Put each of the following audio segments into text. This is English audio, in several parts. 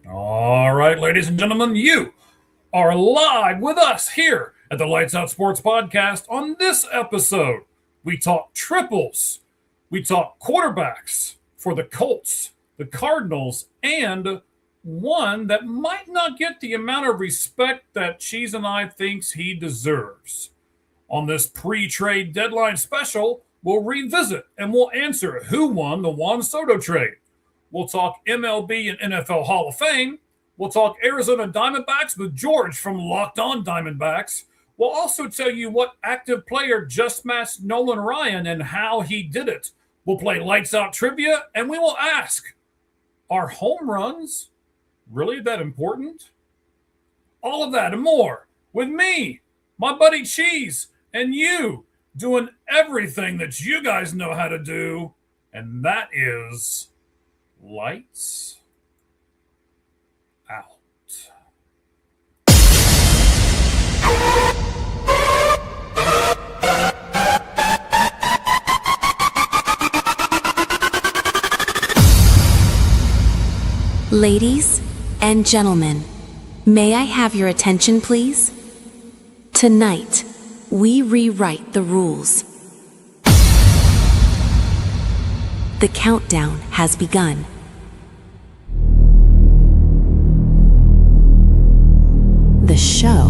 All right, ladies and gentlemen, you are live with us here at the Lights Out Sports Podcast. On this episode, we talk triples, we talk quarterbacks for the Colts, the Cardinals, and one that might not get the amount of respect that Cheez and I thinks he deserves. On this pre-trade deadline special, we'll revisit and we'll answer who won the Juan Soto trade. We'll talk MLB and NFL Hall of Fame. We'll talk Arizona Diamondbacks with George from Locked On Diamondbacks. We'll also tell you what active player just matched Nolan Ryan and how he did it. We'll play Lights Out Trivia, and we will ask, are home runs really that important? All of that and more with me, my buddy Cheez, and you doing everything that you guys know how to do, and that is Lights Out. Ladies and gentlemen, may I have your attention, please? Tonight, we rewrite the rules. The countdown has begun. The show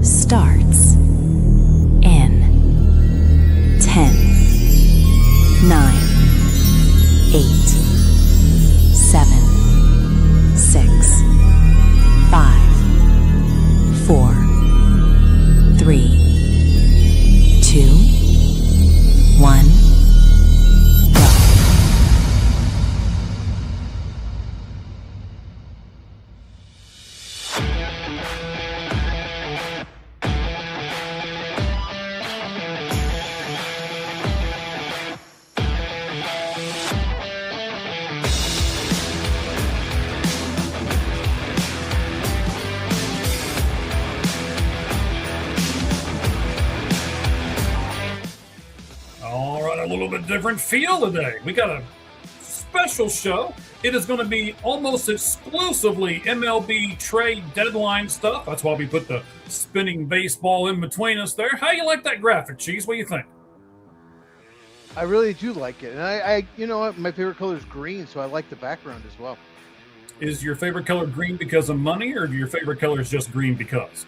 starts in 10, 9, 8, 7, 6, 5, 4, 3, 2, 1. Different feel today. We got a special show. It is going to be almost exclusively MLB trade deadline stuff. That's why we put the spinning baseball in between us there. How you like that graphic, Cheez? What do you think? I really do like it. And I you know what? My favorite color is green, so I like the background as well. Is your favorite color green because of money, or your favorite color is just green because?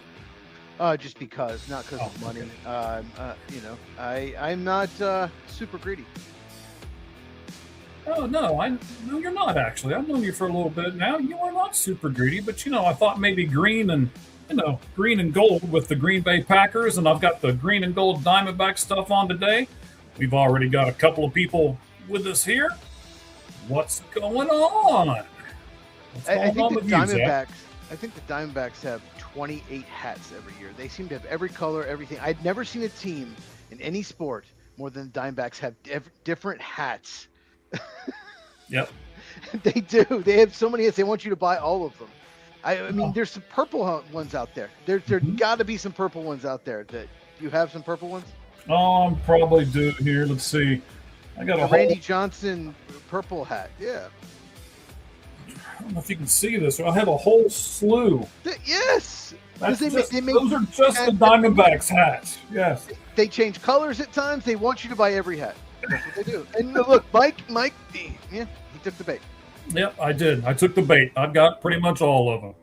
Just because, not because of money. Okay. I'm not super greedy. Oh no, no, you're not actually. I've known you for a little bit now. You are not super greedy, but I thought maybe green and gold with the Green Bay Packers, and I've got the green and gold Diamondback stuff on today. We've already got a couple of people with us here. What's going on? I think the Diamondbacks have 28 hats every year. They seem to have every color, everything. I'd never seen a team in any sport more than the Diamondbacks have different hats. Yep. They do. They have so many hats. They want you to buy all of them. I mean, there's some purple ones out there. There got to be some purple ones out there. That you have some purple ones? Oh, I'm probably due here. Let's see. I got a Randy Johnson purple hat. Yeah. I don't know if you can see this. I have a whole slew. Yes. Those are just the Diamondbacks hats. Yes. They change colors at times. They want you to buy every hat. That's what they do. And look, Mike, he took the bait. Yep, I did. I took the bait. I've got pretty much all of them.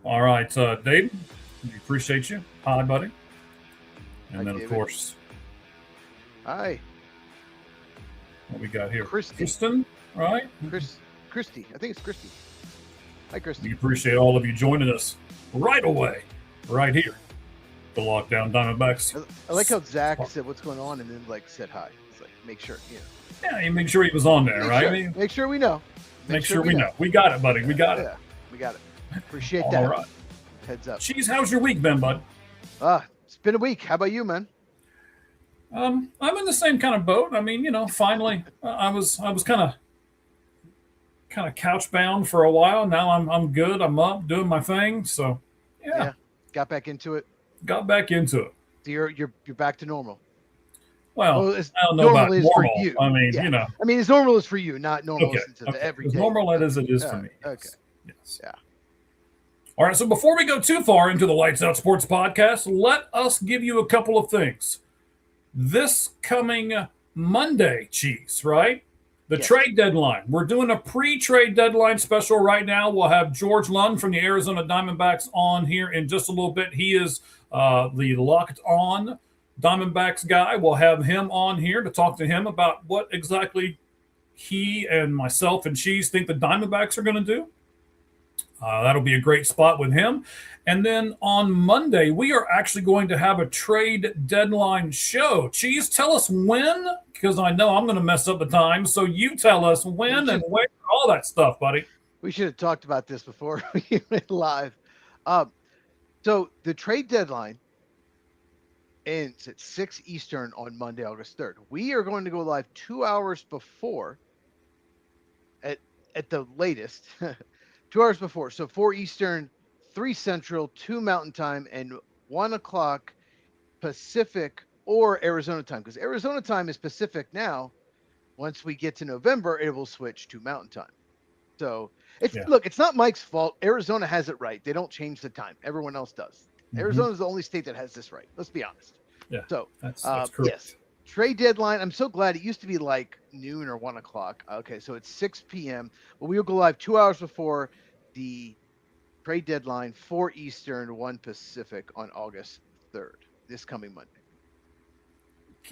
All right, Dave, we appreciate you. Hi, buddy. And then, of course, hi. What we got here? Kristen, right? Christy. I think it's Christy. Hi, Christy. We appreciate all of you joining us right away, right here. The Lockdown Diamondbacks. I like how Zach said what's going on and then said hi. It's like make sure, Yeah, you make sure he was on there, right? Make sure we know. Make sure we know. We got it, buddy. We got it. Yeah, we got it. Appreciate that. All right. Heads up. Cheez, how's your week been, bud? It's been a week. How about you, man? I'm in the same kind of boat. I mean, finally, I was kind of couch bound for a while. Now I'm good. I'm up doing my thing. So yeah. Got back into it. Got back into it. So you're back to normal. Well, as I don't know about normal is for normal. you. I mean, Yeah. I mean, as normal is for you, not normal okay, since it's every as day. normal as it is for me. Okay. Yes. Yeah. All right, so before we go too far into the Lights Out Sports podcast, let us give you a couple of things. This coming Monday, Cheez, right? The trade deadline. We're doing a pre-trade deadline special right now. We'll have George Lund from the Arizona Diamondbacks on here in just a little bit. He is the Locked On Diamondbacks guy. We'll have him on here to talk to him about what exactly he and myself and Cheez think the Diamondbacks are going to do. That'll be a great spot with him. And then on Monday, we are actually going to have a trade deadline show. Cheez, tell us when, because I know I'm going to mess up the time. So you tell us when and where, all that stuff, buddy. We should have talked about this before we went live. So the trade deadline ends at 6 Eastern on Monday, August 3rd. We are going to go live 2 hours before at the latest. 2 hours before. So 4 Eastern, 3 Central, 2 Mountain Time, and 1 o'clock Pacific or Arizona time. Because Arizona time is Pacific now. Once we get to November, it will switch to Mountain Time. So look, it's not Mike's fault. Arizona has it right. They don't change the time. Everyone else does. Arizona is the only state that has this right. Let's be honest. Yeah. So that's correct. Yes. Trade deadline. I'm so glad it used to be like noon or 1 o'clock. Okay, so it's 6 p.m. But we'll go live 2 hours before the trade deadline, 4 Eastern, 1 Pacific on August 3rd, this coming Monday.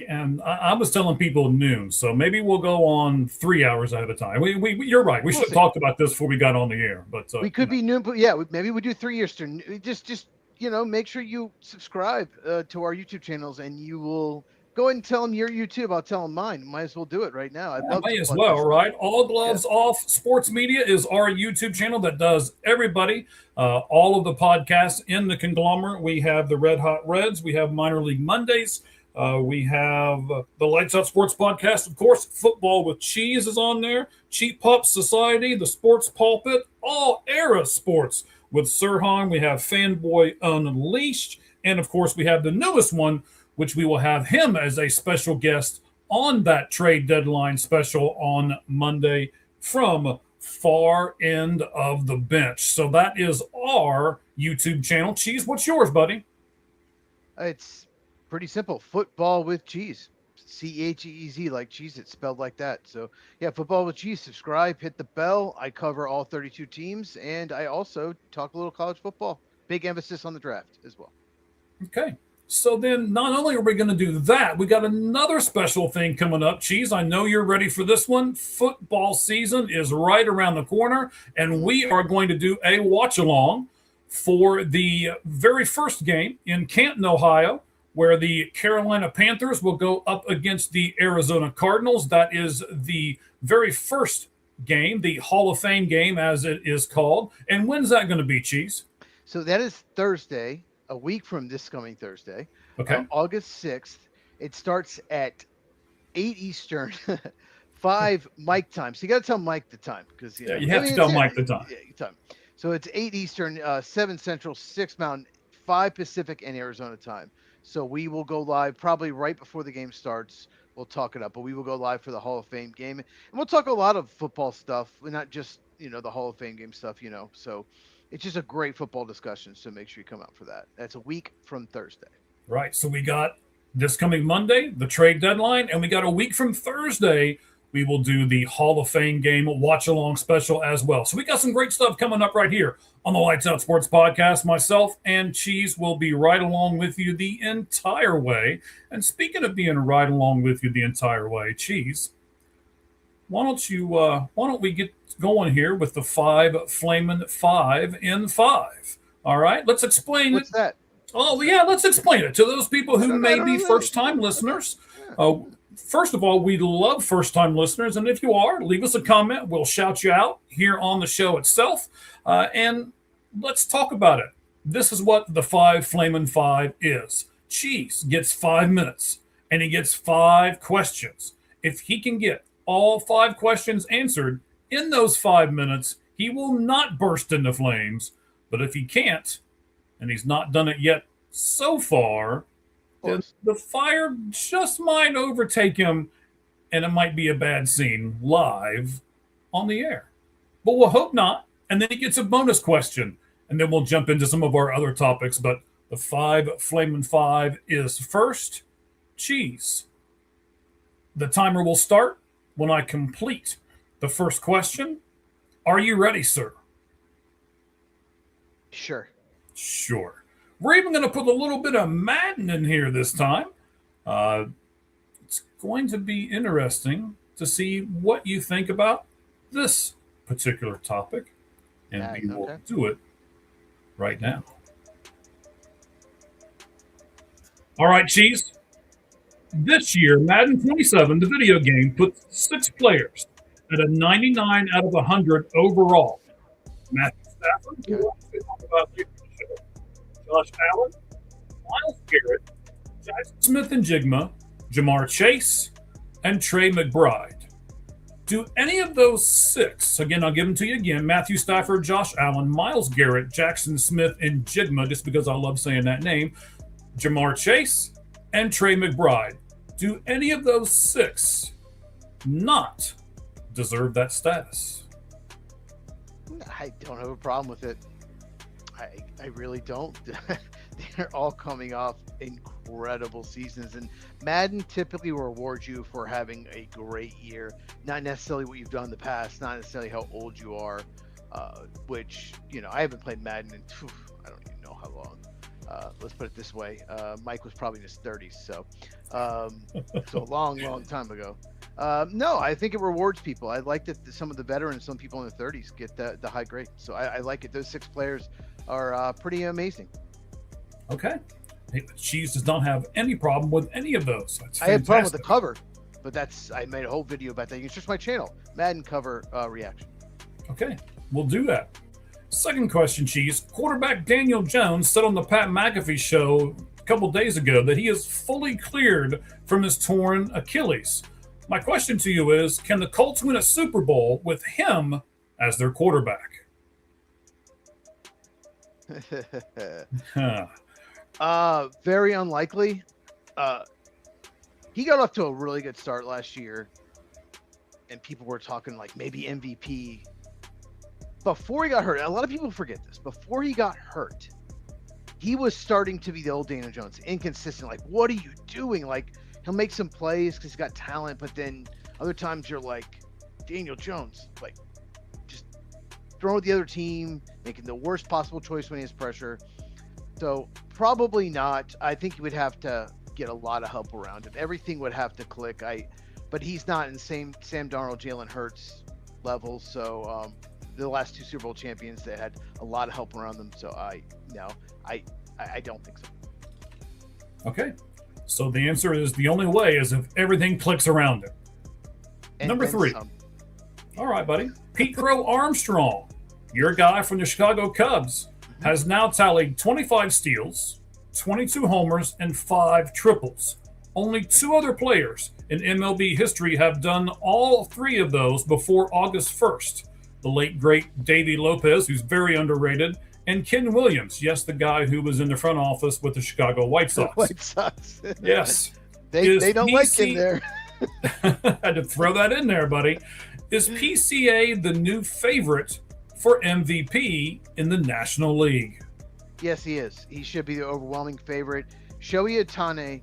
And I was telling people noon, so maybe we'll go on 3 hours ahead of time. You're right. We should have talked about this before we got on the air, but we could be noon. But maybe we do 3 Eastern. Just make sure you subscribe to our YouTube channels, and you will go ahead and tell them your YouTube. I'll tell them mine. Might as well do it right now. May as well, right? All Gloves Off Sports Media is our YouTube channel that does everybody. All of the podcasts in the conglomerate. We have the Red Hot Reds. We have Minor League Mondays. We have the Lights Out Sports Podcast. Of course, Football with Cheez is on there. Cheap Pop Society, the Sports Pulpit, all era sports with Sirhan. We have Fanboy Unleashed. And, of course, we have the newest one, which we will have him as a special guest on that trade deadline special on Monday from far end of the bench. So that is our YouTube channel. Cheez, what's yours, buddy? It's pretty simple. Football with Cheez. Cheez, like cheese, it's spelled like that. So yeah, Football with Cheez. Subscribe, hit the bell. I cover all 32 teams, and I also talk a little college football. Big emphasis on the draft as well. Okay. So then not only are we going to do that, we got another special thing coming up. Cheez, I know you're ready for this one. Football season is right around the corner, and we are going to do a watch-along for the very first game in Canton, Ohio, where the Carolina Panthers will go up against the Arizona Cardinals. That is the very first game, the Hall of Fame game, as it is called. And when's that going to be, Cheez? So that is Thursday, a week from this coming Thursday, August 6th. It starts at 8 Eastern, 5 Mike time. So you got to tell Mike the time because you have to tell Mike the time. Yeah, so it's 8 Eastern, 7 Central, 6 Mountain, 5 Pacific, and Arizona time. So we will go live probably right before the game starts. We'll talk it up, but we will go live for the Hall of Fame game, and we'll talk a lot of football stuff, not just the Hall of Fame game stuff. So. It's just a great football discussion, so make sure you come out for that. That's a week from Thursday. Right. So we got this coming Monday, the trade deadline, and we got a week from Thursday. We will do the Hall of Fame game watch-along special as well. So we got some great stuff coming up right here on the Lights Out Sports Podcast. Myself and Cheez will be right along with you the entire way. And speaking of being right along with you the entire way, Cheez, why don't we get going here with the 5 Flamin' 5 in 5? All right, let's explain What's that? Oh, yeah, let's explain it to those people who may be first-time listeners. First of all, we love first-time listeners, and if you are, leave us a comment. We'll shout you out here on the show itself, and let's talk about it. This is what the 5 Flamin' 5 is. Cheez gets 5 minutes, and he gets 5 questions. If he can get all 5 questions answered in those 5 minutes, he will not burst into flames. But if he can't, and he's not done it yet so far, close. The fire just might overtake him, and it might be a bad scene live on the air. But we'll hope not. And then he gets a bonus question, and then we'll jump into some of our other topics. But the 5 Flamin' 5 is first. Cheez. The timer will start when I complete the first question. Are you ready, sir? Sure. Sure. We're even going to put a little bit of Madden in here this time. It's going to be interesting to see what you think about this particular topic. And we will do it right now. All right, Cheez. This year, Madden 27, the video game, puts 6 players at a 99 out of 100 overall. Matthew Stafford, who we'll talk about later in the show, Josh Allen, Myles Garrett, Jackson Smith and Jigma, Jamar Chase, and Trey McBride. Do any of those 6, again, I'll give them to you again, Matthew Stafford, Josh Allen, Myles Garrett, Jackson Smith, and Jigma, just because I love saying that name, Jamar Chase, and Trey McBride. Do any of those 6 not deserve that status? I don't have a problem with it. I really don't. They're all coming off incredible seasons, and Madden typically rewards you for having a great year, not necessarily what you've done in the past, not necessarily how old you are, which, I haven't played Madden in, I don't even know how long. Let's put it this way. Mike was probably in his 30s, so a long time ago. No, I think it rewards people. I like that some of the veterans, some people in their 30s get the high grade. So I like it. Those 6 players are pretty amazing. Okay. Cheez does not have any problem with any of those. I had a problem with the cover, but I made a whole video about that. It's just my channel, Madden cover reaction. Okay, we'll do that. Second question, Cheez. Quarterback Daniel Jones said on the Pat McAfee show a couple days ago that he is fully cleared from his torn Achilles. My question to you is, can the Colts win a Super Bowl with him as their quarterback? Very unlikely. He got off to a really good start last year, and people were talking like maybe MVP. Before he got hurt, a lot of people forget this. Before he got hurt, he was starting to be the old Daniel Jones, inconsistent. Like, what are you doing? Like, he'll make some plays because he's got talent, but then other times you're like, Daniel Jones, like, just throwing with the other team, making the worst possible choice when he has pressure. So probably not. I think he would have to get a lot of help around him. Everything would have to click. But he's not in the same Sam Darnold, Jalen Hurts level. So the last 2 Super Bowl champions, they had a lot of help around them. So I don't think so. Okay. So the answer is the only way is if everything clicks around him. And Number 3. All right, buddy. Pete Crow Armstrong, your guy from the Chicago Cubs, has now tallied 25 steals, 22 homers, and 5 triples. Only 2 other players in MLB history have done all 3 of those before August 1st. The late, great Davey Lopez, who's very underrated, and Ken Williams, yes, the guy who was in the front office with the Chicago White Sox. White Sox. Yes. They don't like him there. Had to throw that in there, buddy. Is PCA the new favorite for MVP in the National League? Yes, he is. He should be the overwhelming favorite. Shohei Ohtani,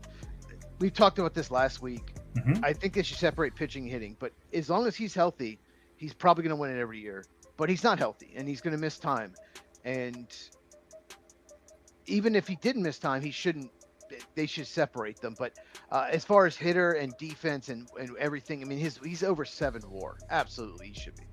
we've talked about this last week. Mm-hmm. I think they should separate pitching and hitting, but as long as he's healthy, he's probably going to win it every year. But he's not healthy, and he's going to miss time. And even if he didn't miss time, they should separate them. But as far as hitter and defense and everything, I mean, he's over 7 WAR. Absolutely, he should be.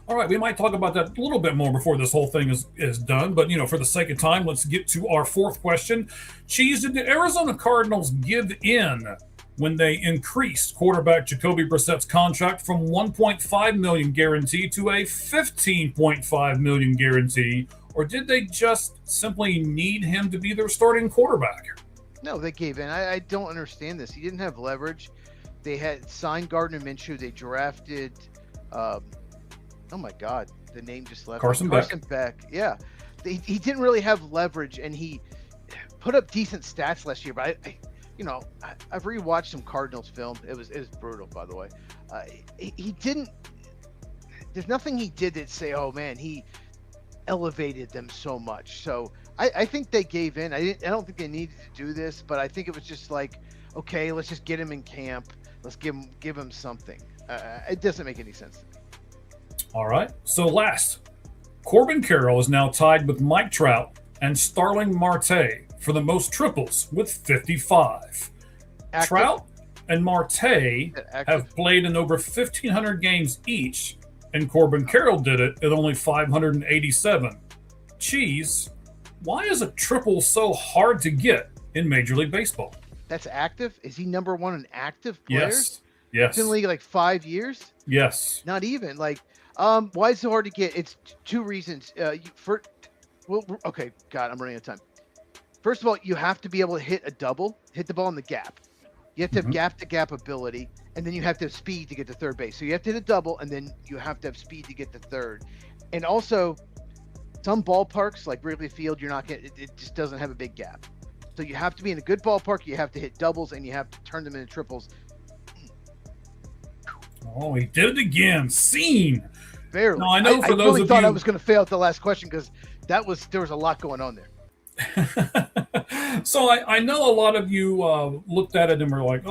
All right, we might talk about that a little bit more before this whole thing is done. But, for the sake of time, let's get to our 4th question. Cheez, did the Arizona Cardinals give in when they increased quarterback Jacoby Brissett's contract from $1.5 million guarantee to a $15.5 million guarantee? Or did they just simply need him to be their starting quarterback? No, they gave in. I don't understand this. He didn't have leverage. They had signed Gardner Minshew. They drafted oh my God, the name just left. Carson Beck. Yeah. He didn't really have leverage, and he put up decent stats last year, but I've rewatched some Cardinals film. It was brutal, by the way. He didn't. There's nothing he did that say, oh man, he elevated them so much. So I think they gave in. I don't think they needed to do this, but I think it was just like, okay, let's just get him in camp. Let's give him something. It doesn't make any sense to me. All right. So last, Corbin Carroll is now tied with Mike Trout and Starling Marte for the most triples with 55. Active. Trout and Marte have played in over 1,500 games each, and Corbin Carroll did it at only 587. Cheez, why is a triple so hard to get in Major League Baseball? That's active? Is he number one in active players? Yes. It's in the league like 5 years? Yes. Not even. Like, why is it so hard to get? It's two reasons. Okay, God, I'm running out of time. First of all, you have to be able to hit the ball in the gap. You have to have gap-to-gap ability, and then you have to have speed to get to third base. So you have to hit a double, and then you have to have speed to get to third. And also, some ballparks, like Wrigley Field, it just doesn't have a big gap. So you have to be in a good ballpark, you have to hit doubles, and you have to turn them into triples. Oh, he did it again. Scene. Barely. No, I know for I those really of thought you... I was going to fail at the last question because there was a lot going on there. So I know a lot of you looked at it and were like,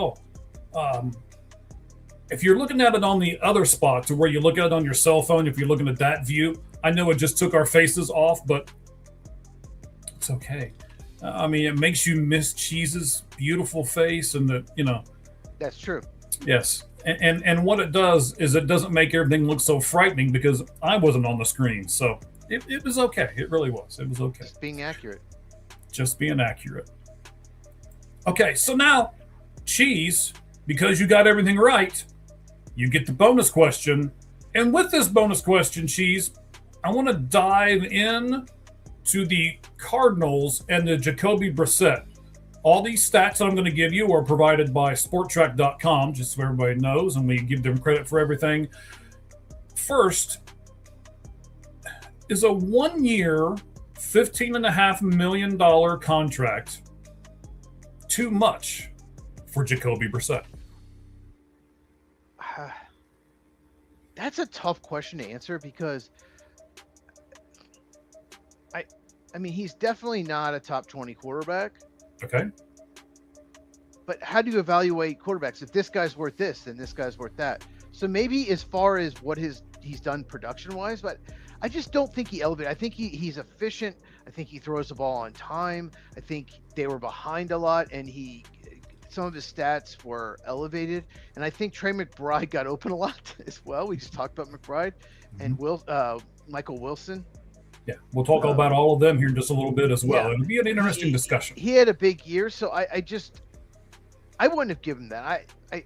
if you're looking at it on the other spot to where you look at it on your cell phone, if you're looking at that view, I know it just took our faces off, but it's okay. It makes you miss Cheez's beautiful face and That's true. Yes. And what it does is it doesn't make everything look so frightening because I wasn't on the screen. So it was okay. It really was. It was okay. Just being accurate. Okay, so now, Cheez, because you got everything right, you get the bonus question. And with this bonus question, Cheez, I want to dive in to the Cardinals and the Jacoby Brissett. All these stats that I'm going to give you are provided by SportTrack.com, just so everybody knows, and we give them credit for everything. First, is a 1-year, $15.5 million contract too much for Jacoby Brissett? That's a tough question to answer because he's definitely not a top 20 quarterback. Okay. But how do you evaluate quarterbacks? If this guy's worth this, then this guy's worth that. So maybe as far as what he's done production-wise, but I just don't think he elevated. I think he's efficient. I think he throws the ball on time. I think they were behind a lot, and some of his stats were elevated. And I think Trey McBride got open a lot as well. We just talked about McBride and Michael Wilson. Yeah, we'll talk about all of them here in just a little bit as well. Yeah. It'll be an interesting discussion. He had a big year, so I wouldn't have given that. I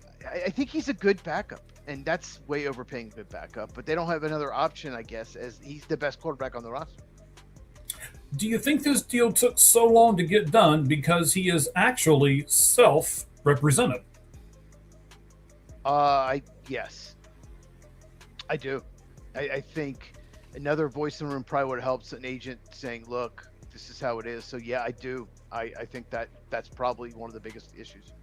think he's a good backup, and that's way overpaying good backup. But they don't have another option, I guess, as he's the best quarterback on the roster. Do you think this deal took so long to get done because he is actually self-represented? Yes, I do. I think another voice in the room probably would have helped an agent saying, look, this is how it is. So yeah, I do. I think that's probably one of the biggest issues.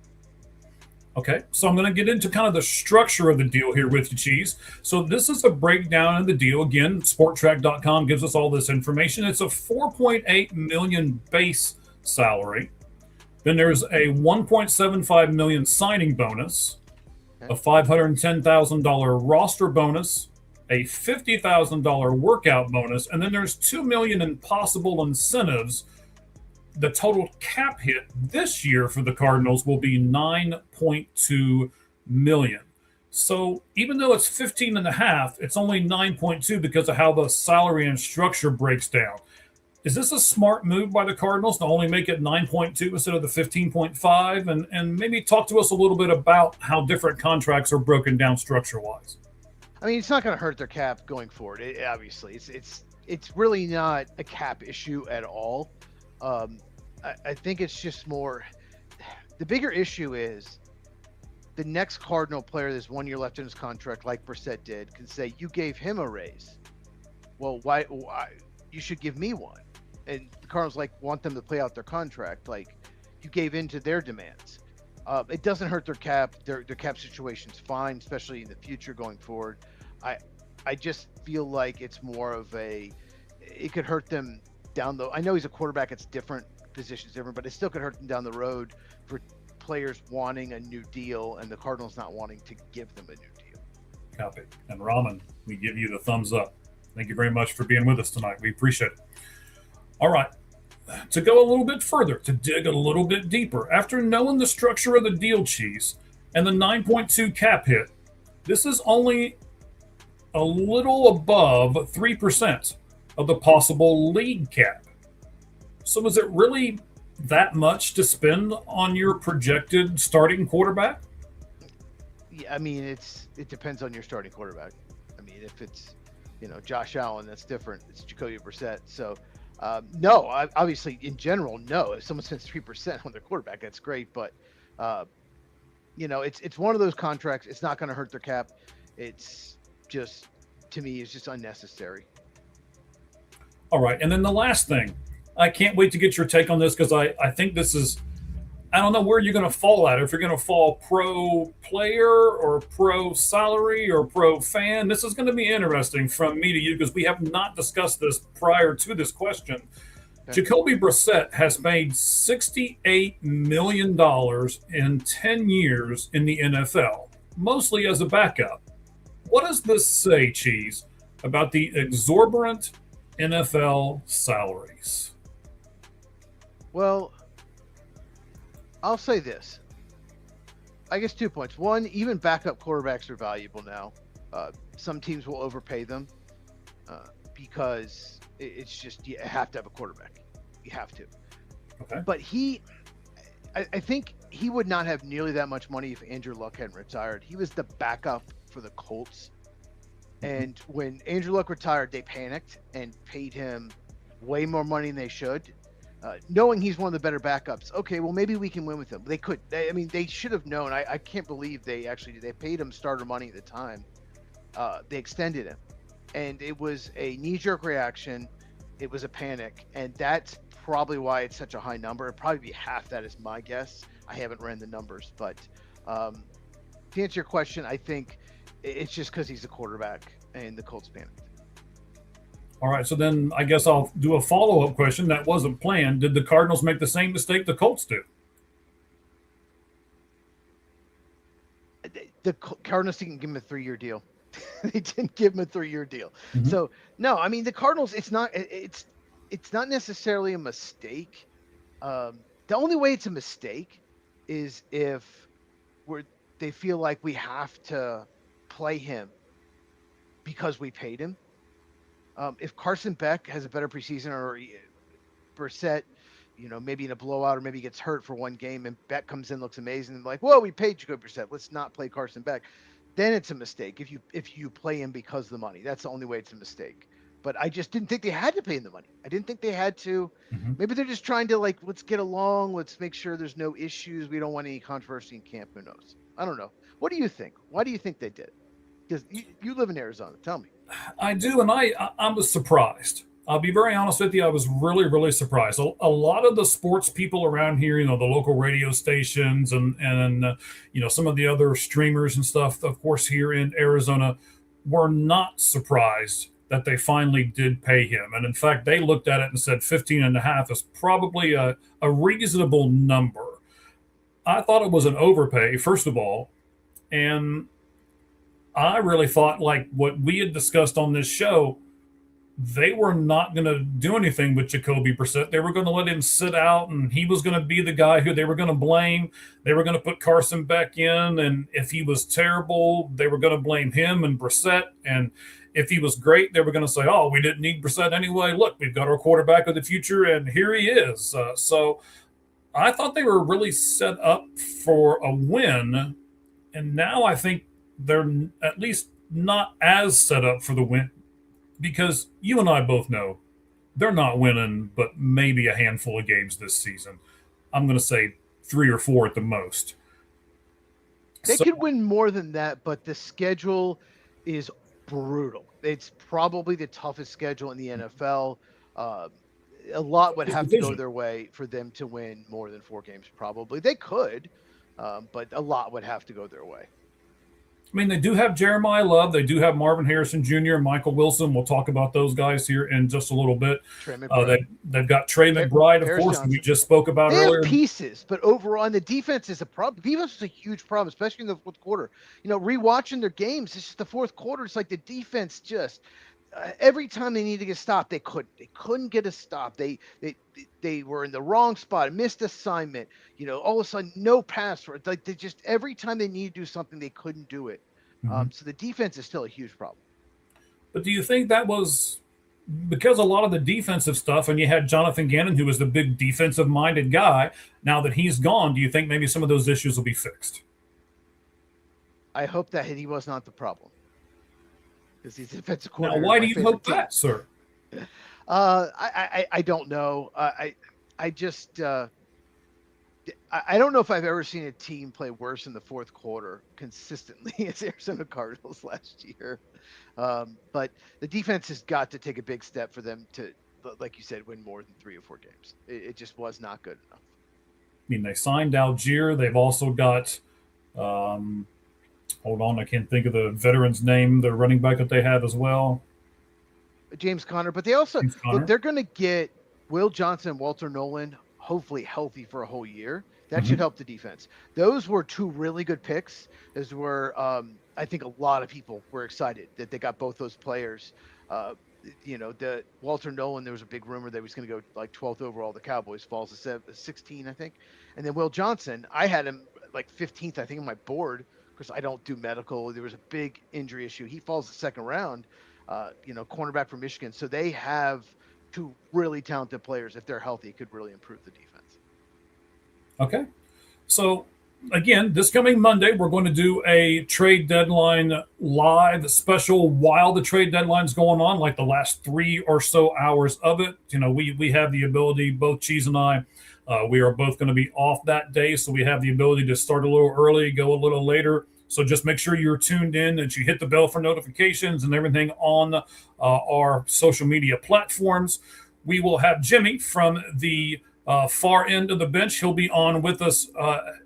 Okay, so I'm going to get into kind of the structure of the deal here with you, Cheez. So this is a breakdown of the deal. Again, SportTrack.com gives us all this information. It's a $4.8 million base salary. Then there's a $1.75 million signing bonus, a $510,000 roster bonus, a $50,000 workout bonus, and then there's $2 million in possible incentives. The total cap hit this year for the Cardinals will be $9.2 million. So even though it's 15.5, it's only 9.2 because of how the salary and structure breaks down. Is this a smart move by the Cardinals to only make it 9.2 instead of the 15.5? And maybe talk to us a little bit about how different contracts are broken down structure-wise. It's not going to hurt their cap going forward. Obviously, it's really not a cap issue at all. I think it's just more. The bigger issue is the next Cardinal player, there's 1 year left in his contract, like Brissett did, can say, you gave him a raise. Well, why you should give me one. and the Cardinals want them to play out their contract. Like, you gave in to their demands. It doesn't hurt their cap. Their cap situation's fine, especially in the future going forward. I just feel like it's more of it could hurt them down the. I know he's a quarterback; it's different positions, different, but it still could hurt them down the road for players wanting a new deal and the Cardinals not wanting to give them a new deal. Copy. And Raman, we give you the thumbs up. Thank you very much for being with us tonight. We appreciate it. All right. To go a little bit further, to dig a little bit deeper, after knowing the structure of the deal, Cheez, and the 9.2 cap hit, this is only a little above 3% of the possible league cap. So is it really that much to spend on your projected starting quarterback? Yeah, I mean, it depends on your starting quarterback. I mean, if it's, Josh Allen, that's different. It's Jacoby Brissett. So, no, obviously, in general, no. If someone spends 3% on their quarterback, that's great. But, it's one of those contracts. It's not going to hurt their cap. It's just, to me, it's just unnecessary. All right. And then the last thing, I can't wait to get your take on this because I think this is, I don't know where you're going to fall at. If you're going to fall pro player or pro salary or pro fan, this is going to be interesting from me to you because we have not discussed this prior to this question. Okay. Jacoby Brissett has made $68 million in 10 years in the NFL, mostly as a backup. What does this say, Cheez, about the exorbitant NFL salaries? Well, I'll say this. I guess 2 points. One, even backup quarterbacks are valuable now. Some teams will overpay them because it's just you have to have a quarterback. You have to. Okay. But I think he would not have nearly that much money if Andrew Luck hadn't retired. He was the backup for the Colts. And when Andrew Luck retired, they panicked and paid him way more money than they should. Knowing he's one of the better backups, okay, well, maybe we can win with him. They could. They should have known. I can't believe they paid him starter money at the time. They extended him. And it was a knee-jerk reaction. It was a panic. And that's probably why it's such a high number. It'd probably be half that is my guess. I haven't ran the numbers. But to answer your question, I think it's just because he's a quarterback and the Colts panicked. All right, so then I guess I'll do a follow-up question that wasn't planned. Did the Cardinals make the same mistake the Colts did? The Cardinals didn't give him a 3-year deal. They didn't give him a 3-year deal. Mm-hmm. So, no, I mean, the Cardinals, it's not necessarily a mistake. The only way it's a mistake is if they feel like we have to play him because we paid him. If Carson Beck has a better preseason or Brissett, maybe in a blowout or maybe gets hurt for one game and Beck comes in, looks amazing, and like, whoa, we paid Jacoby Brissett. Let's not play Carson Beck. Then it's a mistake if you play him because of the money. That's the only way it's a mistake. But I just didn't think they had to pay him the money. I didn't think they had to. Mm-hmm. Maybe they're just trying to let's get along. Let's make sure there's no issues. We don't want any controversy in camp. Who knows? I don't know. What do you think? Why do you think they did? Because you live in Arizona. Tell me. I do, and I was surprised. I'll be very honest with you. I was really, really surprised. A lot of the sports people around here, the local radio stations and some of the other streamers and stuff, of course, here in Arizona, were not surprised that they finally did pay him. And in fact, they looked at it and said 15.5 is probably a reasonable number. I thought it was an overpay, first of all. And I really thought, like what we had discussed on this show, they were not going to do anything with Jacoby Brissett. They were going to let him sit out, and he was going to be the guy who they were going to blame. They were going to put Carson Beck in, and if he was terrible, they were going to blame him and Brissett. And if he was great, they were going to say, oh, we didn't need Brissett anyway. Look, we've got our quarterback of the future, and here he is. So I thought they were really set up for a win, and now I think they're at least not as set up for the win, because you and I both know they're not winning but maybe a handful of games this season. I'm going to say 3 or 4 at the most. They could win more than that, but the schedule is brutal. It's probably the toughest schedule in the NFL. a lot would have to division. go their way for them to win more than 4 games. Probably they could, but a lot would have to go their way. I mean, they do have Jeremiah Love. They do have Marvin Harrison Jr. and Michael Wilson. We'll talk about those guys here in just a little bit. They've got Trey McBride, of course, who we just spoke about earlier. They have pieces, but overall, and the defense is a problem. Defense is a huge problem, especially in the fourth quarter. Rewatching their games, it's just the fourth quarter. It's like the defense just every time they need to get stopped, they couldn't get a stop. They were in the wrong spot, missed assignment. All of a sudden, no pass. Like they just every time they need to do something, they couldn't do it. So the defense is still a huge problem. But do you think that was because a lot of the defensive stuff, and you had Jonathan Gannon, who was the big defensive-minded guy, now that he's gone, do you think maybe some of those issues will be fixed? I hope that he was not the problem. Because he's defensive coordinator. Now, why do you hope that, sir? I don't know. I just I don't know if I've ever seen a team play worse in the fourth quarter consistently as Arizona Cardinals last year. But the defense has got to take a big step for them to, like you said, win more than 3 or 4 games. It just was not good enough. I mean, they signed Algier. They've also got, hold on, I can't think of the veteran's name, the running back that they have as well. James Conner. But they also, they're going to get Will Johnson and Walter Nolan hopefully healthy for a whole year. That should help the defense. Those were 2 really good picks. Those were, I think a lot of people were excited that they got both those players. The Walter Nolan, there was a big rumor that he was going to go like 12th overall. The Cowboys falls to 16, I think. And then Will Johnson, I had him like 15th, I think, on my board because I don't do medical. There was a big injury issue. He falls the second round, cornerback from Michigan. So they have 2 really talented players. If they're healthy, it could really improve the defense. Okay. So, again, this coming Monday, we're going to do a trade deadline live special while the trade deadline's going on, like the last 3 or so hours of it. We have the ability, both Cheez and I, we are both going to be off that day, so we have the ability to start a little early, go a little later. So just make sure you're tuned in, that you hit the bell for notifications and everything on our social media platforms. We will have Jimmy from the far end of the bench. He'll be on with us,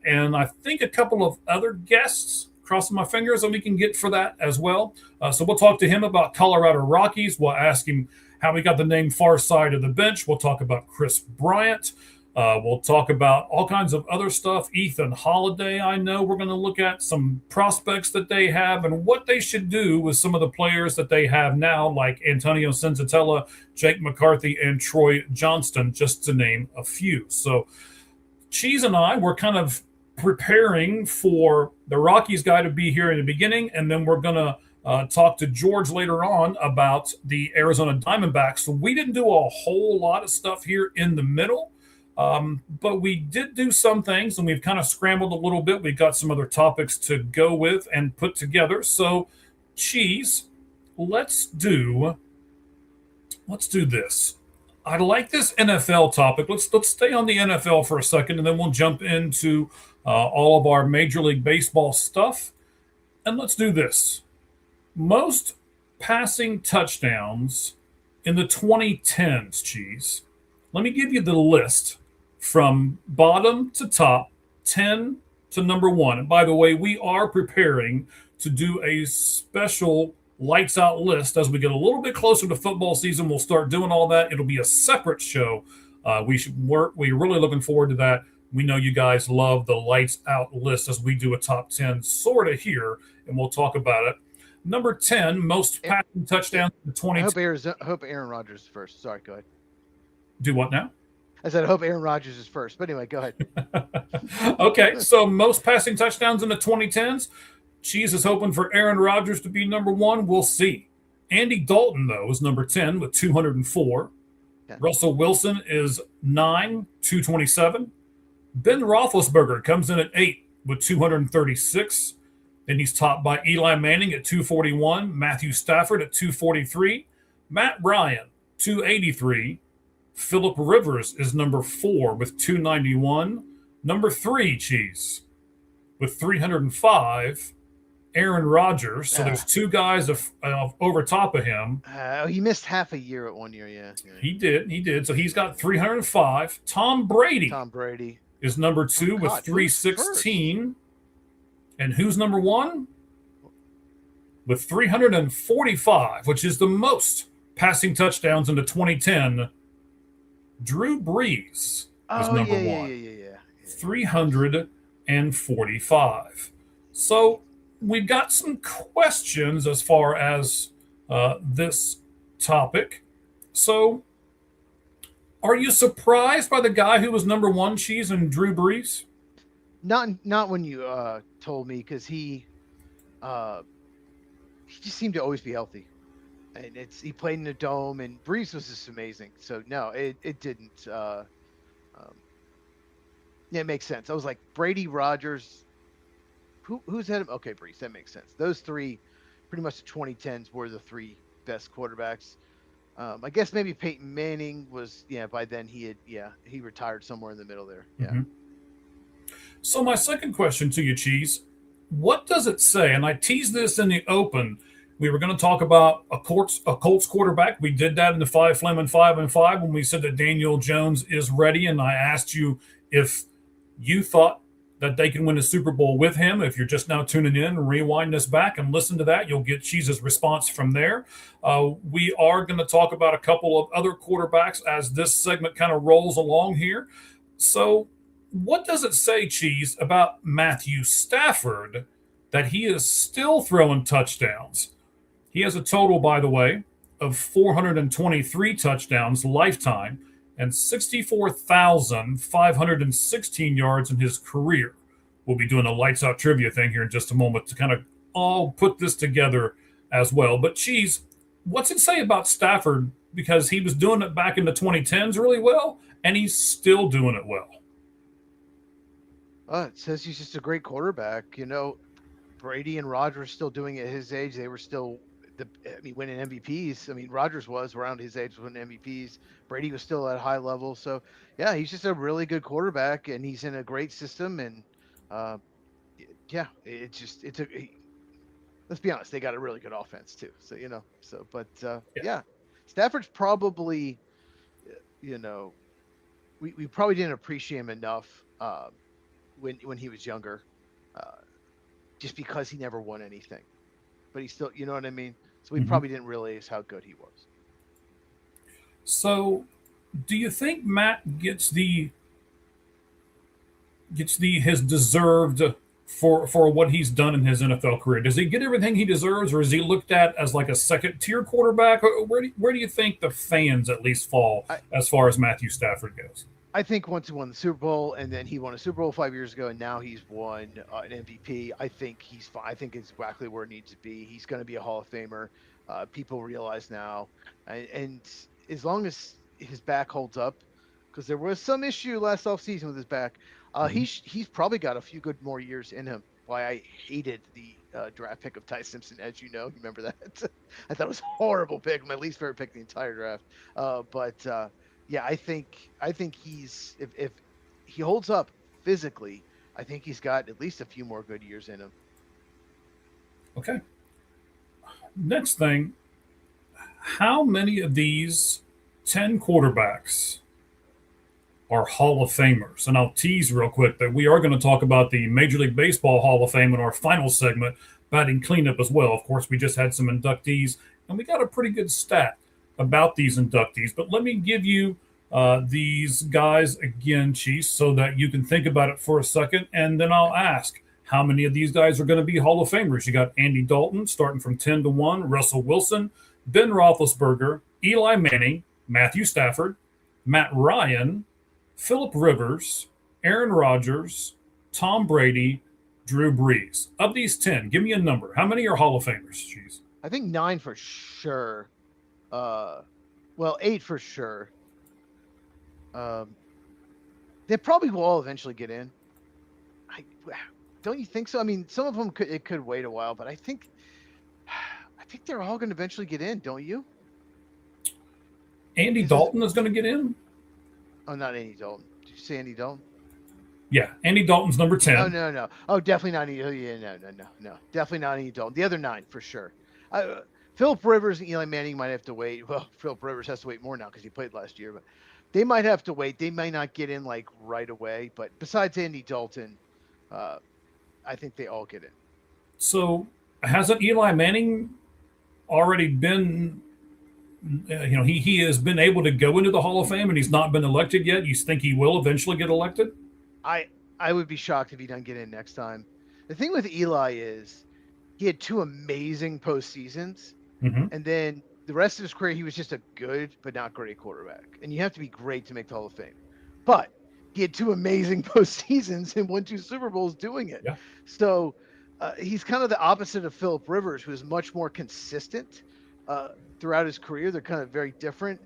and I think a couple of other guests, crossing my fingers, that we can get for that as well. So we'll talk to him about Colorado Rockies. We'll ask him how he got the name Far Side of the Bench. We'll talk about Chris Bryant. We'll talk about all kinds of other stuff. Ethan Holiday, I know we're going to look at some prospects that they have and what they should do with some of the players that they have now, like Antonio Senzatella, Jake McCarthy, and Troy Johnston, just to name a few. So Cheez and I, we're kind of preparing for the Rockies guy to be here in the beginning, and then we're going to talk to George later on about the Arizona Diamondbacks. So we didn't do a whole lot of stuff here in the middle. But we did do some things, and we've kind of scrambled a little bit. We've got some other topics to go with and put together. So, Cheez, let's do this. I like this NFL topic. Let's stay on the NFL for a second, and then we'll jump into all of our Major League Baseball stuff. And let's do this. Most passing touchdowns in the 2010s, Cheez. Let me give you the list from bottom to top, 10 to number 1. And by the way, we are preparing to do a special lights out list as we get a little bit closer to football season. We'll start doing all that. It'll be a separate show. We're really looking forward to that. We know you guys love the lights out list as we do a top 10 sort of here, and we'll talk about it. Number 10, most passing touchdowns in the 2010s. I hope Aaron Rodgers is first. Sorry, go ahead. Do what now? I said I hope Aaron Rodgers is first. But anyway, go ahead. Okay, so most passing touchdowns in the 2010s. Cheez is hoping for Aaron Rodgers to be number 1. We'll see. Andy Dalton, though, is number 10 with 204. Yeah. Russell Wilson is 9, 227. Ben Roethlisberger comes in at 8 with 236. Then he's topped by Eli Manning at 241. Matthew Stafford at 243. Matt Ryan, 283. Phillip Rivers is number 4 with 291. Number 3, Cheez, with 305. Aaron Rodgers. So there's two guys over top of him. He missed half a year at 1 year. Yeah. He did. So he's got 305. Tom Brady is number 2 with 316. And who's number 1? With 345, which is the most passing touchdowns into 2010. Drew Brees is number 1. Yeah. 345. So we've got some questions as far as this topic. So are you surprised by the guy who was number 1, Cheez, and Drew Brees? Not when you told me, because he just seemed to always be healthy. And he played in the dome, and Brees was just amazing. So no, it didn't. It makes sense. I was like, Brady, Rodgers, who's had him? Okay, Brees, that makes sense. Those three, pretty much the 2010s, were the 3 best quarterbacks. I guess maybe Peyton Manning was, by then he retired somewhere in the middle there. Yeah. Mm-hmm. So my second question to you, Cheez, what does it say? And I teased this in the open. We were going to talk about a Colts quarterback. We did that in the 5 Flamin' 5 and 5 when we said that Daniel Jones is ready. And I asked you if you thought that they can win a Super Bowl with him. If you're just now tuning in, rewind this back and listen to that. You'll get Cheez's response from there. We are going to talk about a couple of other quarterbacks as this segment kind of rolls along here. So what does it say, Cheez, about Matthew Stafford that he is still throwing touchdowns? He has a total, by the way, of 423 touchdowns lifetime and 64,516 yards in his career. We'll be doing a lights out trivia thing here in just a moment to kind of all put this together as well. But Cheez, what's it say about Stafford? Because he was doing it back in the 2010s really well, and he's still doing it well. It says he's just a great quarterback. Brady and Rodgers still doing it at his age. They were still winning MVPs. Rodgers was around his age winning MVPs. Brady was still at a high level. So yeah, he's just a really good quarterback, and he's in a great system. And let's be honest, they got a really good offense too. So yeah, Stafford's probably, we probably didn't appreciate him enough when he was younger, just because he never won anything. But he still, you know what I mean? So we probably didn't realize how good he was. So do you think Matt gets his deserved for what he's done in his NFL career? Does he get everything he deserves, or is he looked at as like a second-tier quarterback? Where do you think the fans at least fall as far as Matthew Stafford goes? I think once he won the Super Bowl, and then he won a Super Bowl 5 years ago, and now he's won an MVP, I think he's fine. I think it's exactly where it needs to be. He's going to be a Hall of Famer. People realize now. And as long as his back holds up, because there was some issue last offseason with his back, he's probably got a few good more years in him. Why I hated the draft pick of Ty Simpson, as you know. You remember that? I thought it was a horrible pick, my least favorite pick in the entire draft. Yeah, I think he's if he holds up physically, I think he's got at least a few more good years in him. Okay. Next thing, how many of these 10 quarterbacks are Hall of Famers? And I'll tease real quick that we are going to talk about the Major League Baseball Hall of Fame in our final segment, batting cleanup as well. Of course, we just had some inductees, and we got a pretty good stat about these inductees. But let me give you these guys again, Cheez, so that you can think about it for a second, and then I'll ask how many of these guys are going to be Hall of Famers. You got Andy Dalton starting from 10 to 1, Russell Wilson, Ben Roethlisberger, Eli Manning, Matthew Stafford, Matt Ryan, Phillip Rivers, Aaron Rodgers, Tom Brady, Drew Brees. Of these 10, give me a number. How many are Hall of Famers, Cheez? I think 9 for sure. 8 for sure. They probably will all eventually get in. Don't you think so? Some of them could wait a while, but I think they're all going to eventually get in. Don't you? Andy Dalton is going to get in? Oh, not Andy Dalton. Did you say Andy Dalton? Yeah, Andy Dalton's number 10. Oh, no. Oh, definitely not. Yeah, no. Definitely not Andy Dalton. The other 9 for sure. Philip Rivers and Eli Manning might have to wait. Well, Philip Rivers has to wait more now because he played last year, but they might have to wait. They might not get in like right away. But besides Andy Dalton, I think they all get in. So hasn't Eli Manning already been? He has been able to go into the Hall of Fame, and he's not been elected yet. You think he will eventually get elected? I would be shocked if he doesn't get in next time. The thing with Eli is he had 2 amazing postseasons, and then the rest of his career he was just a good but not great quarterback. And you have to be great to make the Hall of Fame. But he had 2 amazing postseasons and won 2 Super Bowls doing it. Yeah. So he's kind of the opposite of Philip Rivers, who is much more consistent throughout his career. They're kind of very different,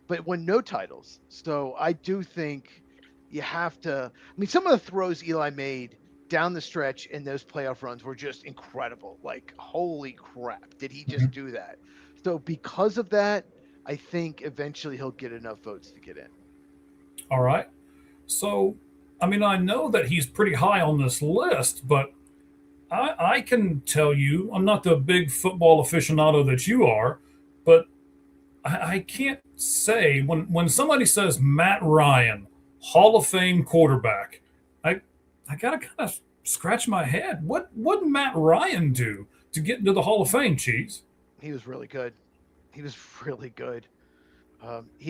but won no titles. So I do think you have to. I mean, some of the throws Eli made down the stretch in those playoff runs were just incredible. Like, holy crap, did he just do that? So because of that, I think eventually he'll get enough votes to get in. All right. So, I mean, I know that he's pretty high on this list, but I can tell you, I'm not the big football aficionado that you are, but I can't say when somebody says Matt Ryan, Hall of Fame quarterback, I gotta kind of scratch my head. What would Matt Ryan do to get into the Hall of Fame, Cheez? He was really good. He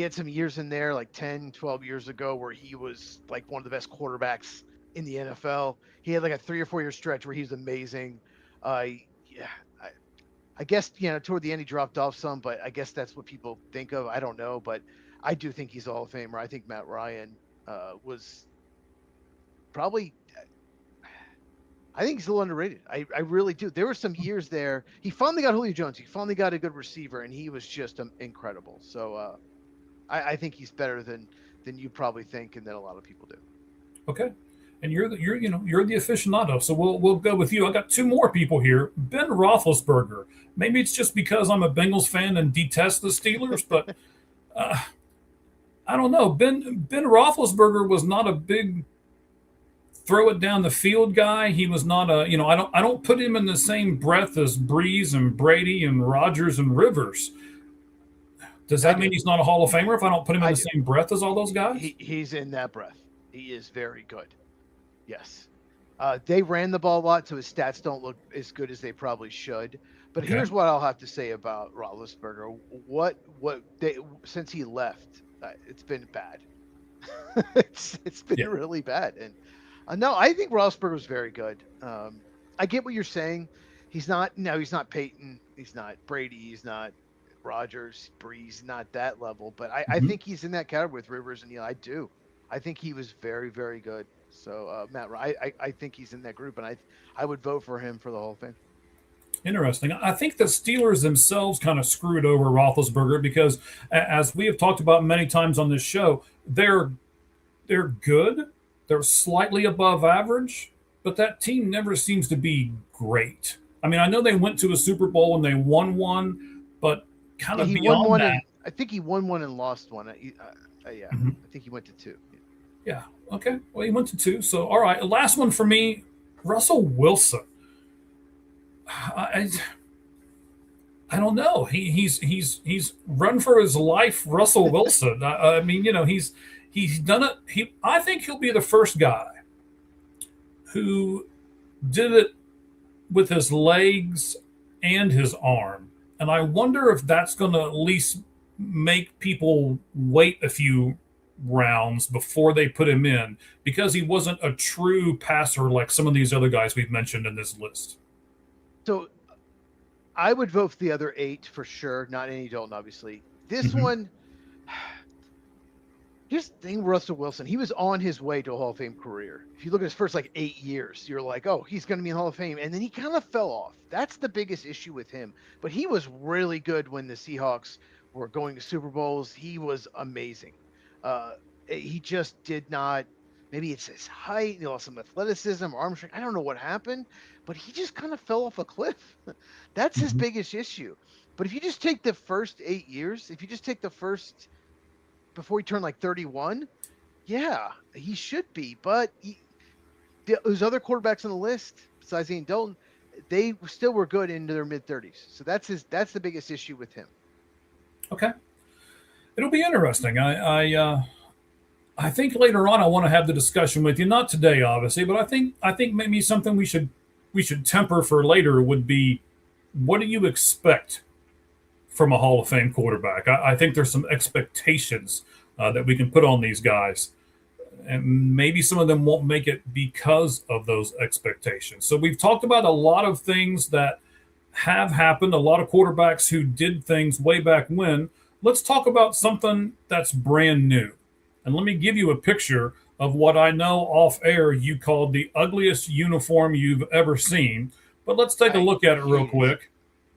had some years in there, like 10, 12 years ago, where he was like one of the best quarterbacks in the NFL. He had like a 3 or 4 year stretch where he was amazing. I guess, toward the end he dropped off some, but I guess that's what people think of. I don't know, but I do think he's a Hall of Famer. I think Matt Ryan was probably. I think he's a little underrated. I really do. There were some years there. He finally got Julio Jones. He finally got a good receiver, and he was just incredible. So I think he's better than you probably think, and than a lot of people do. Okay, and you're the aficionado, so we'll go with you. I got 2 more people here. Ben Roethlisberger. Maybe it's just because I'm a Bengals fan and detest the Steelers, but I don't know. Ben Roethlisberger was not a big throw it down the field guy. He was not a, I don't put him in the same breath as Breeze and Brady and Rodgers and Rivers. Does that mean he's not a Hall of Famer if I don't put him in the same breath as all those guys? He's in that breath. He is very good. Yes. They ran the ball a lot, so his stats don't look as good as they probably should. But here's what I'll have to say about Roethlisberger. Since he left, it's been bad. it's been really bad. And no, I think Roethlisberger was very good. I get what you're saying. He's not Peyton. He's not Brady. He's not Rodgers, Breeze, not that level. But I think he's in that category with Rivers and I do. I think he was very, very good. So Matt, I think he's in that group, and I would vote for him for the Hall of Fame. Interesting. I think the Steelers themselves kind of screwed over Roethlisberger because, as we have talked about many times on this show, they're good. They're slightly above average, but that team never seems to be great. I mean, I know they went to a Super Bowl and they won one, but kind of beyond that. I think he won one and lost one. I think he went to 2. Yeah. Okay. Well, he went to 2. So, all right. Last one for me, Russell Wilson. I don't know. He's run for his life, Russell Wilson. I mean, he's done it. I think he'll be the first guy who did it with his legs and his arm. And I wonder if that's going to at least make people wait a few rounds before they put him in, because he wasn't a true passer like some of these other guys we've mentioned in this list. So I would vote for the other 8 for sure. Not Andy Dalton, obviously. This one, here's the thing, Russell Wilson. He was on his way to a Hall of Fame career. If you look at his first 8 years, you're like, oh, he's going to be in the Hall of Fame. And then he kind of fell off. That's the biggest issue with him. But he was really good when the Seahawks were going to Super Bowls. He was amazing. He just did not. Maybe it's his height, some athleticism, arm strength. I don't know what happened, but he just kind of fell off a cliff. That's his biggest issue. But if you just take the first 8 years, if you just take the first before he turned 31, yeah, he should be. But those other quarterbacks on the list, besides Ian Dalton, they still were good into their mid-30s. So that's the biggest issue with him. Okay, it'll be interesting. I think later on I want to have the discussion with you. Not today, obviously, but I think maybe something we should temper for later would be, what do you expect from a Hall of Fame quarterback? I think there's some expectations that we can put on these guys, and maybe some of them won't make it because of those expectations. So we've talked about a lot of things that have happened, a lot of quarterbacks who did things way back when. Let's talk about something that's brand new. And let me give you a picture of what I know off air you called the ugliest uniform you've ever seen. But let's take a look at it real quick.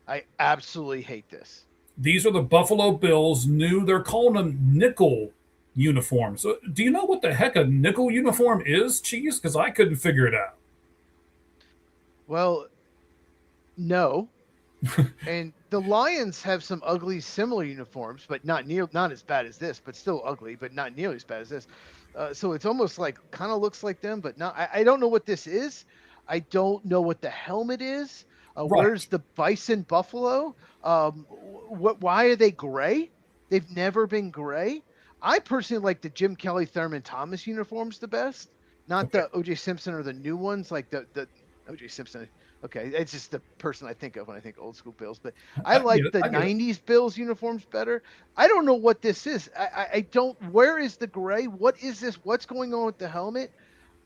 I absolutely hate this. These are the Buffalo Bills new, they're calling them nickel uniforms. So do you know what the heck a nickel uniform is, Cheez? Because I couldn't figure it out. Well, no. And the Lions have some ugly similar uniforms, but not as bad as this, but still ugly, but not nearly as bad as this. So it's almost like kind of looks like them, but not. I don't know what this is. I don't know what the helmet is. Right. Where's the Bison Buffalo? Why are they gray? They've never been gray. I personally like the Jim Kelly, Thurman Thomas uniforms the best, not the O.J. Simpson or the new ones like the O.J. Simpson. Okay, it's just the person I think of when I think old school Bills. But I like the 90s Bills uniforms better. I don't know what this is. I don't. Where is the gray? What is this? What's going on with the helmet?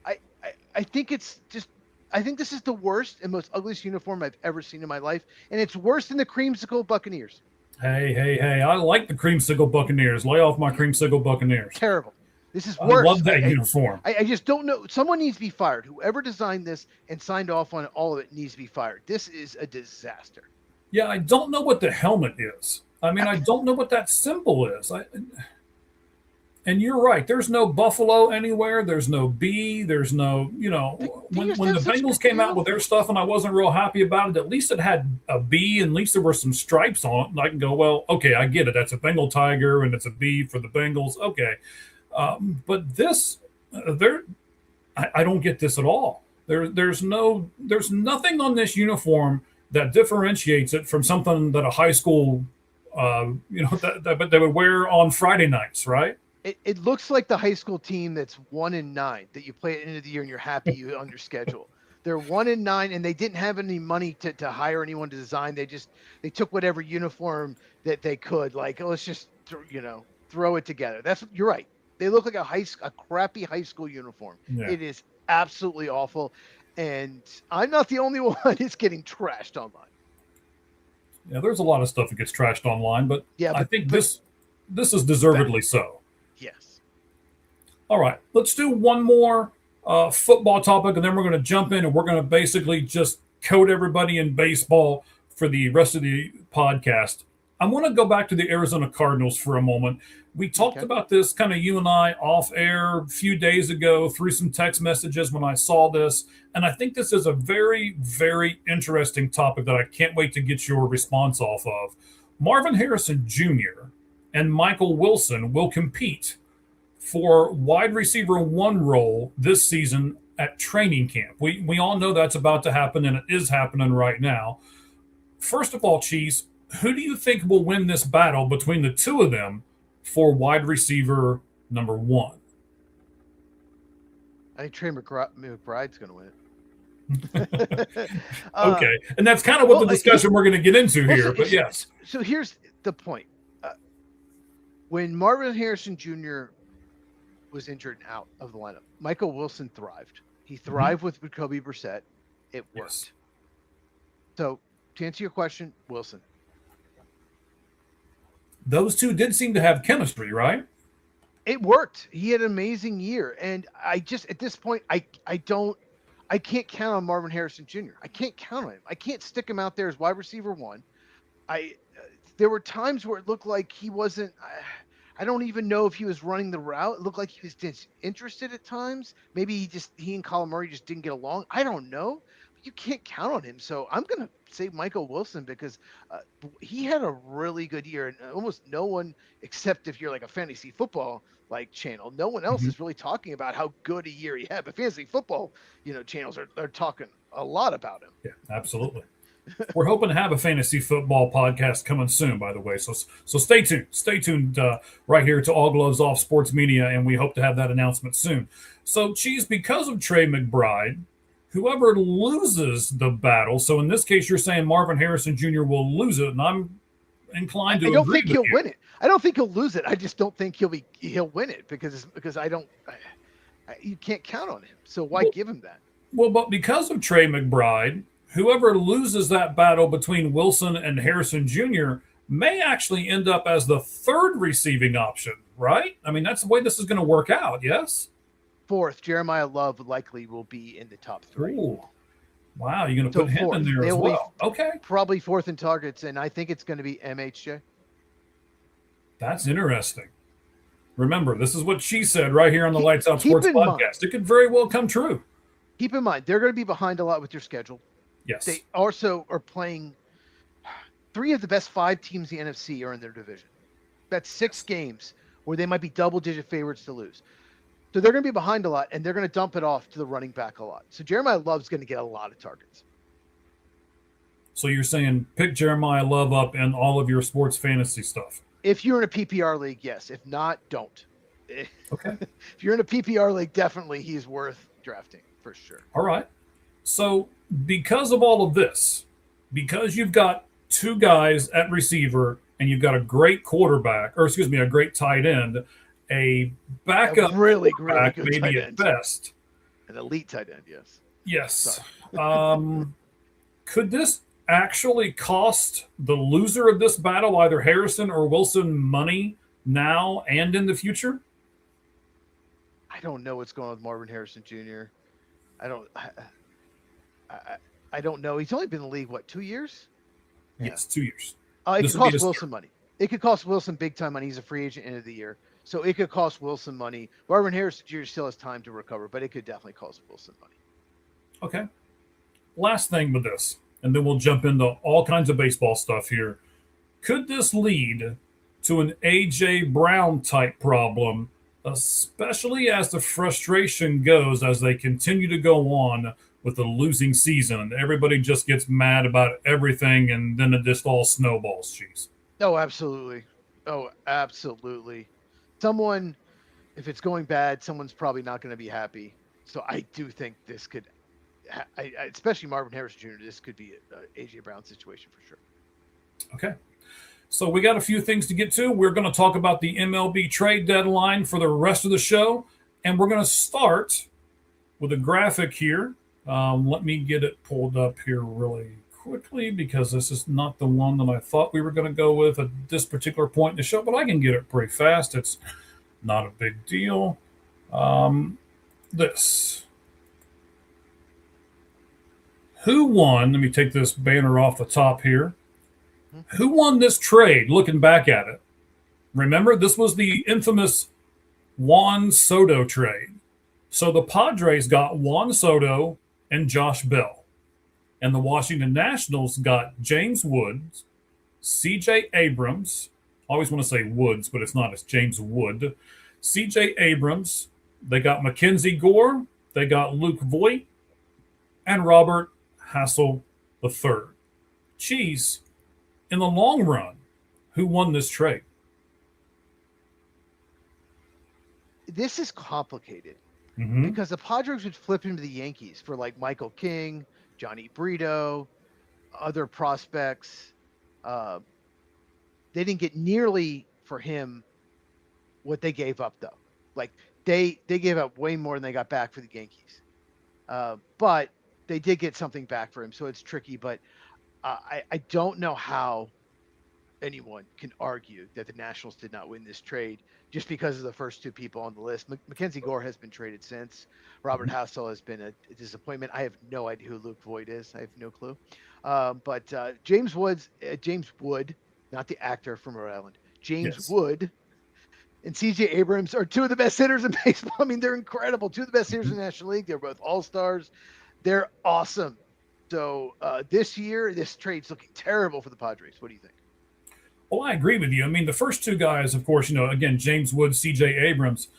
I think it's just. I think this is the worst and most ugliest uniform I've ever seen in my life, and it's worse than the Creamsicle Buccaneers. Hey! I like the Creamsicle Buccaneers. Lay off my Creamsicle Buccaneers. Terrible. This is worse. I love that uniform. I just don't know. Someone needs to be fired. Whoever designed this and signed off on all of it needs to be fired. This is a disaster. Yeah, I don't know what the helmet is. I mean, I don't know what that symbol is. And you're right. There's no buffalo anywhere. There's no bee. There's no, when the Bengals came out with their stuff and I wasn't real happy about it, at least it had a bee and at least there were some stripes on it. And I can go, well, okay, I get it. That's a Bengal tiger and it's a bee for the Bengals. Okay. But this, I don't get this at all. There's nothing on this uniform that differentiates it from something that a high school, that they would wear on Friday nights, right? It looks like the high school team that's 1-9 that you play at the end of the year and you're happy you on your schedule. They're 1-9 and they didn't have any money to hire anyone to design. They took whatever uniform that they could. Like, let's just throw it together. You're right. They look like a crappy high school uniform. Yeah. It is absolutely awful, and I'm not the only one that's getting trashed online. Yeah, there's a lot of stuff that gets trashed online, but I think this is deservedly so. Yes. All right, let's do one more football topic, and then we're going to jump in, and we're going to basically just coat everybody in baseball for the rest of the podcast. I want to go back to the Arizona Cardinals for a moment. We talked about this kind of you and I off air a few days ago through some text messages when I saw this. And I think this is a very, very interesting topic that I can't wait to get your response off of. Marvin Harrison Jr. and Michael Wilson will compete for wide receiver 1 role this season at training camp. We all know that's about to happen, and it is happening right now. First of all, Cheez, who do you think will win this battle between the two of them for wide receiver number 1? I think Trey McBride's going to win it. Okay, and that's kind of what the discussion we're going to get into here, but yes. So here's the point. When Marvin Harrison Jr. was injured and out of the lineup, Michael Wilson thrived. He thrived with Jacoby Brissett. It worked. Yes. So to answer your question, Wilson. Those two did seem to have chemistry, right? It worked. He had an amazing year. And I just, at this point, I can't count on Marvin Harrison Jr. I can't count on him. I can't stick him out there as wide receiver 1. There were times where it looked like he wasn't, I don't even know if he was running the route. It looked like he was disinterested at times. Maybe he and Colin Murray just didn't get along. I don't know. you can't count on him. So I'm going to say Michael Wilson because he had a really good year, and almost no one, except if you're like a fantasy football like channel, no one else is really talking about how good a year he had. But fantasy football, channels are talking a lot about him. Yeah, absolutely. We're hoping to have a fantasy football podcast coming soon, by the way. So stay tuned. Stay tuned right here to All Gloves Off Sports Media, and we hope to have that announcement soon. So, Cheez, because of Trey McBride, whoever loses the battle, so in this case, you're saying Marvin Harrison Jr. will lose it, and I'm inclined to agree. I don't think he'll win it. I don't think he'll lose it. I just don't think he'll win it because you can't count on him. So why give him that? Well, but because of Trey McBride, whoever loses that battle between Wilson and Harrison Jr. may actually end up as the third receiving option, right? I mean, that's the way this is going to work out, yes? Fourth, Jeremiah Love likely will be in the top three. Ooh. Wow, you're going to put him in there as well. Okay. Probably fourth in targets, and I think it's going to be MHJ. That's interesting. Remember, this is what she said right here on the Lights Out Sports podcast. It could very well come true. Keep in mind, they're going to be behind a lot with their schedule. Yes. They also are playing 3 of the best 5 teams in the NFC are in their division. That's 6 games where they might be double-digit favorites to lose. So they're going to be behind a lot, and they're going to dump it off to the running back a lot. So Jeremiah Love's going to get a lot of targets. So you're saying pick Jeremiah Love up in all of your sports fantasy stuff? If you're in a PPR league, yes. If not, don't. Okay. If you're in a PPR league, definitely he's worth drafting for sure. All right. So because of all of this, because you've got 2 guys at receiver and you've got a great quarterback, or excuse me, a great tight end, a backup really quarterback good maybe tight at end. best. An elite tight end, yes. Yes. Could this actually cost the loser of this battle, either Harrison or Wilson, money now and in the future? I don't know what's going on with Marvin Harrison Jr. I don't know. He's only been in the league, 2 years? Yes, 2 years. It could cost Wilson money. It could cost Wilson big time money. He's a free agent end of the year. So it could cost Wilson money. Marvin Harrison Jr. still has time to recover, but it could definitely cost Wilson money. Okay. Last thing with this, and then we'll jump into all kinds of baseball stuff here. Could this lead to an A.J. Brown type problem, especially as the frustration goes as they continue to go on with the losing season? Everybody just gets mad about everything, and then it just all snowballs, Cheez. Oh, absolutely. Someone, if it's going bad, someone's probably not going to be happy. So I do think this could, especially Marvin Harrison Jr., this could be an A.J. Brown situation for sure. Okay. So we got a few things to get to. We're going to talk about the MLB trade deadline for the rest of the show. And we're going to start with a graphic here. Let me get it pulled up here really quickly because this is not the one that I thought we were going to go with at this particular point in the show, but I can get it pretty fast. It's not a big deal. This. Who won? Let me take this banner off the top here. Who won this trade, looking back at it? Remember, this was the infamous Juan Soto trade. So the Padres got Juan Soto and Josh Bell. And the Washington Nationals got James Woods, C.J. Abrams. I always want to say Woods, but it's not. It's James Wood. C.J. Abrams. They got Mackenzie Gore. They got Luke Voigt. And Robert Hassel III. Cheez, in the long run, who won this trade? This is complicated because the Padres would flip him to the Yankees for like Michael King, Johnny Brito, other prospects. They didn't get nearly for him what they gave up, though. Like they gave up way more than they got back for the Yankees. But they did get something back for him, so it's tricky. But I don't know how anyone can argue that the Nationals did not win this trade just because of the first 2 people on the list. Mackenzie Gore has been traded since. Robert Hassel has been a disappointment. I have no idea who Luke Voigt is. I have no clue. But James Wood, not the actor from Rhode Island, James Wood and C.J. Abrams are 2 of the best hitters in baseball. I mean, they're incredible. 2 of the best hitters in the National League. They're both all-stars. They're awesome. So this year, this trade's looking terrible for the Padres. What do you think? Well, I agree with you. I mean, the first two guys, of course, again, James Wood, C.J. Abrams,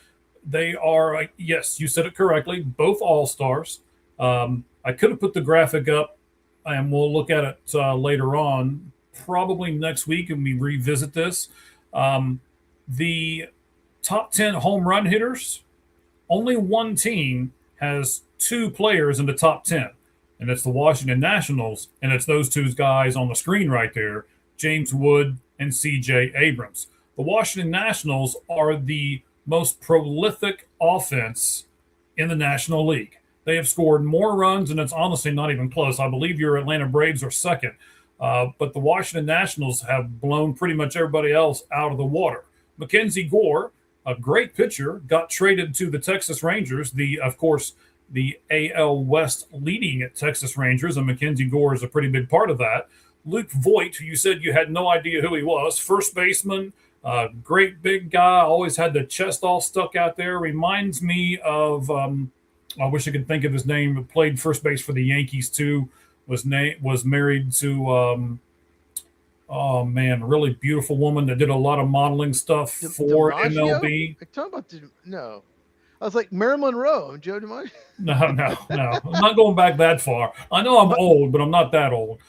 they are, yes, you said it correctly, both All-Stars. I could have put the graphic up, and we'll look at it later on, probably next week, and we revisit this. The top 10 home run hitters, only one team has two players in the top 10, and it's the Washington Nationals, and it's those two guys on the screen right there, James Wood and C.J. Abrams. The Washington Nationals are the most prolific offense in the National League. They have scored more runs, and it's honestly not even close. I believe your Atlanta Braves are second. But the Washington Nationals have blown pretty much everybody else out of the water. Mackenzie Gore, a great pitcher, got traded to the Texas Rangers. Of course, the AL West leading Texas Rangers, and Mackenzie Gore is a pretty big part of that. Luke Voigt, who you said you had no idea who he was, first baseman, great big guy, always had the chest all stuck out there. Reminds me of, I wish I could think of his name, but played first base for the Yankees too. Was married to, oh man, a really beautiful woman that did a lot of modeling stuff for MLB. Talking about no. I was like Marilyn Monroe, Joe DiMaggio. No. I'm not going back that far. I know I'm old, but I'm not that old.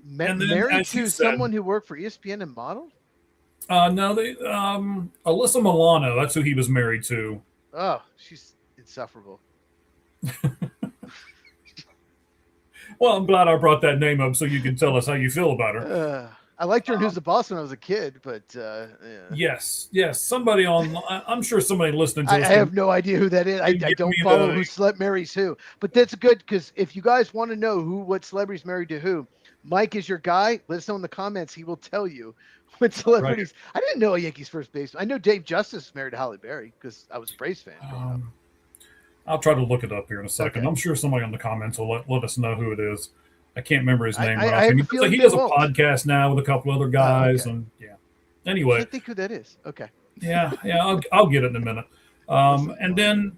Married to someone who worked for ESPN and modeled? No, Alyssa Milano. That's who he was married to. Oh, she's insufferable. Well, I'm glad I brought that name up so you can tell us how you feel about her. I liked her in Who's the Boss when I was a kid, but yeah. Yes. Somebody I'm sure somebody listening to us. I have no idea who that is. I don't follow who marries who, but that's good because if you guys want to know what celebrities married to who, Mike is your guy. Let us know in the comments. He will tell you what celebrities. Right. I didn't know a Yankees first baseman. I know Dave Justice married to Halle Berry because I was a Braves fan growing up. I'll try to look it up here in a second. Okay. I'm sure somebody in the comments will let us know who it is. I can't remember his name. He has a podcast now with a couple other guys, and yeah. Anyway, I can't think who that is. Okay. Yeah, I'll get it in a minute. And then,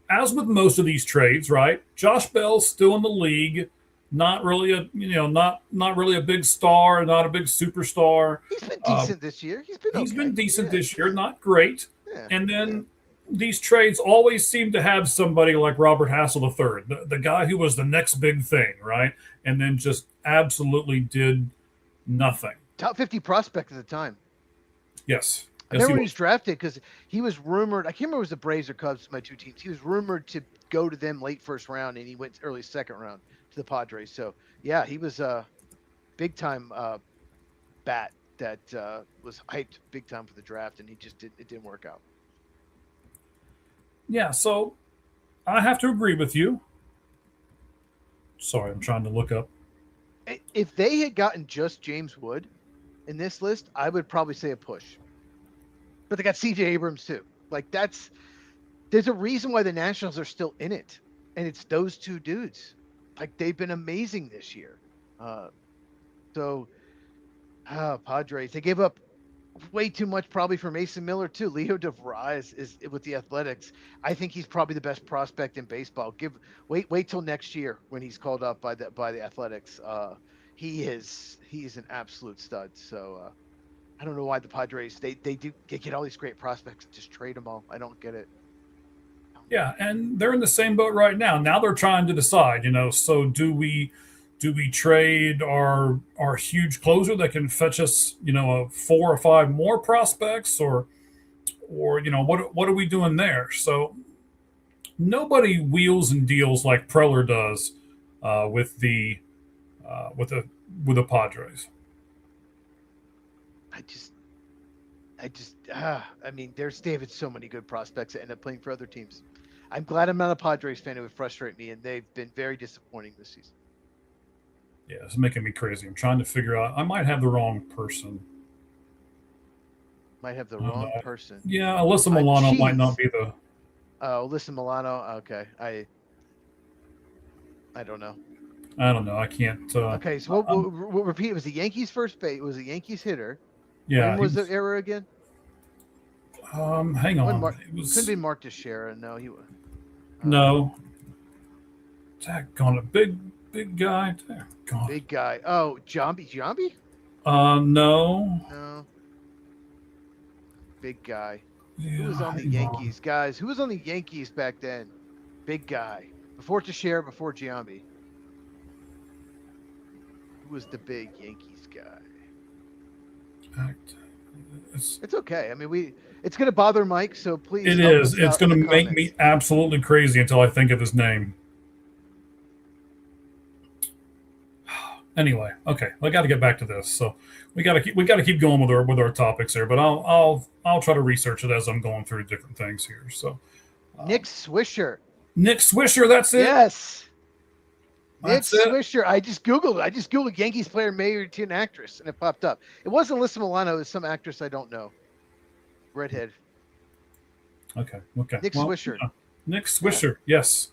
as with most of these trades, right? Josh Bell's still in the league. Not really a not really a big star, not a big superstar. He's been decent this year. He's been decent this year, not great. Yeah. And then these trades always seem to have somebody like Robert Hassel III, the guy who was the next big thing, right? And then just absolutely did nothing. Top 50 prospect at the time. Yes. I remember when he was drafted because he was rumored. I can't remember if it was the Braves or Cubs, my two teams. He was rumored to go to them late first round, and he went early second round to the Padres. So, yeah, he was a big-time bat that was hyped big time for the draft, and it didn't work out. Yeah, so I have to agree with you. Sorry, I'm trying to look up. If they had gotten just James Wood in this list, I would probably say a push. But they got C.J. Abrams too. There's a reason why the Nationals are still in it, and it's those two dudes. They've been amazing this year. Padres, they gave up way too much probably for Mason Miller too. Leo DeVries is with the Athletics. I think he's probably the best prospect in baseball. Wait till next year when he's called up by the Athletics. He is an absolute stud. So I don't know why the Padres they get all these great prospects and just trade them all. I don't get it. Yeah, and they're in the same boat right now. Now they're trying to decide, so do we trade our huge closer that can fetch us, 4 or 5 more prospects, or what are we doing there? So nobody wheels and deals like Preller does with the Padres. There's David, so many good prospects that end up playing for other teams. I'm glad I'm not a Padres fan. It would frustrate me, and they've been very disappointing this season. Yeah, it's making me crazy. I'm trying to figure out. I might have the wrong person. Might have the wrong person. Yeah, Alyssa Milano might not be the. Oh, Alyssa Milano. Okay, I don't know. I can't. Okay, so we'll repeat. It was the Yankees first base. It was a Yankees hitter. Yeah. When was the era again? Hang on. Couldn't be Mark Teixeira. No, he was. No. Daggone it. big guy. God. Big guy. Oh, Giambi? No. No. Big guy. Yeah, Who was on the Yankees, guys? Who was on the Yankees back then? Big guy. Before Teixeira, before Giambi. Who was the big Yankees guy? It's okay. I mean, it's going to bother Mike, so please. It is. It's going to make me absolutely crazy until I think of his name. Anyway, okay, I got to get back to this. So we got to keep going with our topics here. But I'll try to research it as I'm going through different things here. So Nick Swisher. Nick Swisher, that's it. Yes. That's Nick Swisher. I just googled Yankees player married to an actress, and it popped up. It wasn't Alyssa Milano. It was some actress I don't know. Redhead. Okay. Nick Swisher. Nick Swisher. Yeah. Yes.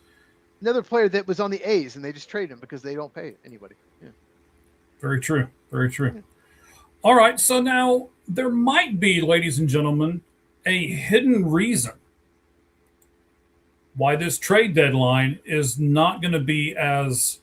Another player that was on the A's, and they just traded him because they don't pay anybody. Yeah. Very true. All right, so now there might be, ladies and gentlemen, a hidden reason why this trade deadline is not going to be as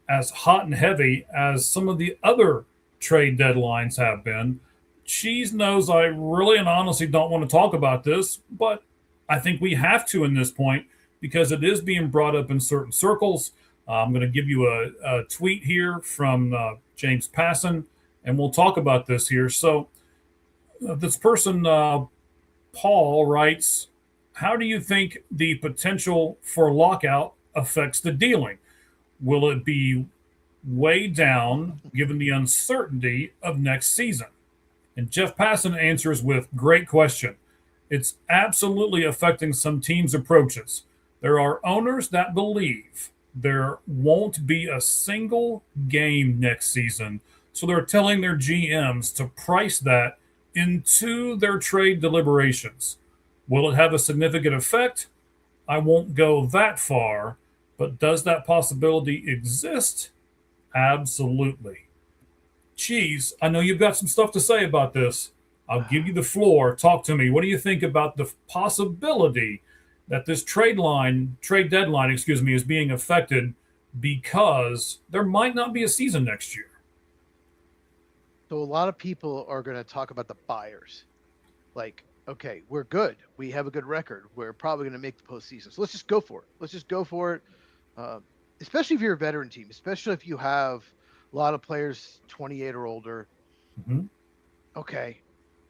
hot and heavy as some of the other trade deadlines have been. Cheese knows I really and honestly don't want to talk about this, but I think we have to in this point because it is being brought up in certain circles. I'm going to give you a tweet here from James Passon, and we'll talk about this here. So this person, Paul, writes, how do you think the potential for lockout affects the dealing? Will it be way down given the uncertainty of next season? And Jeff Passon answers with, great question. It's absolutely affecting some teams' approaches. There are owners that believe there won't be a single game next season, so they're telling their GMs to price that into their trade deliberations. Will it have a significant effect? I won't go that far, but does that possibility exist? Absolutely. Cheese, I know you've got some stuff to say about this. I'll give you the floor. Talk to me. What do you think about the possibility that this trade deadline, is being affected because there might not be a season next year? So a lot of people are going to talk about the buyers. Like, okay, we're good. We have a good record. We're probably going to make the postseason. So let's just go for it. Especially if you're a veteran team, especially if you have a lot of players 28 or older. Mm-hmm. Okay,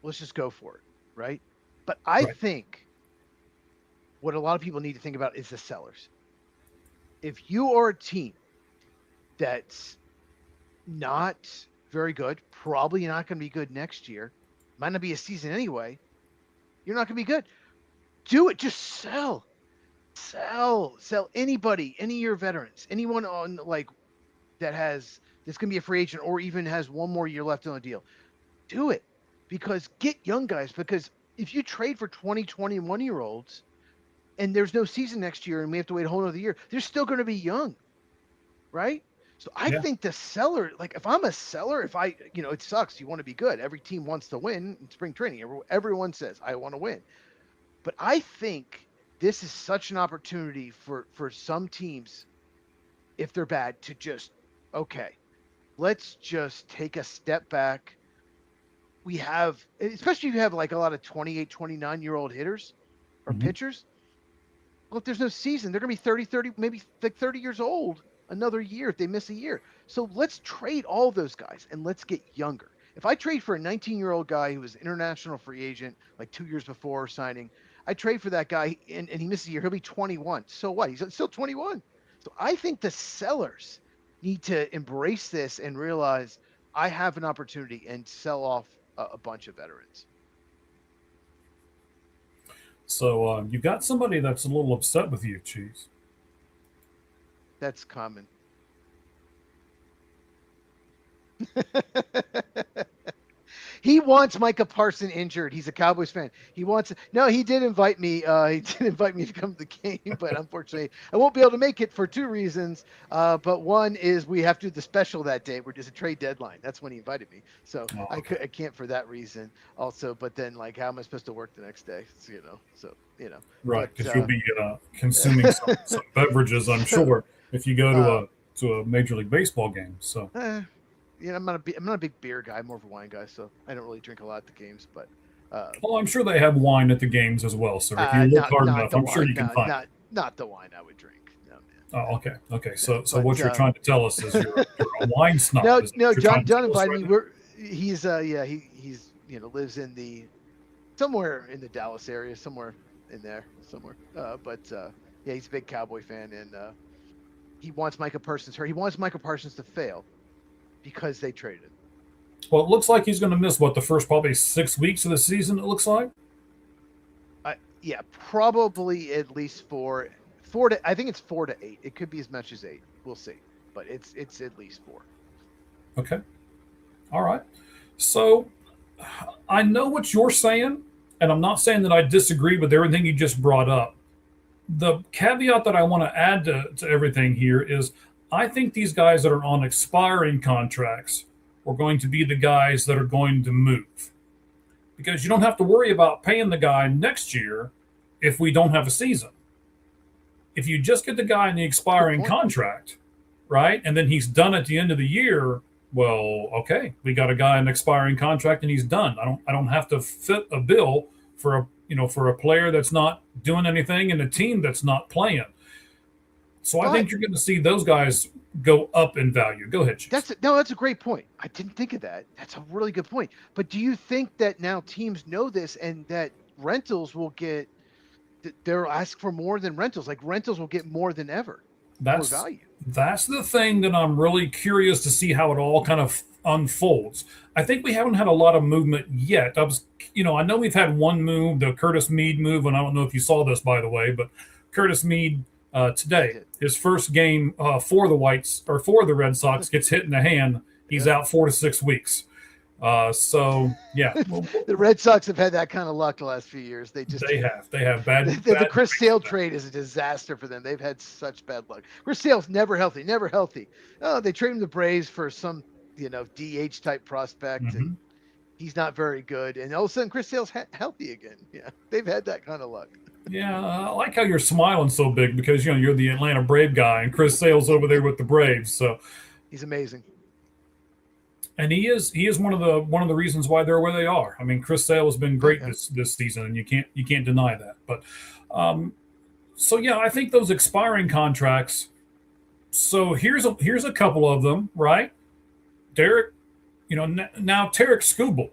let's just go for it, right? But I think what a lot of people need to think about is the sellers. If you are a team that's not very good, probably not going to be good next year, might not be a season anyway, you're not going to be good. Do it. Just sell anybody, any of your veterans, anyone on that's going to be a free agent or even has one more year left on the deal. Do it, because get young guys, because if you trade for 20, 21-year-olds and there's no season next year and we have to wait a whole other year, they're still going to be young, right? So I think the seller, if I'm a seller, it sucks. You want to be good. Every team wants to win in spring training. Everyone says, I want to win. But I think this is such an opportunity for some teams, if they're bad, to just, okay, let's just take a step back. We have, especially if you have a lot of 28, 29-year-old hitters or pitchers. Well, if there's no season, they're going to be 30, maybe 30 years old another year if they miss a year. So let's trade all those guys and let's get younger. If I trade for a 19-year-old guy who was an international free agent 2 years before signing, I trade for that guy and he misses a year, he'll be 21. So what? He's still 21. So I think the sellers need to embrace this and realize I have an opportunity and sell off a bunch of veterans. So you got somebody that's a little upset with you, Cheese. That's common. He wants Micah Parson injured. He's a Cowboys fan. He did invite me. He did invite me to come to the game, but unfortunately, I won't be able to make it for two reasons. But one is we have to do the special that day, which is a trade deadline. That's when he invited me. So I can't for that reason. Also, but then how am I supposed to work the next day? So. Right, because you'll be consuming some beverages, I'm sure, if you go to to a Major League Baseball game. So, I'm not a big beer guy. I'm more of a wine guy, so I don't really drink a lot at the games. But well, I'm sure they have wine at the games as well, sir. If you look hard enough, I'm sure you can find it. Not the wine I would drink. No, man. Oh, okay. So what you're trying to tell us is you're a wine snob. No. John invited me. He's lives in somewhere in the Dallas area, somewhere in there, somewhere. He's a big Cowboy fan, and he wants Micah Parsons hurt. He wants Micah Parsons to fail because they traded. Well, it looks like he's going to miss the first probably 6 weeks of the season. It looks like. Probably at least four to. I think it's 4 to 8. It could be as much as 8. We'll see, but it's at least 4. Okay. All right. So I know what you're saying, and I'm not saying that I disagree with everything you just brought up. The caveat that I want to add to everything here is I think these guys that are on expiring contracts are going to be the guys that are going to move, because you don't have to worry about paying the guy next year if we don't have a season. If you just get the guy in the expiring contract, right, and then he's done at the end of the year, well, okay, we got a guy in an expiring contract and he's done. I don't have to fit a bill for a player that's not doing anything and a team that's not playing. So I think you're going to see those guys go up in value. Go ahead, Cheez. That's a great point. I didn't think of that. That's a really good point. But do you think that now teams know this and that rentals will get – they'll ask for more than rentals? Like rentals will get more than ever. More value. That's the thing that I'm really curious to see how it all kind of unfolds. I think we haven't had a lot of movement yet. I know we've had one move, the Curtis Mead move, and I don't know if you saw this, by the way, but Curtis Mead today, his first game for the Red Sox gets hit in the hand. He's out 4 to 6 weeks. The Red Sox have had that kind of luck the last few years. They have bad. The Chris Sale trade is a disaster for them. They've had such bad luck. Chris Sale's never healthy. Oh, they trade him to Braves for some DH type prospect, and he's not very good. And all of a sudden, Chris Sale's healthy again. Yeah, they've had that kind of luck. Yeah, I like how you're smiling so big because you're the Atlanta Brave guy, and Chris Sale's over there with the Braves. So he's amazing. And he is one of the reasons why they're where they are. I mean, Chris Sale has been great this season, and you can't deny that. But I think those expiring contracts. So here's a couple of them, right? Derek, now Tarek Skubal.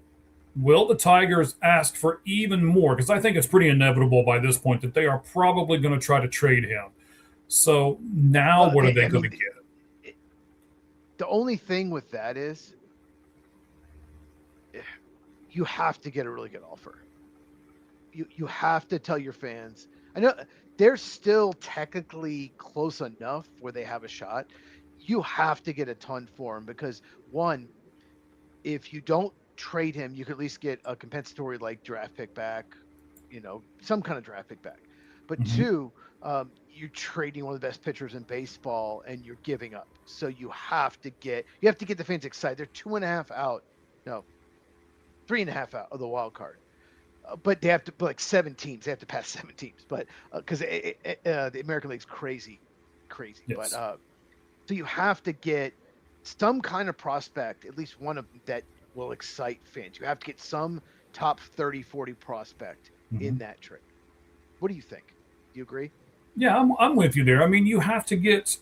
Will the Tigers ask for even more? Because I think it's pretty inevitable by this point that they are probably going to try to trade him. So now what are they going to get? The only thing with that is you have to get a really good offer. You have to tell your fans. I know they're still technically close enough where they have a shot. You have to get a ton for him because, one, if you don't trade him, you could at least get a compensatory like draft pick back, some kind of draft pick back. But two, you're trading one of the best pitchers in baseball and you're giving up. So you have to get the fans excited. They're 2.5 out. No, 3.5 out of the wild card. But they have to like 7 teams. They have to pass 7 teams. But because the American League's crazy. Yes. But so you have to get some kind of prospect, at least one of them that will excite fans. You have to get some top 30, 40 prospect in that trade. What do you think? Do you agree? Yeah, I'm with you there. I mean, you have to get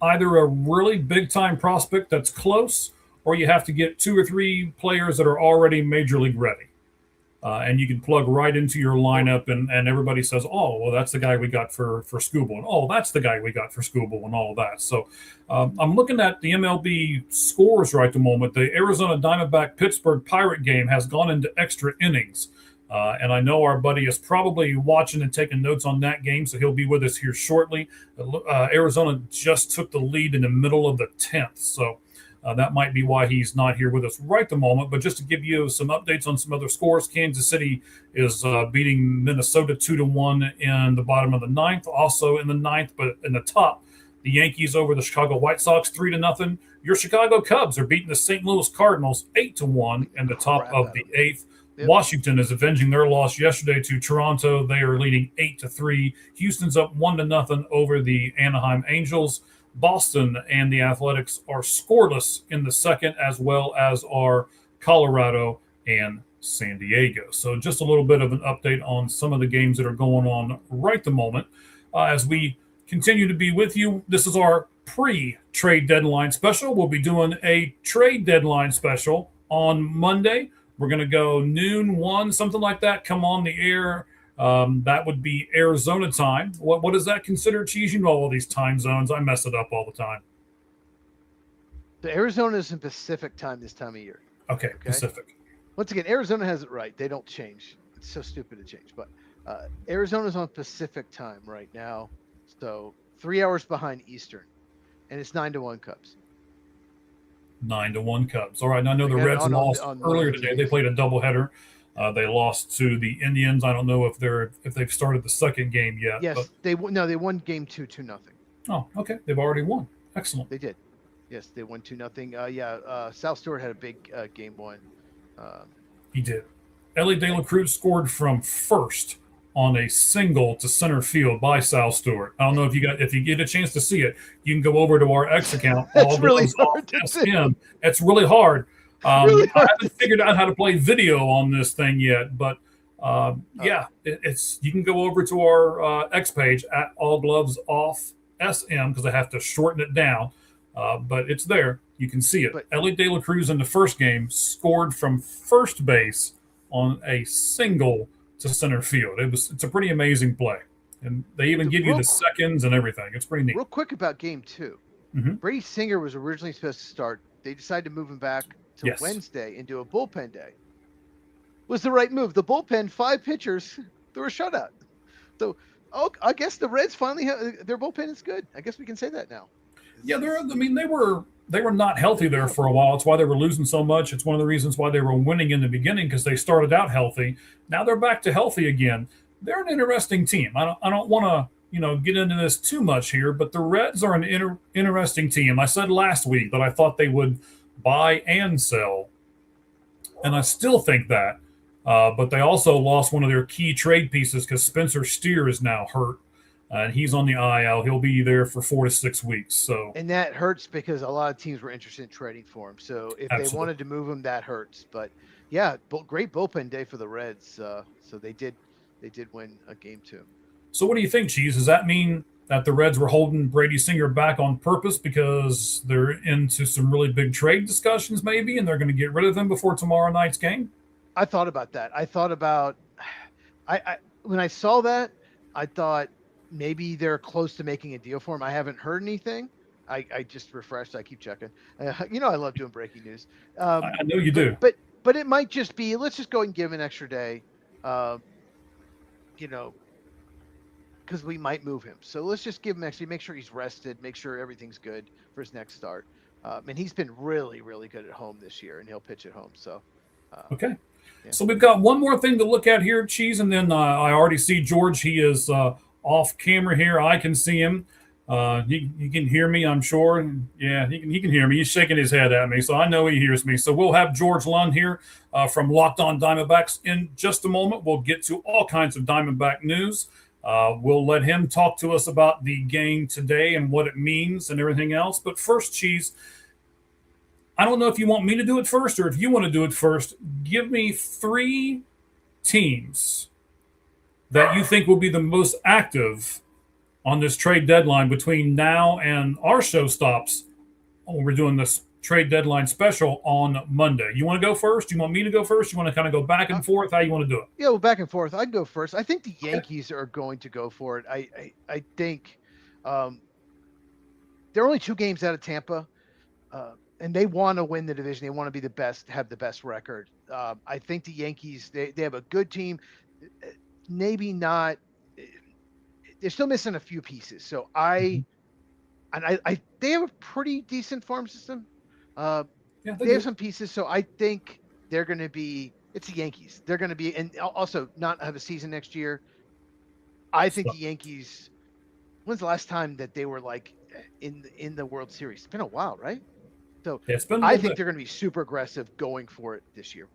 either a really big time prospect that's close, or you have to get 2 or 3 players that are already major league ready. And you can plug right into your lineup, and everybody says, oh, well, that's the guy we got for Skubal. And, oh, that's the guy we got for Skubal and all of that. So I'm looking at the MLB scores right at the moment. The Arizona Diamondback Pittsburgh Pirate game has gone into extra innings. And I know our buddy is probably watching and taking notes on that game, so he'll be with us here shortly. Arizona just took the lead in the middle of the 10th. So that might be why he's not here with us right at the moment. But just to give you some updates on some other scores, Kansas City is beating Minnesota 2-1 in the bottom of the 9th. Also in the 9th, but in the top, the Yankees over the Chicago White Sox 3-0. Your Chicago Cubs are beating the St. Louis Cardinals 8-1 in the top of the 8th. Yep. Washington is avenging their loss yesterday to Toronto. They are leading 8-3. Houston's up 1-0 over the Anaheim Angels. Boston and the Athletics are scoreless in the second, as well as are Colorado and San Diego. So just a little bit of an update on some of the games that are going on right the moment. As we continue to be with you, this is our pre-trade deadline special. We'll be doing a trade deadline special on Monday. We're going to go noon, 1, something like that, come on the air. That would be Arizona time. What is that considered, Cheez? You know all these time zones. I mess it up all the time. The Arizona is in Pacific time this time of year. Okay, Pacific. Once again, Arizona has it right. They don't change. It's so stupid to change. But Arizona's on Pacific time right now. So 3 hours behind Eastern. And it's 9-1 Cubs. 9-1 Cubs. All right. And I know the Reds lost earlier today. They played a doubleheader. They lost to the Indians. I don't know if they've started the second game yet. Yes, they won game 2-0. Oh, okay. They've already won. Excellent. They did. Yes, they won 2-0. Sal Stewart had a big game 1. He did. Ellie De La Cruz scored from first on a single to center field by Sal Stewart. I don't know if you get a chance to see it, you can go over to our X account. That's really hard to see. It's really hard. I haven't figured out how to play video on this thing yet, but it's you can go over to our X page at All Gloves Off SM because I have to shorten it down, but it's there. You can see it. Ellie De La Cruz in the first game scored from first base on a single to center field. It's a pretty amazing play, and they even give you the seconds and everything. It's pretty neat. Real quick about game 2, Brady Singer was originally supposed to start. They decided to move him back to Wednesday and do a bullpen day. Was the right move. The bullpen, 5 pitchers, threw a shutout. So, I guess the Reds finally their bullpen is good. I guess we can say that now. Yeah, they were not healthy there for a while. It's why they were losing so much. It's one of the reasons why they were winning in the beginning, because they started out healthy. Now they're back to healthy again. They're an interesting team. I don't want to get into this too much here, but the Reds are an interesting team. I said last week that I thought they would buy and sell, and I still think that. But they also lost one of their key trade pieces because Spencer Steer is now hurt. And he's on the IL. He'll be there for 4 to 6 weeks. So, and that hurts because a lot of teams were interested in trading for him. So if they wanted to move him, that hurts. But yeah, great bullpen day for the Reds. So they did win a game 2. So what do you think, Cheez? Does that mean that the Reds were holding Brady Singer back on purpose because they're into some really big trade discussions, maybe, and they're going to get rid of him before tomorrow night's game? I thought about that. When I saw that, I thought, maybe they're close to making a deal for him. I haven't heard anything. I just refreshed. I keep checking. I love doing breaking news. I know you do. But it might just be, let's just go and give him an extra day, because we might move him. So let's just give him extra, make sure he's rested, make sure everything's good for his next start. And he's been really, really good at home this year, and he'll pitch at home. So, okay. Yeah. So we've got one more thing to look at here, Cheez, and then I already see George. He is off camera here. I can see him. He can hear me, I'm sure. Yeah, he can hear me. He's shaking his head at me, so I know he hears me. So we'll have George Lund here from Locked On Diamondbacks in just a moment. We'll get to all kinds of Diamondback news. We'll let him talk to us about the game today and what it means and everything else. But first, Cheez, I don't know if you want me to do it first or if you want to do it first. Give me 3 teams that you think will be the most active on this trade deadline between now and our show stops when we're doing this trade deadline special on Monday. You want to go first? You want me to go first? You want to kind of go back and forth? How you want to do it? Yeah, well, back and forth. I'd go first. I think the Yankees are going to go for it. I think they're only 2 games out of Tampa, and they want to win the division. They want to be the best, have the best record. I think the Yankees, they have a good team. Maybe not. They're still missing a few pieces. So they have a pretty decent farm system. They have some pieces. So I think they're going to be. It's the Yankees. They're going to be, and also not have a season next year. I think the Yankees. When's the last time that they were like in the World Series? It's been a while, right? So I think they're going to be super aggressive going for it this year.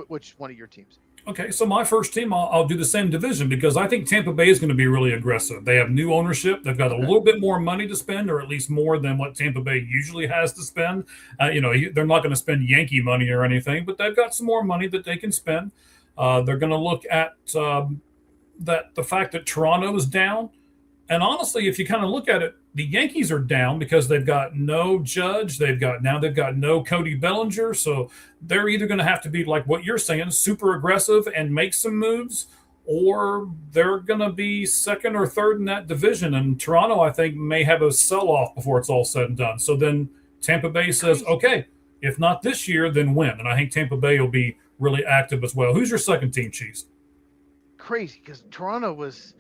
Which one of your teams? Okay, so my first team, I'll do the same division because I think Tampa Bay is going to be really aggressive. They have new ownership. They've got a little bit more money to spend, or at least more than what Tampa Bay usually has to spend. They're not going to spend Yankee money or anything, but they've got some more money that they can spend. They're going to look at that the fact that Toronto is down. And honestly, if you kind of look at it, the Yankees are down because they've got no Judge. They've got no Cody Bellinger. So they're either going to have to be like what you're saying, super aggressive and make some moves, or they're going to be second or third in that division. And Toronto, I think, may have a sell-off before it's all said and done. So then Tampa Bay says, okay, if not this year, then when? And I think Tampa Bay will be really active as well. Who's your second team, Cheez? Crazy, because Toronto was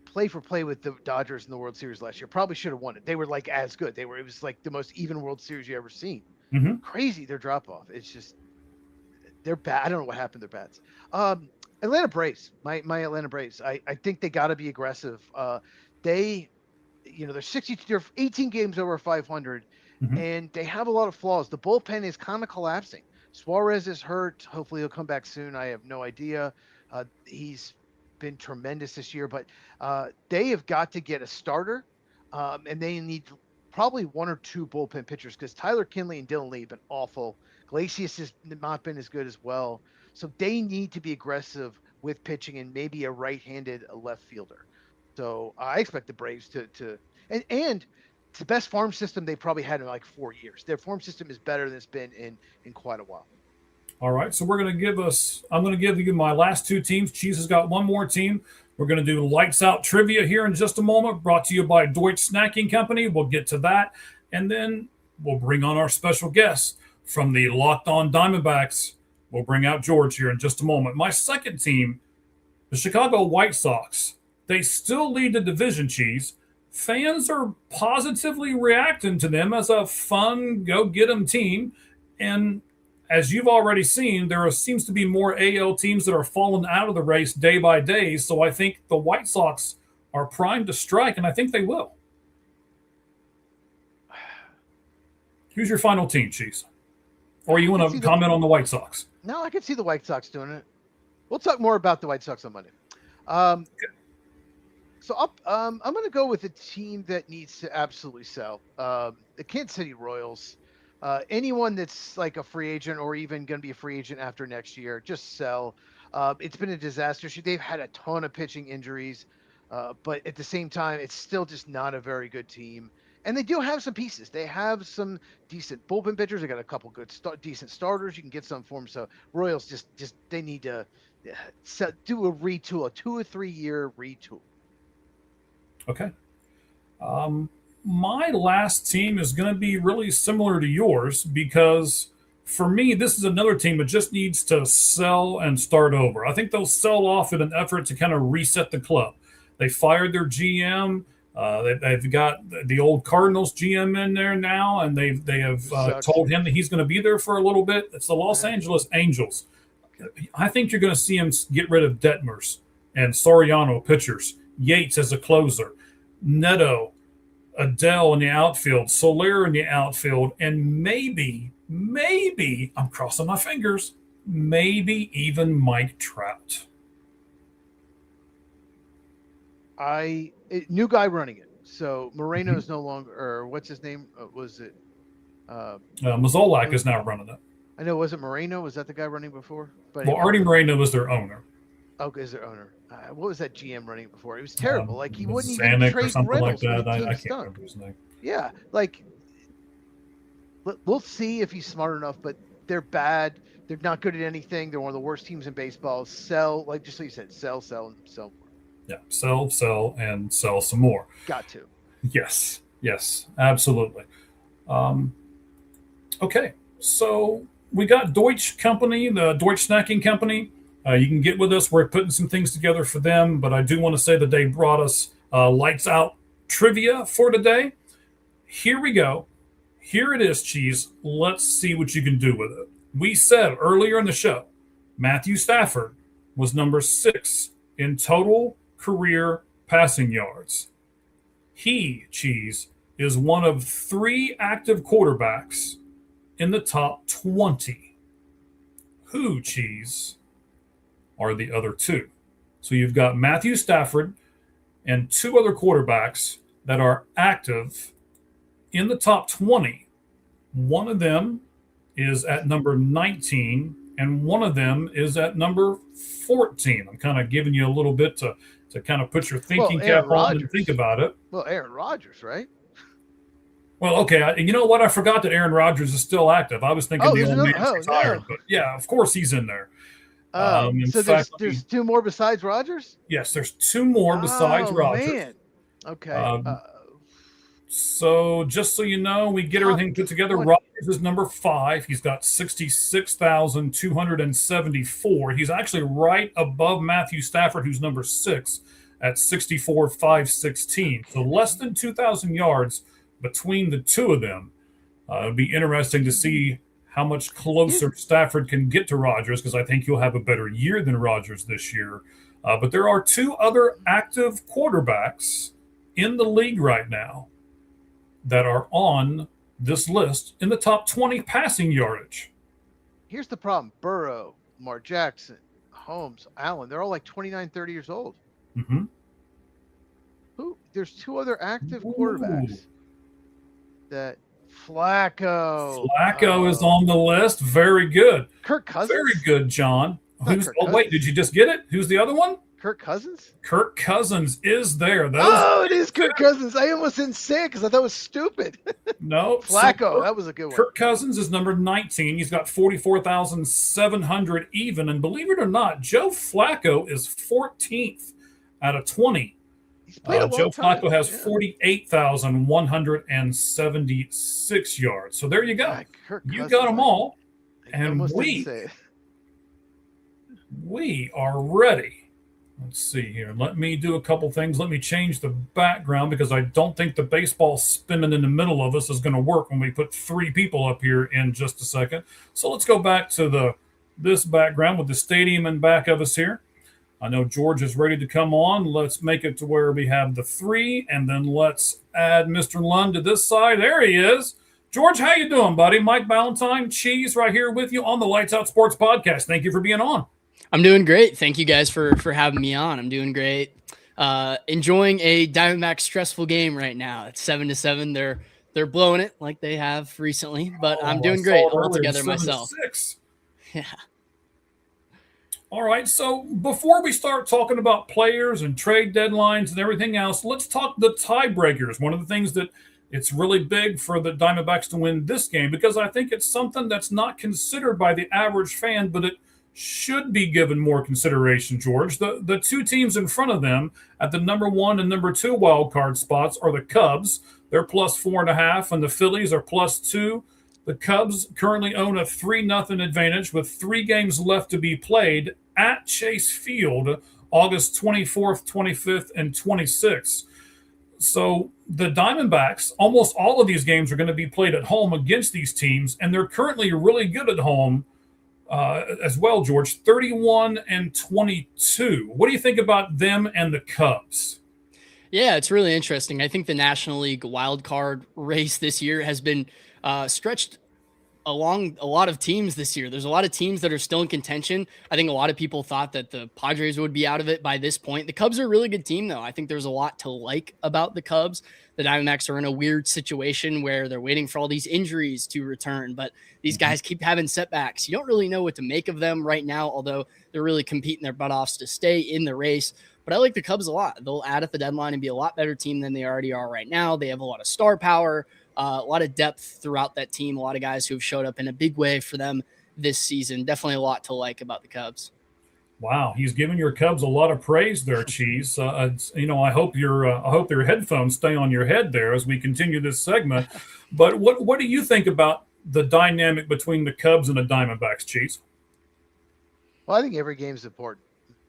play for play with the Dodgers in the World Series last year. Probably should have won it. They were like as good. It was like the most even World Series you ever seen. Mm-hmm. Crazy their drop off. It's just they're bad. I don't know what happened to their bats. Atlanta Braves. My Atlanta Braves. I think they got to be aggressive. They're 18 games over 500, Mm-hmm. and they have a lot of flaws. The bullpen is kind of collapsing. Suarez is hurt. Hopefully he'll come back soon. I have no idea. He's been tremendous this year, but they have got to get a starter, and they need probably one or two bullpen pitchers because Tyler Kinley and Dylan Lee have been awful. Glacius has not been as good as well. So they need to be aggressive with pitching and maybe a right-handed left fielder. So I expect the Braves to and it's the best farm system they probably had in like 4 years. Their farm system is better than it's been in quite a while. All right, so I'm going to give you my last two teams. Cheez has got one more team. We're going to do lights out trivia here in just a moment, brought to you by Deutsch Snacking Company. We'll get to that, and then we'll bring on our special guest from the Locked On Diamondbacks. We'll bring out George here in just a moment. My second team, the Chicago White Sox. They still lead the division, Cheez. Fans are positively reacting to them as a fun, go-get-'em team, and as you've already seen, there seems to be more AL teams that are falling out of the race day by day. So I think the White Sox are primed to strike, and I think they will. Who's your final team, Cheez? Or you want to comment on the White Sox? No, I can see the White Sox doing it. We'll talk more about the White Sox on Monday. So I'm going to go with a team that needs to absolutely sell. The Kansas City Royals. Anyone that's like a free agent or even going to be a free agent after next year, just sell. It's been a disaster. They've had a ton of pitching injuries, but at the same time, it's still just not a very good team. And they do have some pieces. They have some decent bullpen pitchers. They got a couple good, decent starters. You can get some for them. So Royals just they need to do a retool, a 2 or 3 year retool. Okay. My last team is going to be really similar to yours because for me, this is another team that just needs to sell and start over. I think they'll sell off in an effort to kind of reset the club. They fired their GM. They've got the old Cardinals GM in there now, and they have told him that he's going to be there for a little bit. It's the Los Angeles Angels. I think you're going to see him get rid of Detmers and Soriano pitchers, Yates as a closer, Neto, Adele in the outfield, Soler in the outfield, and maybe, I'm crossing my fingers, maybe even Mike Trout. New guy running it. So Moreno is no longer, or what's his name? Was it? Mozolak is now running it. I know. Was it Moreno? Was that the guy running before? But well, Artie Moreno was their owner. Okay, is their owner. What was that GM running before? It was terrible. Like he wouldn't Zanuck even trade or something Reynolds like that. when the team I can't stunk. remember his name. Yeah, like we'll see if he's smart enough, but they're bad. They're not good at anything. They're one of the worst teams in baseball. Sell, like just like you said, sell, and sell more. Yeah, sell, and sell some more. Got to. Yes, absolutely. Okay, so we got Deutsch Company, the Deutsch Snacking Company. You can get with us. We're putting some things together for them, but I do want to say that they brought us lights out trivia for today. Here we go. Here it is, Cheez. Let's see what you can do with it. We said earlier in the show, Matthew Stafford was number 6 in total career passing yards. He, Cheez, is one of 3 active quarterbacks in the top 20. Who, Cheez, are the other two. So you've got Matthew Stafford and two other quarterbacks that are active in the top 20. One of them is at number 19, and one of them is at number 14. I'm kind of giving you a little bit to kind of put your thinking cap on and think about it. Well, Aaron Rodgers, right? Well, okay. You know what? I forgot that Aaron Rodgers is still active. I was thinking the old man's retired, but yeah, of course he's in there. So there's two more besides Rodgers? Yes, there's two more besides Rodgers. Man. Okay. So just so you know, we get everything put together. Rodgers is number 5. He's got 66,274. He's actually right above Matthew Stafford, who's number 6 at 64,516. So less than 2,000 yards between the two of them. It'd be interesting to see how much closer Stafford can get to Rodgers, because I think he'll have a better year than Rodgers this year. But there are two other active quarterbacks in the league right now that are on this list in the top 20 passing yardage. Here's the problem. Burrow, Lamar Jackson, Holmes, Allen, they're all like 29, 30 years old. Mm-hmm. There's two other active quarterbacks. That Flacco is on the list. Very good. Kirk Cousins? Very good, John. Wait, did you just get it? Who's the other one? Kirk Cousins? Kirk Cousins is there. It is Kirk Cousins. I almost didn't say it because I thought it was stupid. No. Flacco, that was a good one. Kirk Cousins is number 19. He's got 44,700 even. And believe it or not, Joe Flacco is 14th out of 20. Joe Flacco has 48,176 yards. So there you go. You got them all. And we are ready. Let's see here. Let me do a couple things. Let me change the background because I don't think the baseball spinning in the middle of us is going to work when we put 3 people up here in just a second. So let's go back to this background with the stadium in back of us here. I know George is ready to come on. Let's make it to where we have the 3, and then let's add Mr. Lund to this side. There he is. George, how you doing, buddy? Mike Ballantyne, Cheez, right here with you on the Lights Out Sports Podcast. Thank you for being on. I'm doing great. Thank you guys for having me on. I'm doing great. Enjoying a Diamondbacks stressful game right now. It's 7-7. They're blowing it like they have recently, but I'm doing great all together myself. 7-6. Yeah. All right. So before we start talking about players and trade deadlines and everything else, let's talk the tiebreakers. One of the things that it's really big for the Diamondbacks to win this game, because I think it's something that's not considered by the average fan, but it should be given more consideration, George. The two teams in front of them at the number 1 and number 2 wild card spots are the Cubs. They're plus 4.5, and the Phillies are plus 2. The Cubs currently own a 3-0 advantage with 3 games left to be played at Chase Field, August 24th, 25th, and 26th. So the Diamondbacks, almost all of these games are going to be played at home against these teams, and they're currently really good at home as well, George, 31-22. What do you think about them and the Cubs? Yeah, it's really interesting. I think the National League wild card race this year has been stretched along a lot of teams this year. There's a lot of teams that are still in contention. I think a lot of people thought that the Padres would be out of it by this point. The Cubs are a really good team, though. I think there's a lot to like about the Cubs. The Diamondbacks are in a weird situation where they're waiting for all these injuries to return, but these guys keep having setbacks. You don't really know what to make of them right now, although they're really competing their butt offs to stay in the race. But I like the Cubs a lot. They'll add at the deadline and be a lot better team than they already are right now. They have a lot of star power, a lot of depth throughout that team, a lot of guys who have showed up in a big way for them this season. Definitely a lot to like about the Cubs. Wow, he's giving your Cubs a lot of praise there, Cheez. I hope your headphones stay on your head there as we continue this segment. But what do you think about the dynamic between the Cubs and the Diamondbacks, Cheez? Well, I think every game is important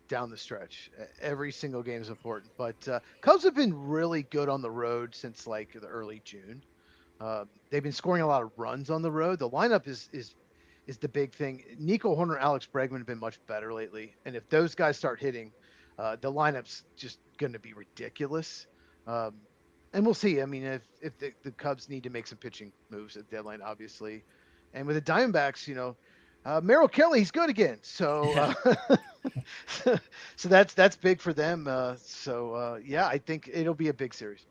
down the stretch. Every single game is important. But Cubs have been really good on the road since like the early June. They've been scoring a lot of runs on the road. The lineup is the big thing. Nico Horner, Alex Bregman have been much better lately. And if those guys start hitting, the lineup's just going to be ridiculous. And we'll see. I mean, if the Cubs need to make some pitching moves at the deadline, obviously. And with the Diamondbacks, Merrill Kelly, he's good again. So So that's big for them. Yeah, I think it'll be a big series.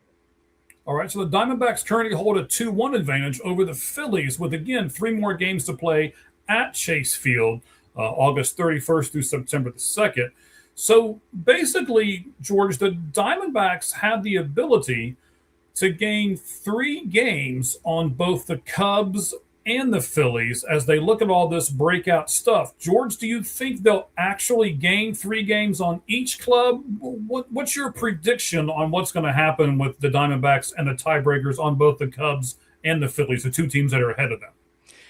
All right, so the Diamondbacks currently hold a 2-1 advantage over the Phillies with, again, 3 more games to play at Chase Field, August 31st through September the 2nd. So basically, George, the Diamondbacks have the ability to gain 3 games on both the Cubs and the Phillies as they look at all this breakout stuff. George, do you think they'll actually gain 3 games on each club? What's your prediction on what's going to happen with the Diamondbacks and the tiebreakers on both the Cubs and the Phillies, the 2 teams that are ahead of them?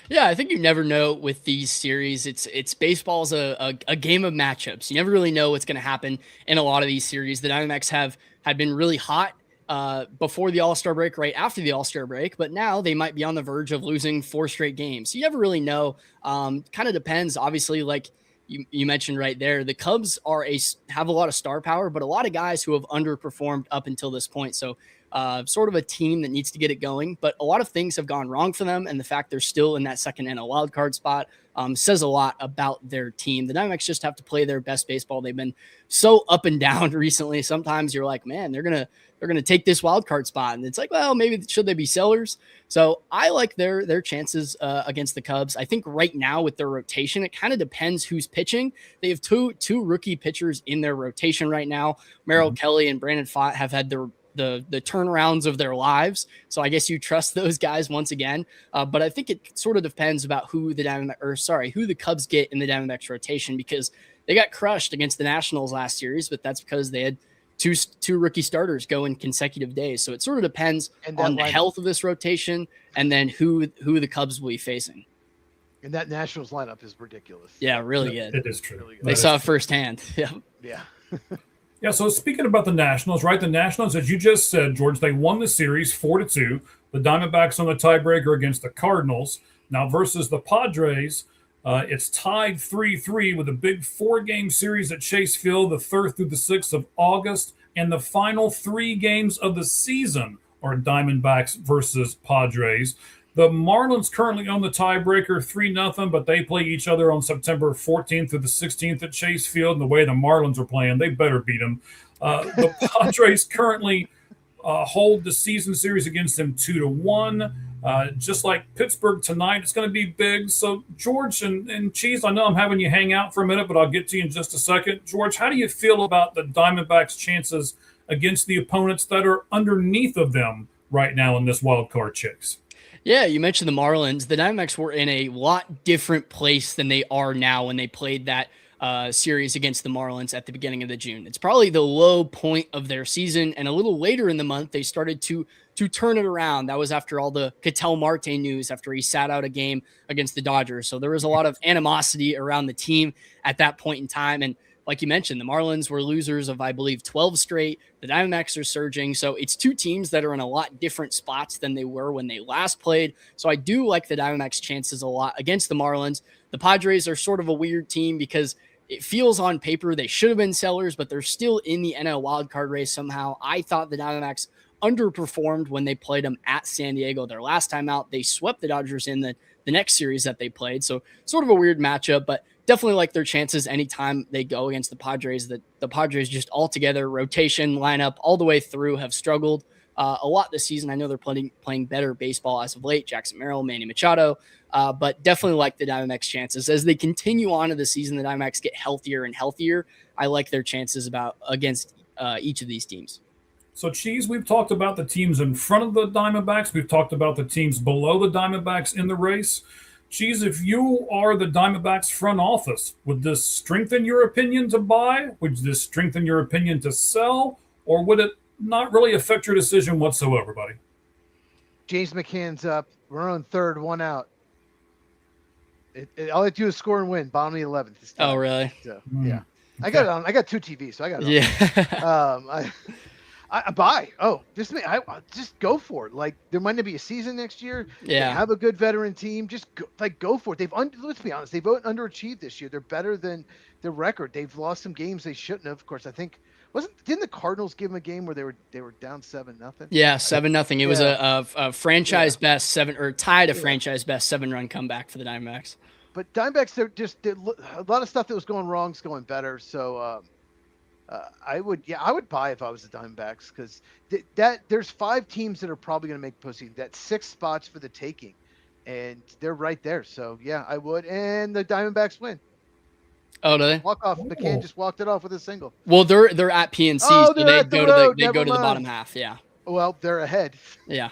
Yeah, I think you never know with these series. It's baseball's a game of matchups. You never really know what's going to happen in a lot of these series. The Diamondbacks had been really hot before the All-Star break, right after the All-Star break, but now they might be on the verge of losing 4 straight games. So you never really know. Kind of depends. Obviously, like you mentioned right there, the Cubs have a lot of star power, but a lot of guys who have underperformed up until this point. So sort of a team that needs to get it going, but a lot of things have gone wrong for them. And the fact they're still in that second NL wild card spot says a lot about their team. The Diamondbacks just have to play their best baseball. They've been so up and down recently. Sometimes you're like, man, they're going to take this wild card spot. And it's like, well, maybe should they be sellers? So I like their chances against the Cubs. I think right now with their rotation, it kind of depends who's pitching. They have two rookie pitchers in their rotation right now. Merrill Kelly and Brandon Pfaadt have had the turnarounds of their lives. So I guess you trust those guys once again. But I think it sort of depends about who the Cubs get in the Diamondbacks rotation, because they got crushed against the Nationals last series, but that's because they had two rookie starters go in consecutive days. So it sort of depends on the health of this rotation and then who the Cubs will be facing. And that Nationals lineup is ridiculous. Yeah, really good. It is true. Really They saw it firsthand. Yeah. Yeah. Yeah, so speaking about the Nationals, right? The Nationals, as you just said, George, they won the series 4-2. The Diamondbacks on the tiebreaker against the Cardinals. Now versus the Padres, it's tied 3-3 with a big 4-game series at Chase Field, the 3rd through the 6th of August. And the final 3 games of the season are Diamondbacks versus Padres. The Marlins currently own the tiebreaker 3-0, but they play each other on September 14th through the 16th at Chase Field. And the way the Marlins are playing, they better beat them. The Padres currently hold the season series against them 2-1. Just like Pittsburgh tonight, it's going to be big. So, George and Cheez, I know I'm having you hang out for a minute, but I'll get to you in just a second. George, how do you feel about the Diamondbacks' chances against the opponents that are underneath of them right now in this wild card chase? Yeah, you mentioned the Marlins. The Diamondbacks were in a lot different place than they are now when they played that series against the Marlins at the beginning of the June. It's probably the low point of their season, and a little later in the month, they started to turn it around. That was after all the Ketel Marte news, after he sat out a game against the Dodgers. So there was a lot of animosity around the team at that point in time. And like you mentioned, the Marlins were losers of, I believe, 12 straight. The Diamondbacks are surging. So it's 2 teams that are in a lot different spots than they were when they last played. So I do like the Diamondbacks' chances a lot against the Marlins. The Padres are sort of a weird team because it feels on paper they should have been sellers, but they're still in the NL wildcard race somehow. I thought the Diamondbacks underperformed when they played them at San Diego their last time out. They swept the Dodgers in the next series that they played. So sort of a weird matchup, but definitely like their chances anytime they go against the Padres. The Padres just altogether, rotation, lineup, all the way through have struggled a lot this season. I know they're playing better baseball as of late. Jackson Merrill, Manny Machado, but definitely like the Diamondbacks' chances. As they continue on to the season, the Diamondbacks get healthier and healthier. I like their chances against each of these teams. So, Cheez, we've talked about the teams in front of the Diamondbacks. We've talked about the teams below the Diamondbacks in the race. Cheez, if you are the Diamondbacks front office, would this strengthen your opinion to buy? Would this strengthen your opinion to sell? Or would it not really affect your decision whatsoever, buddy? James McCann's up. We're on 3rd, 1 out. All I do is score and win. Bottom of the 11th. This time. Oh, really? So, yeah. I got it on. I got 2 TVs, so I got it on. Yeah. I buy. Oh, just go for it. Like, there might not be a season next year. Yeah. They have a good veteran team. Just go for it. Let's be honest. They've underachieved this year. They're better than their record. They've lost some games they shouldn't have. Of course, I think didn't the Cardinals give them a game where they were down 7-0? Yeah, 7-0. It was a franchise best 7, or tied a franchise best 7-run comeback for the Diamondbacks. but Diamondbacks, they're just a lot of stuff that was going wrong is going better. So I would buy if I was the Diamondbacks, because there's 5 teams that are probably going to make postseason. That's 6 spots for the taking, and they're right there. So yeah, I would, and the Diamondbacks win. Oh, do they? Walk off. McCann just walked it off with a single. Well, they're at PNC, Oh, so they're they at go the road. to the bottom half. Yeah. Well, they're ahead. Yeah.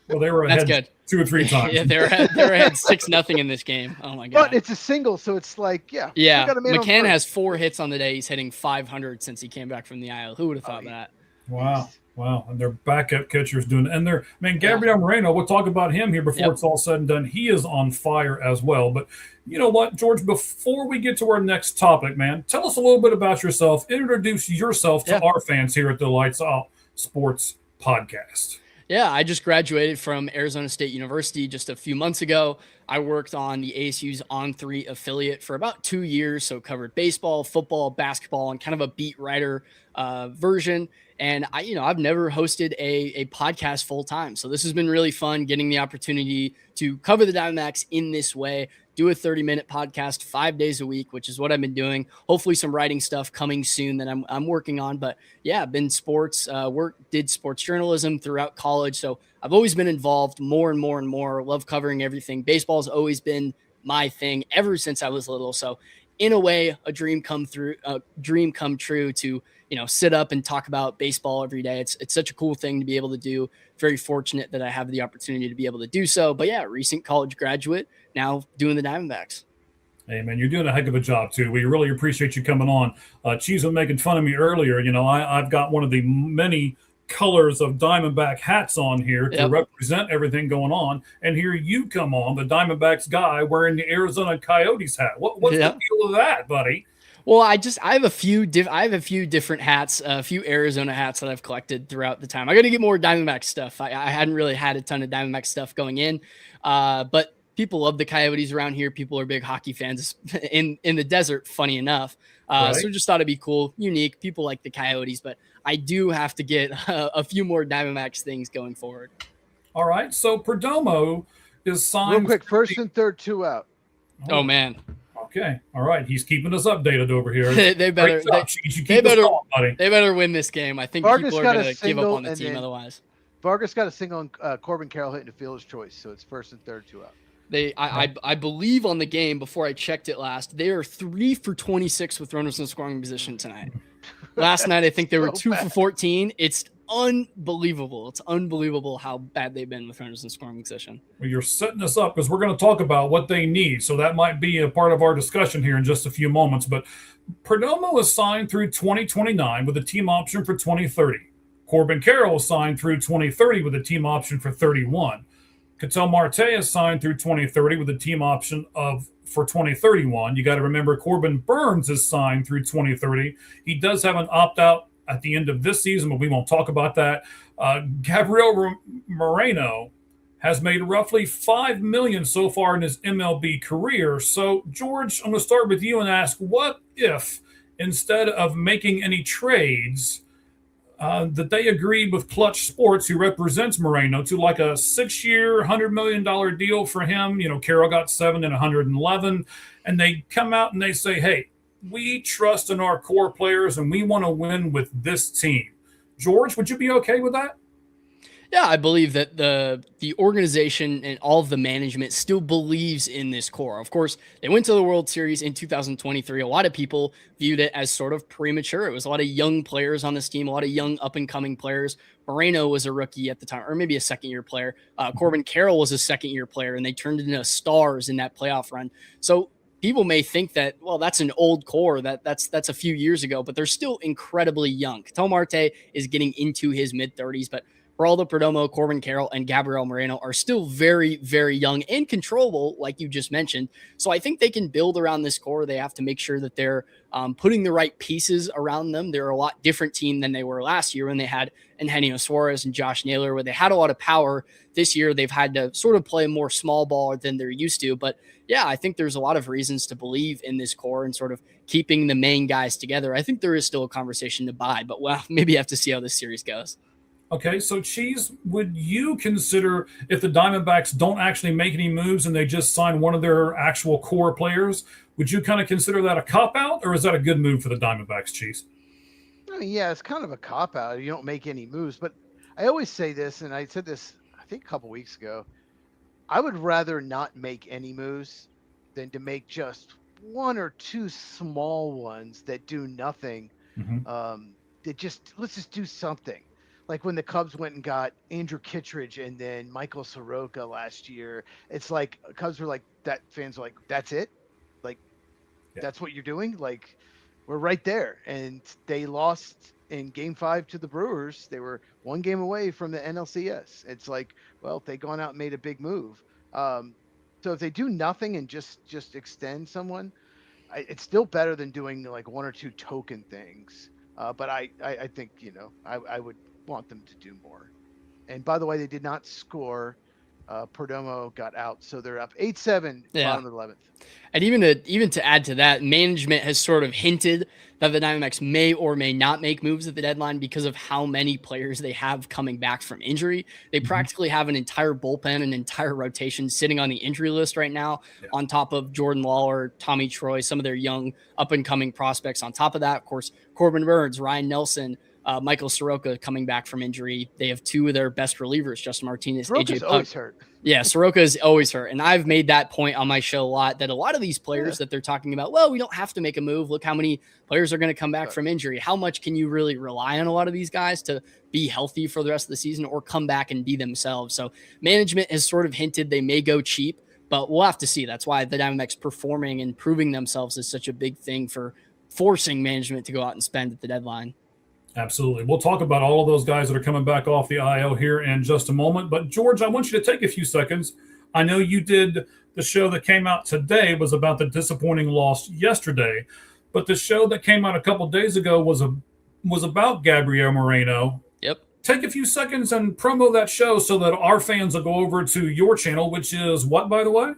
Well, they were ahead That's good. 2 or 3 times. Yeah, they're ahead 6-0 in this game. Oh my god. But it's a single, so it's like, yeah. Yeah. McCann has 4 hits on the day. He's hitting .500 since he came back from the IL. Who would have thought that? Wow. Wow. And their backup catchers doing it. And Gabriel Moreno, we'll talk about him here before it's all said and done. He is on fire as well. But you know what, George, before we get to our next topic, man, tell us a little bit about yourself. Introduce yourself to our fans here at the Lights Out Sports Podcast. Yeah, I just graduated from Arizona State University just a few months ago. I worked on the ASU's On3 affiliate for about 2 years, so covered baseball, football, basketball, and kind of a beat writer version. And I've never hosted a podcast full time. So this has been really fun, getting the opportunity to cover the Diamondbacks in this way, do a 30-minute podcast 5 days a week, which is what I've been doing. Hopefully some writing stuff coming soon that I'm working on. But yeah, been sports, did sports journalism throughout college. So I've always been involved more and more and more. Love covering everything. Baseball's always been my thing ever since I was little. So in a way, a dream come true to, sit up and talk about baseball every day. It's such a cool thing to be able to do. Very fortunate that I have the opportunity to be able to do so. But yeah, recent college graduate, now doing the Diamondbacks. Hey, man, you're doing a heck of a job, too. We really appreciate you coming on. Cheez was making fun of me earlier. I've got one of the many colors of Diamondback hats on here to represent everything going on. And here you come on, the Diamondbacks guy wearing the Arizona Coyotes hat. What's the deal with that, buddy? Well, I have a few different hats, a few Arizona hats that I've collected throughout the time. I got to get more Diamondback stuff. I hadn't really had a ton of Diamondback stuff going in, but people love the Coyotes around here. People are big hockey fans in the desert, funny enough. So just thought it'd be cool, unique. People like the Coyotes, but I do have to get a few more Diamondbacks things going forward. All right. So Perdomo is signed. Real quick, first and third, 2 out. Oh man. Okay. All right. He's keeping us updated over here. They better win this game. I think Vargas people are going to give up on the team otherwise. Vargas got a single on Corbin Carroll hitting a fielder's choice, so it's first and third, 2 out. I believe on the game before I checked it last, they are 3 for 26 with runners in scoring position tonight. Last night, I think they were 2 for 14. It's unbelievable. It's unbelievable how bad they've been with runners in scoring position. Well, you're setting us up because we're going to talk about what they need. So that might be a part of our discussion here in just a few moments. But Perdomo is signed through 2029 with a team option for 2030. Corbin Carroll is signed through 2030 with a team option for 31. Ketel Marte is signed through 2030 with a team option for 2031. You got to remember Corbin Burns is signed through 2030. He does have an opt-out at the end of this season, but we won't talk about that. Gabriel Moreno has made roughly $5 million so far in his MLB career. So, George, I'm going to start with you and ask, what if, instead of making any trades, that they agreed with Clutch Sports, who represents Moreno, to like a 6-year, $100 million deal for him? Carroll got 7 and 111, and they come out and they say, hey, we trust in our core players and we want to win with this team. George, would you be okay with that? Yeah, I believe that the organization and all of the management still believes in this core. Of course, they went to the World Series in 2023. A lot of people viewed it as sort of premature. It was a lot of young players on this team, a lot of young up-and-coming players. Moreno was a rookie at the time, or maybe a second-year player. Corbin Carroll was a second-year player, and they turned into stars in that playoff run. So people may think that, well, that's an old core, that's a few years ago, but they're still incredibly young. Ketel Marte is getting into his mid-30s, but Geraldo Perdomo, Corbin Carroll, and Gabriel Moreno are still very, very young and controllable, like you just mentioned. So I think they can build around this core. They have to make sure that they're putting the right pieces around them. They're a lot different team than they were last year when they had Eugenio Suarez and Josh Naylor, where they had a lot of power. This year, they've had to sort of play more small ball than they're used to. But yeah, I think there's a lot of reasons to believe in this core and sort of keeping the main guys together. I think there is still a conversation to buy, but well, maybe you have to see how this series goes. Okay, so Cheese, would you consider if the Diamondbacks don't actually make any moves and they just sign one of their actual core players, would you kind of consider that a cop-out, or is that a good move for the Diamondbacks, Cheese? I mean, yeah, it's kind of a cop out. You don't make any moves, but I always say this, and I said this I think a couple weeks ago. I would rather not make any moves than to make just one or two small ones that do nothing. Mm-hmm. Let's just do something. Like when the Cubs went and got Andrew Kittredge and then Michael Soroka last year, it's like Cubs were like that. Fans were like, "That's it? Like, that's what you're doing? Like, we're right there." And they lost in Game 5 to the Brewers. They were one game away from the NLCS. It's like, well, if they'd gone out and made a big move. So if they do nothing and just extend someone, it's still better than doing like one or two token things. But I think, I would want them to do more. And by the way, they did not score. Perdomo got out, so they're up 8-7, bottom of the 11th. And even to add to that, management has sort of hinted that the Diamondbacks may or may not make moves at the deadline because of how many players they have coming back from injury. They practically have an entire bullpen, an entire rotation sitting on the injury list right now, on top of Jordan Lawler, Tommy Troy, some of their young up-and-coming prospects. On top of that, of course, Corbin Burns, Ryan Nelson, Michael Soroka coming back from injury. They have two of their best relievers, Justin Martinez, Soroka's AJ always hurt. Yeah, Soroka is always hurt. And I've made that point on my show a lot, that a lot of these players that they're talking about, well, we don't have to make a move. Look how many players are going to come back from injury. How much can you really rely on a lot of these guys to be healthy for the rest of the season or come back and be themselves? So management has sort of hinted they may go cheap, but we'll have to see. That's why the Diamondbacks performing and proving themselves is such a big thing for forcing management to go out and spend at the deadline. Absolutely. We'll talk about all of those guys that are coming back off the IL here in just a moment. But, George, I want you to take a few seconds. I know you did the show that came out today was about the disappointing loss yesterday. But the show that came out a couple days ago was about Gabriel Moreno. Yep. Take a few seconds and promo that show so that our fans will go over to your channel, which is what, by the way?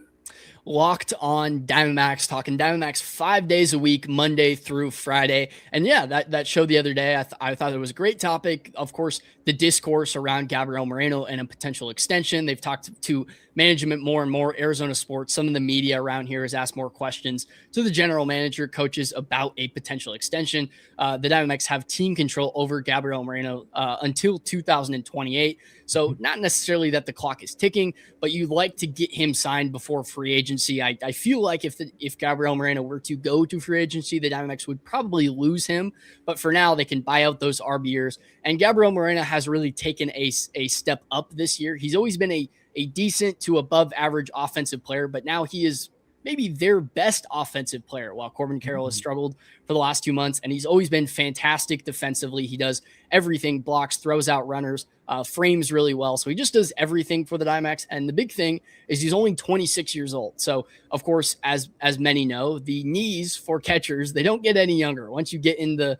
Locked On Diamondbacks, talking Diamondbacks 5 days a week, Monday through Friday. And yeah, that show the other day, I thought it was a great topic. Of course, the discourse around Gabriel Moreno and a potential extension. They've talked to management more and more. Arizona sports, some of the media around here has asked more questions to the general manager, coaches about a potential extension. The Diamondbacks have team control over Gabriel Moreno until 2028. So not necessarily that the clock is ticking, but you'd like to get him signed before free agency. I feel like if Gabriel Moreno were to go to free agency, the Diamondbacks would probably lose him. But for now, they can buy out those RBers. And Gabriel Moreno has really taken a step up this year. He's always been a decent to above average offensive player, but now he is maybe their best offensive player, while Corbin Carroll has struggled for the last 2 months. And he's always been fantastic defensively. He does everything, blocks, throws out runners, frames really well. So he just does everything for the Diamondbacks. And the big thing is he's only 26 years old. So of course, as many know, the knees for catchers, they don't get any younger. Once you get in the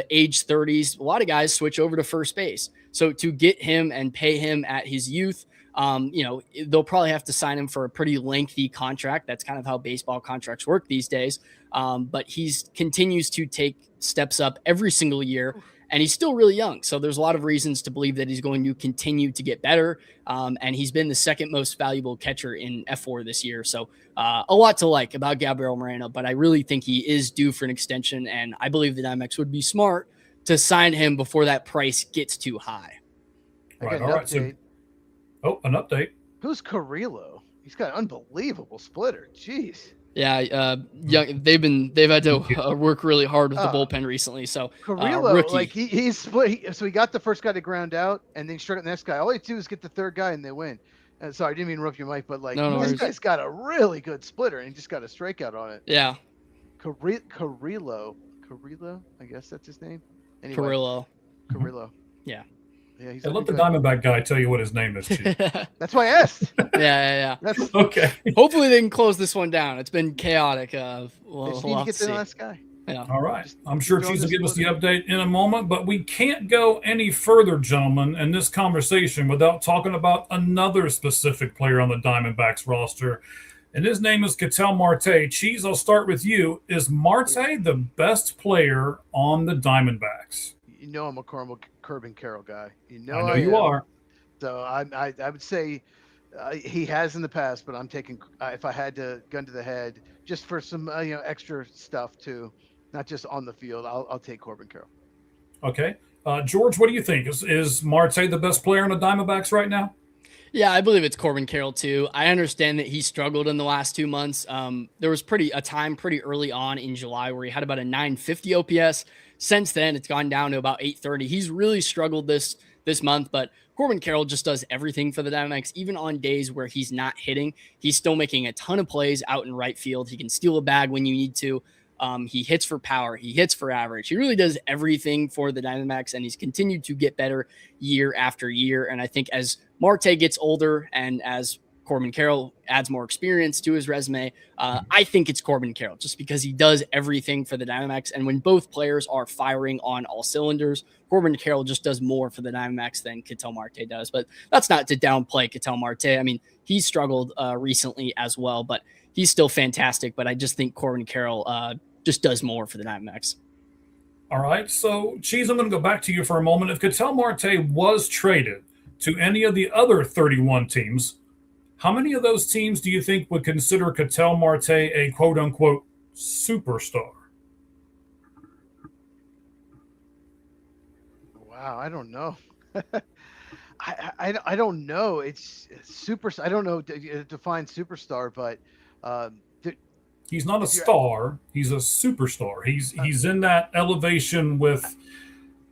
age 30s, a lot of guys switch over to first base. So to get him and pay him at his youth, they'll probably have to sign him for a pretty lengthy contract. That's kind of how baseball contracts work these days. But he's continues to take steps up every single year, and he's still really young. So there's a lot of reasons to believe that he's going to continue to get better. And he's been the second most valuable catcher in F4 this year. So a lot to like about Gabriel Moreno, but I really think he is due for an extension. And I believe the Diamondbacks would be smart to sign him before that price gets too high. Right. All right. So, an update. Who's Carrillo? He's got an unbelievable splitter. Jeez. Yeah, they've had to work really hard with the bullpen recently. So Carrillo, rookie. like he's split. So he got the first guy to ground out, and then he struck out the next guy. All he had to do is get the third guy, and they win. Sorry, I didn't mean to interrupt your mic, but this guy's got a really good splitter, and he just got a strikeout on it. Yeah. Carrillo, I guess that's his name. Anyway, Carrillo. Yeah. Yeah, Hey, let the Diamondback guy tell you what his name is, Chief. That's why I asked. Yeah. That's okay. Hopefully they can close this one down. It's been chaotic. We'll need to get the last guy. Yeah. All right. I'm sure Cheez will give us the update in a moment, but we can't go any further, gentlemen, in this conversation without talking about another specific player on the Diamondbacks roster, and his name is Ketel Marte. Cheez, I'll start with you. Is Marte the best player on the Diamondbacks? You know I'm a Corbin Carroll guy. You know I know you are. So I would say he has in the past, but I'm taking if I had to gun to the head just for some extra stuff too, not just on the field. I'll take Corbin Carroll. Okay. George, what do you think? Is Marte the best player in the Diamondbacks right now? Yeah, I believe it's Corbin Carroll too. I understand that he struggled in the last 2 months. There was a time pretty early on in July where he had about a 950 OPS. Since then, it's gone down to about 830. He's really struggled this month, but Corbin Carroll just does everything for the Diamondbacks. Even on days where he's not hitting, he's still making a ton of plays out in right field. He can steal a bag when you need to. He hits for power. He hits for average. He really does everything for the Diamondbacks, and he's continued to get better year after year. And I think as Marte gets older and as Corbin Carroll adds more experience to his resume, I think it's Corbin Carroll just because he does everything for the Diamondbacks. And when both players are firing on all cylinders, Corbin Carroll just does more for the Diamondbacks than Ketel Marte does. But that's not to downplay Ketel Marte. I mean, he's struggled recently as well, but he's still fantastic. But I just think Corbin Carroll just does more for the Diamondbacks. All right. So, Cheez, I'm going to go back to you for a moment. If Ketel Marte was traded to any of the other 31 teams, how many of those teams do you think would consider Ketel Marte a quote-unquote superstar? Wow, I don't know. I don't know. It's super. I don't know to define superstar, but he's not a star. He's a superstar. He's in that elevation with,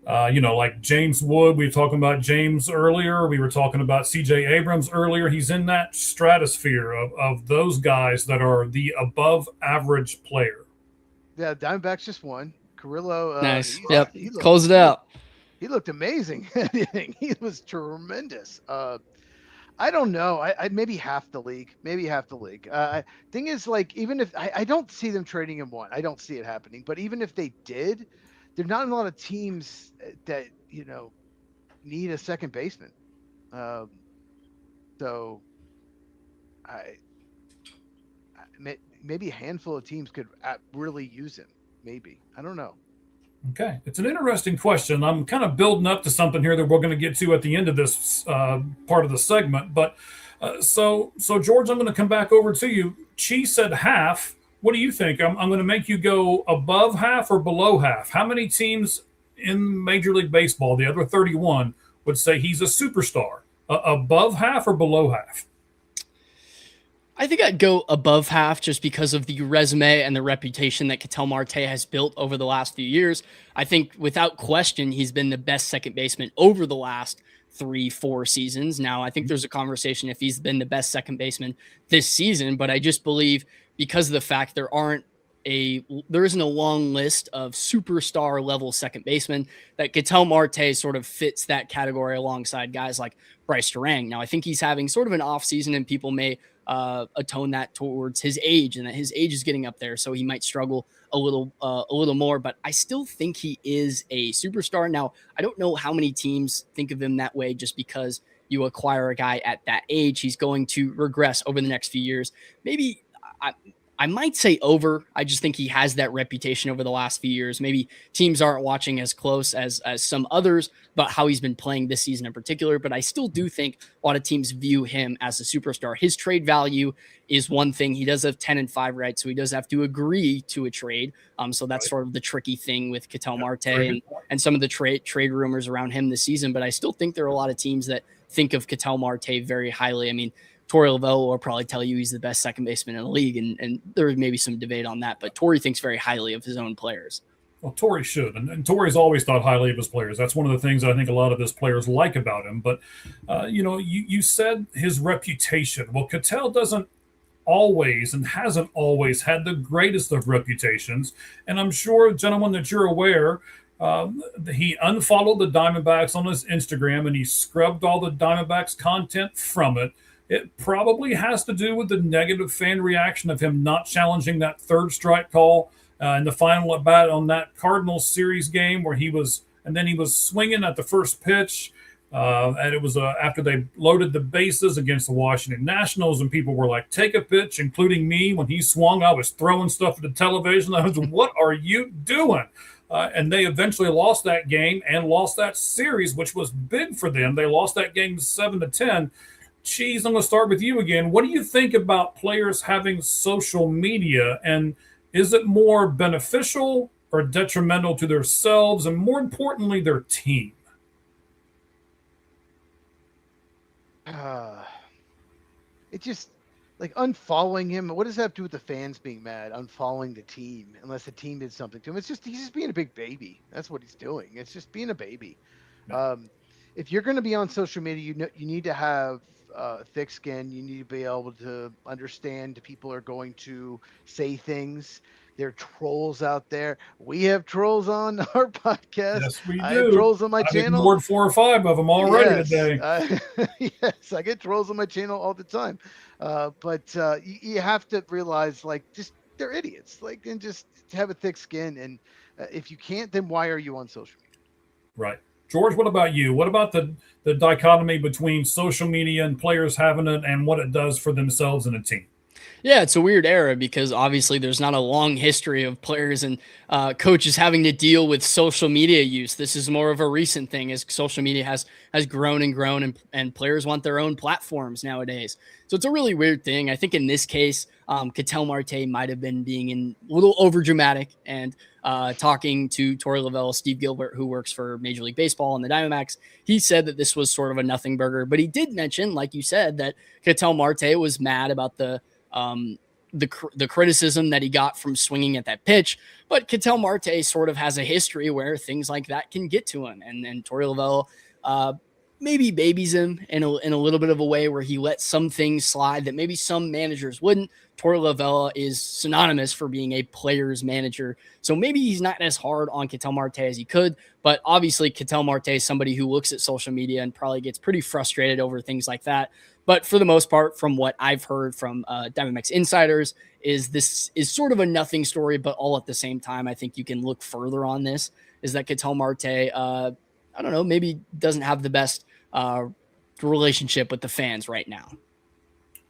like James Wood. We were talking about James earlier. We were talking about C.J. Abrams earlier. He's in that stratosphere of those guys that are the above average player. Yeah, Diamondbacks just won. Carrillo. Nice. Close it out. He looked amazing. He was tremendous. I don't know. I maybe half the league. Thing is, like, even if I don't see them trading him one, I don't see it happening. But even if they did, there's not a lot of teams that need a second baseman. So maybe a handful of teams could really use him. Maybe, I don't know. Okay, it's an interesting question. I'm kind of building up to something here that we're going to get to at the end of this part of the segment. But so George, I'm going to come back over to you. Cheez said half. What do you think? I'm going to make you go above half or below half. How many teams in Major League Baseball, the other 31, would say he's a superstar? Above half or below half? I think I'd go above half just because of the resume and the reputation that Ketel Marte has built over the last few years. I think without question, he's been the best second baseman over the last 3-4 seasons. Now, I think there's a conversation if he's been the best second baseman this season, but I just believe because of the fact there isn't a long list of superstar level second basemen, that Ketel Marte sort of fits that category alongside guys like Bryce Durang. Now, I think he's having sort of an off season, and people may atone that towards his age, and that his age is getting up there, so he might struggle a little more. But I still think he is a superstar. Now, I don't know how many teams think of him that way just because you acquire a guy at that age. He's going to regress over the next few years. Maybe I might say over. I just think he has that reputation over the last few years. Maybe teams aren't watching as close as some others about how he's been playing this season in particular, but I still do think a lot of teams view him as a superstar. His trade value is one thing. He does have 10-5 rights, so he does have to agree to a trade. So that's sort of the tricky thing with Ketel Marte and some of the trade rumors around him this season. But I still think there are a lot of teams that think of Ketel Marte very highly. I mean, Torey Lovullo will probably tell you he's the best second baseman in the league, and there may be some debate on that, but Torey thinks very highly of his own players. Well, Torey should, and Torey's always thought highly of his players. That's one of the things I think a lot of his players like about him. But, you said his reputation. Well, Ketel doesn't always and hasn't always had the greatest of reputations, and I'm sure, gentlemen, that you're aware he unfollowed the Diamondbacks on his Instagram, and he scrubbed all the Diamondbacks content from it. It probably has to do with the negative fan reaction of him not challenging that third strike call in the final at bat on that Cardinals series game where he was swinging at the first pitch. And it was after they loaded the bases against the Washington Nationals, and people were like, "Take a pitch," including me. When he swung, I was throwing stuff at the television. I was, "What are you doing?" And they eventually lost that game and lost that series, which was big for them. They lost that game 7-10. Cheez, I'm going to start with you again. What do you think about players having social media, and is it more beneficial or detrimental to themselves, and more importantly, their team? It just like unfollowing him. What does that have to do with the fans being mad? Unfollowing the team, unless the team did something to him. He's just being a big baby. That's what he's doing. It's just being a baby. If you're going to be on social media, you need to have thick skin. You need to be able to understand people are going to say things. There are trolls out there. We have trolls on our podcast. Yes, we do. I have trolls on my channel. I've ignored 4 or 5 of them already today. Yes, I get trolls on my channel all the time. But you have to realize, like, just they're idiots. Like, and just have a thick skin. And if you can't, then why are you on social media? Right. George, what about you? What about the dichotomy between social media and players having it, and what it does for themselves and a team? Yeah, it's a weird era because obviously there's not a long history of players and coaches having to deal with social media use. This is more of a recent thing as social media has grown and grown, and players want their own platforms nowadays. So it's a really weird thing. I think in this case, Ketel Marte might have been being a little overdramatic and talking to Torey Lovullo, Steve Gilbert, who works for Major League Baseball and the Diamondbacks. He said that this was sort of a nothing burger, but he did mention, like you said, that Ketel Marte was mad about the criticism that he got from swinging at that pitch. But Ketel Marte sort of has a history where things like that can get to him. And Torey Lovullo maybe babies him in a little bit of a way where he lets some things slide that maybe some managers wouldn't. Torey Lovullo is synonymous for being a player's manager. So maybe he's not as hard on Ketel Marte as he could. But obviously Ketel Marte is somebody who looks at social media and probably gets pretty frustrated over things like that. But for the most part, from what I've heard from Diamondbacks insiders, is this is sort of a nothing story, but all at the same time, I think you can look further on this, is that Ketel Marte, I don't know, maybe doesn't have the best relationship with the fans right now.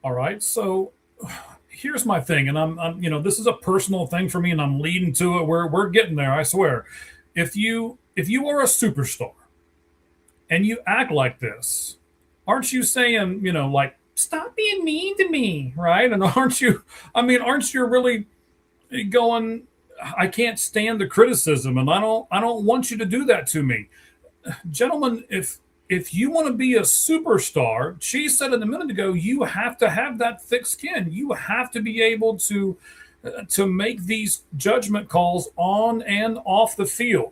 All right. So here's my thing. And I'm this is a personal thing for me, and I'm leading to it. We're getting there. I swear. If you are a superstar and you act like this, aren't you saying, like, stop being mean to me, right? And aren't you really going, I can't stand the criticism, and I don't want you to do that to me. Gentlemen, if you want to be a superstar, Cheez said it a minute ago, you have to have that thick skin. You have to be able to make these judgment calls on and off the field.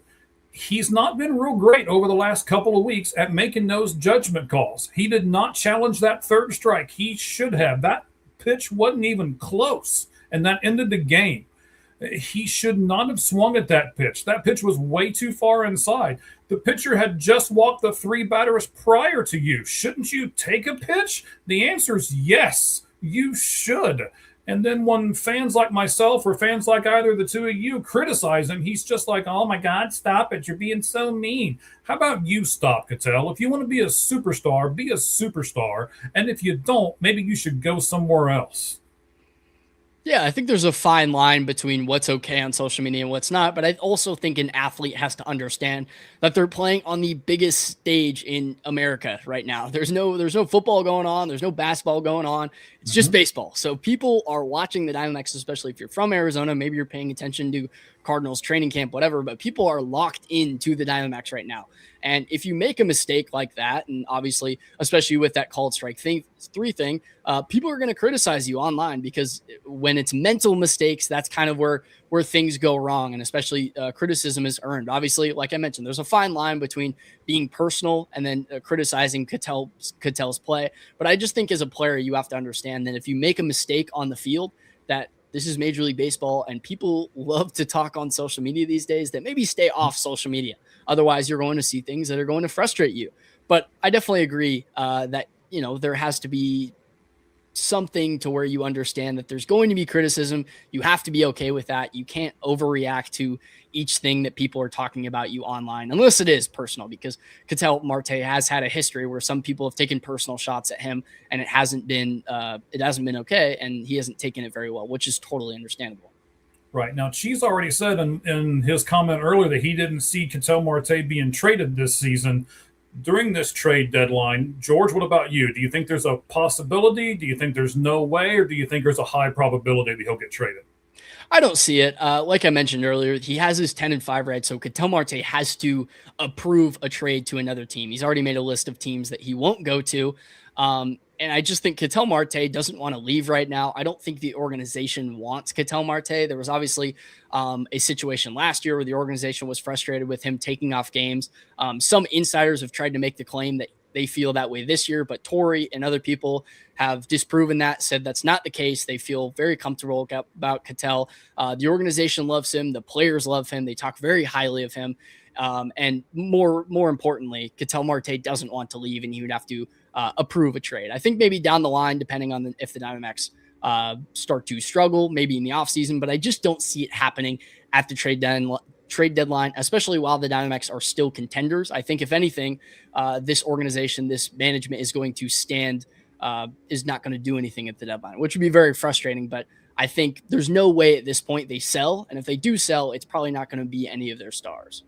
He's not been real great over the last couple of weeks at making those judgment calls. He did not challenge that third strike. He should have. That pitch wasn't even close, and that ended the game. He should not have swung at that pitch. That pitch was way too far inside. The pitcher had just walked the 3 batters prior to you. Shouldn't you take a pitch? The answer is yes, you should. And then when fans like myself or fans like either of the two of you criticize him, he's just like, oh, my God, stop it. You're being so mean. How about you stop, Ketel? If you want to be a superstar, be a superstar. And if you don't, maybe you should go somewhere else. Yeah, I think there's a fine line between what's okay on social media and what's not. But I also think an athlete has to understand that they're playing on the biggest stage in America right now. There's no football going on. There's no basketball going on. It's just baseball. So people are watching the Diamondbacks, especially if you're from Arizona. Maybe you're paying attention to Cardinals training camp, whatever. But people are locked into the Diamondbacks right now. And if you make a mistake like that, and obviously, especially with that called strike 3 thing, people are going to criticize you online, because when it's mental mistakes, that's kind of where things go wrong. And especially criticism is earned. Obviously, like I mentioned, there's a fine line between being personal and then criticizing Ketel's play. But I just think as a player, you have to understand that if you make a mistake on the field, that this is Major League Baseball, and people love to talk on social media these days, that maybe stay off social media. Otherwise, you're going to see things that are going to frustrate you. But I definitely agree that, there has to be something to where you understand that there's going to be criticism. You have to be okay with that. You can't overreact to each thing that people are talking about you online, unless it is personal, because Ketel Marte has had a history where some people have taken personal shots at him and it hasn't been okay. And he hasn't taken it very well, which is totally understandable. Right. Now, Cheez already said in his comment earlier that he didn't see Ketel Marte being traded this season during this trade deadline. George, what about you? Do you think there's a possibility? Do you think there's no way? Or do you think there's a high probability that he'll get traded? I don't see it. Like I mentioned earlier, he has his 10-5 right. So Ketel Marte has to approve a trade to another team. He's already made a list of teams that he won't go to. And I just think Ketel Marte doesn't want to leave right now. I don't think the organization wants Ketel Marte. There was obviously a situation last year where the organization was frustrated with him taking off games. Some insiders have tried to make the claim that they feel that way this year, but Torrey and other people have disproven that, said that's not the case. They feel very comfortable about Ketel. The organization loves him. The players love him. They talk very highly of him. And more importantly, Ketel Marte doesn't want to leave, and he would have to approve a trade. I think maybe down the line, depending on if the Diamondbacks start to struggle, maybe in the offseason, but I just don't see it happening at the trade deadline, especially while the Diamondbacks are still contenders. I think if anything, this organization, this management is going to is not going to do anything at the deadline, which would be very frustrating. But I think there's no way at this point they sell. And if they do sell, it's probably not going to be any of their stars.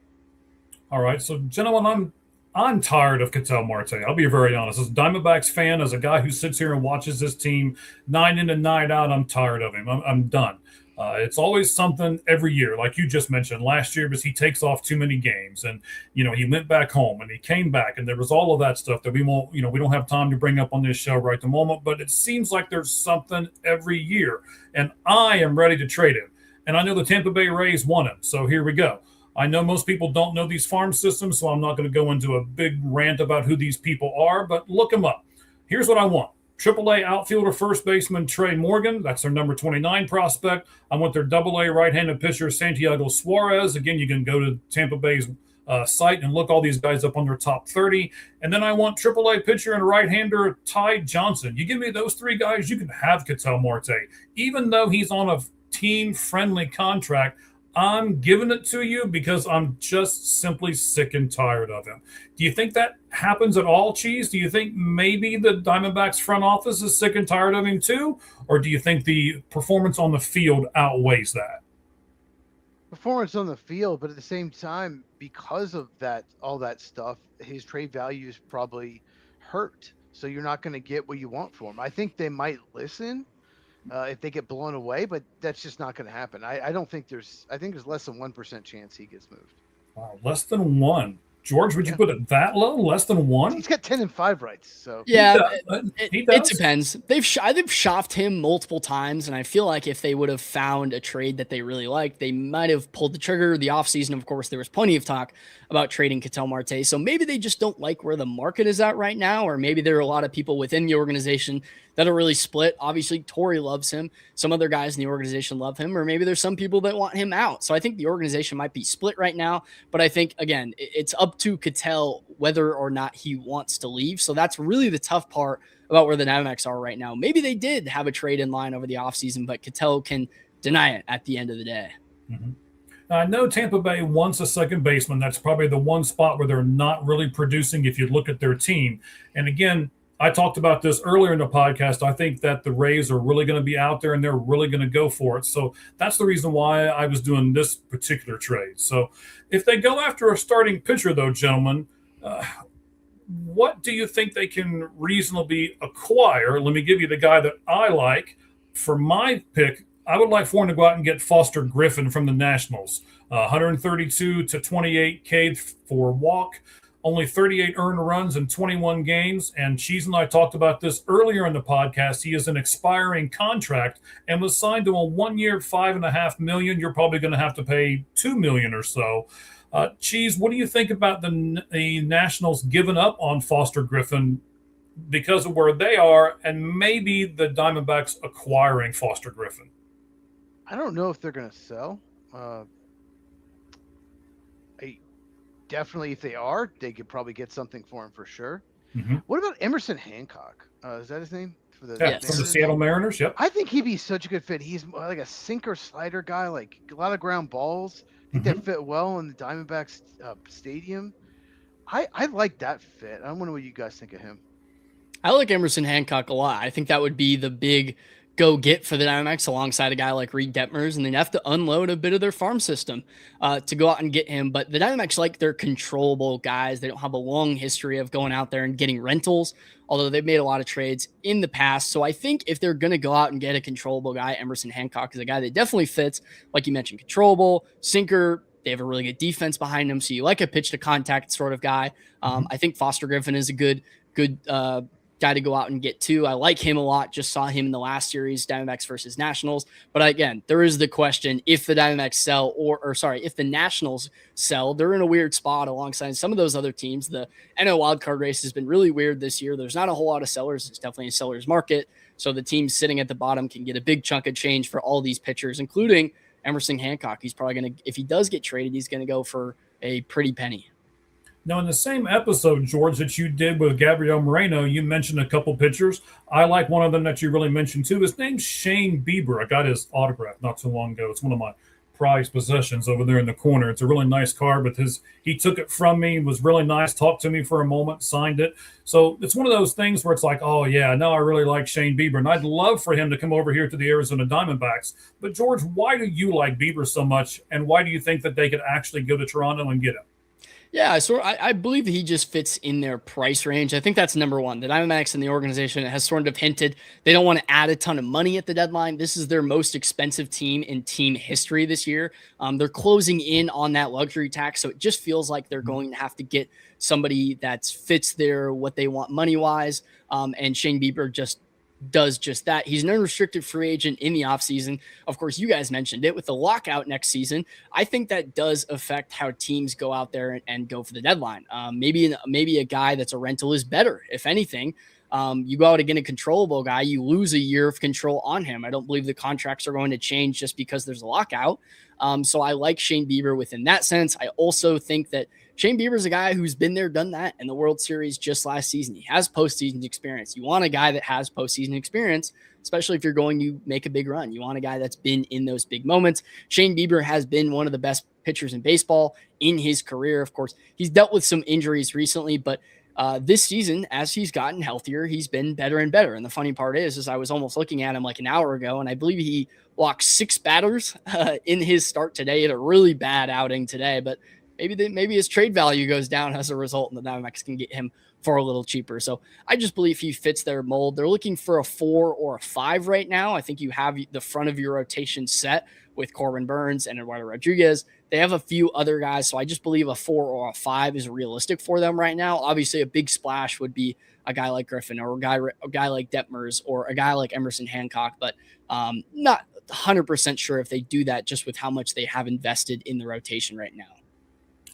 All right. So, gentlemen, I'm tired of Ketel Marte. I'll be very honest. As a Diamondbacks fan, as a guy who sits here and watches this team night in and night out, I'm tired of him. I'm done. It's always something every year, like you just mentioned. Last year was he takes off too many games, and he went back home and he came back, and there was all of that stuff that we don't have time to bring up on this show right at the moment. But it seems like there's something every year, and I am ready to trade him. And I know the Tampa Bay Rays want him, so here we go. I know most people don't know these farm systems, so I'm not going to go into a big rant about who these people are, but look them up. Here's what I want. AAA outfielder first baseman Trey Morgan. That's their number 29 prospect. I want their AA right-handed pitcher Santiago Suarez. Again, you can go to Tampa Bay's site and look all these guys up on their top 30. And then I want AAA pitcher and right-hander Ty Johnson. You give me those three guys, you can have Ketel Marte. Even though he's on a team-friendly contract, I'm giving it to you because I'm just simply sick and tired of him. Do you think that happens at all, Cheez? Do you think maybe the Diamondbacks front office is sick and tired of him too? Or do you think the performance on the field outweighs that? Performance on the field, but at the same time, because of that, all that stuff, his trade value is probably hurt. So you're not going to get what you want for him. I think they might listen if they get blown away, but that's just not going to happen. I think there's less than 1% chance he gets moved. Wow, less than 1. George, would you put it that low? Less than 1? He's got 10-5 rights. So yeah, it depends. They've shopped him multiple times, and I feel like if they would have found a trade that they really liked, they might have pulled the trigger. The offseason, of course, there was plenty of talk about trading Ketel Marte. So maybe they just don't like where the market is at right now, or maybe there are a lot of people within the organization that are really split. Obviously, Torrey loves him. Some other guys in the organization love him, or maybe there's some people that want him out. So I think the organization might be split right now. But I think, again, it's up to Ketel whether or not he wants to leave. So that's really the tough part about where the Diamondbacks are right now. Maybe they did have a trade in line over the offseason, but Ketel can deny it at the end of the day. Mm-hmm. Now, I know Tampa Bay wants a second baseman. That's probably the one spot where they're not really producing if you look at their team. And again, I talked about this earlier in the podcast. I think that the Rays are really going to be out there and they're really going to go for it. So that's the reason why I was doing this particular trade. So if they go after a starting pitcher, though, gentlemen, what do you think they can reasonably acquire? Let me give you the guy that I like. For my pick, I would like for him to go out and get Foster Griffin from the Nationals. 132 to 28 K for walk. Only 38 earned runs in 21 games. And Cheez and I talked about this earlier in the podcast. He is an expiring contract and was signed to a 1 year, $5.5 million. You're probably going to have to pay $2 million or so. Cheez, what do you think about the Nationals giving up on Foster Griffin because of where they are, and maybe the Diamondbacks acquiring Foster Griffin? I don't know if they're going to sell. Definitely, if they are, they could probably get something for him for sure. Mm-hmm. What about Emerson Hancock? Is that his name? From the Seattle Mariners. Yep. I think he'd be such a good fit. He's like a sinker slider guy, like a lot of ground balls. I think that fit well in the Diamondbacks stadium. I like that fit. I wonder what you guys think of him. I like Emerson Hancock a lot. I think that would be the big go get for the Diamondbacks alongside a guy like Reed Detmers, and they'd have to unload a bit of their farm system to go out and get him. But the Diamondbacks like their controllable guys. They don't have a long history of going out there and getting rentals, although they've made a lot of trades in the past. So I think if they're going to go out and get a controllable guy, Emerson Hancock is a guy that definitely fits, like you mentioned, controllable, sinker. They have a really good defense behind them. So you like a pitch to contact sort of guy. I think Foster Griffin is a good guy to go out and get too. I like him a lot. Just saw him in the last series, Diamondbacks versus Nationals. But again, there is the question, if the Diamondbacks sell if the Nationals sell, they're in a weird spot alongside some of those other teams. The NL wildcard race has been really weird this year. There's not a whole lot of sellers. It's definitely a seller's market. So the team sitting at the bottom can get a big chunk of change for all these pitchers, including Emerson Hancock. He's probably going to, if he does get traded, he's going to go for a pretty penny. Now, in the same episode, George, that you did with Gabriel Moreno, you mentioned a couple pitchers. I like one of them that you really mentioned, too. His name's Shane Bieber. I got his autograph not too long ago. It's one of my prized possessions over there in the corner. It's a really nice card, but he took it from me, was really nice, talked to me for a moment, signed it. So it's one of those things where it's like, oh, yeah, now I really like Shane Bieber, and I'd love for him to come over here to the Arizona Diamondbacks. But, George, why do you like Bieber so much, and why do you think that they could actually go to Toronto and get him? Yeah, so I believe he just fits in their price range. I think that's number one. The Diamondbacks and the organization has sort of hinted they don't want to add a ton of money at the deadline. This is their most expensive team in team history this year. They're closing in on that luxury tax, so it just feels like they're going to have to get somebody that fits what they want money-wise, and Shane Bieber does just that. He's an unrestricted free agent in the offseason. Of course, you guys mentioned it with the lockout next season. I think that does affect how teams go out there and go for the deadline. Maybe a guy that's a rental is better. If anything, you go out again, a controllable guy, you lose a year of control on him. I don't believe the contracts are going to change just because there's a lockout. So I like Shane Bieber within that sense. I also think that Shane Bieber is a guy who's been there, done that in the World Series just last season. He has postseason experience. You want a guy that has postseason experience, especially if you're going to make a big run. You want a guy that's been in those big moments. Shane Bieber has been one of the best pitchers in baseball in his career. Of course, he's dealt with some injuries recently, but this season, as he's gotten healthier, he's been better and better. And the funny part is I was almost looking at him like an hour ago, and I believe he walked 6 batters in his start today. He had a really bad outing today, but maybe his trade value goes down as a result, and the Diamondbacks can get him for a little cheaper. So I just believe he fits their mold. They're looking for a 4 or a 5 right now. I think you have the front of your rotation set with Corbin Burns and Eduardo Rodriguez. They have a few other guys, so I just believe a 4 or a 5 is realistic for them right now. Obviously, a big splash would be a guy like Griffin or a guy like Detmers or a guy like Emerson Hancock, but not 100% sure if they do that just with how much they have invested in the rotation right now.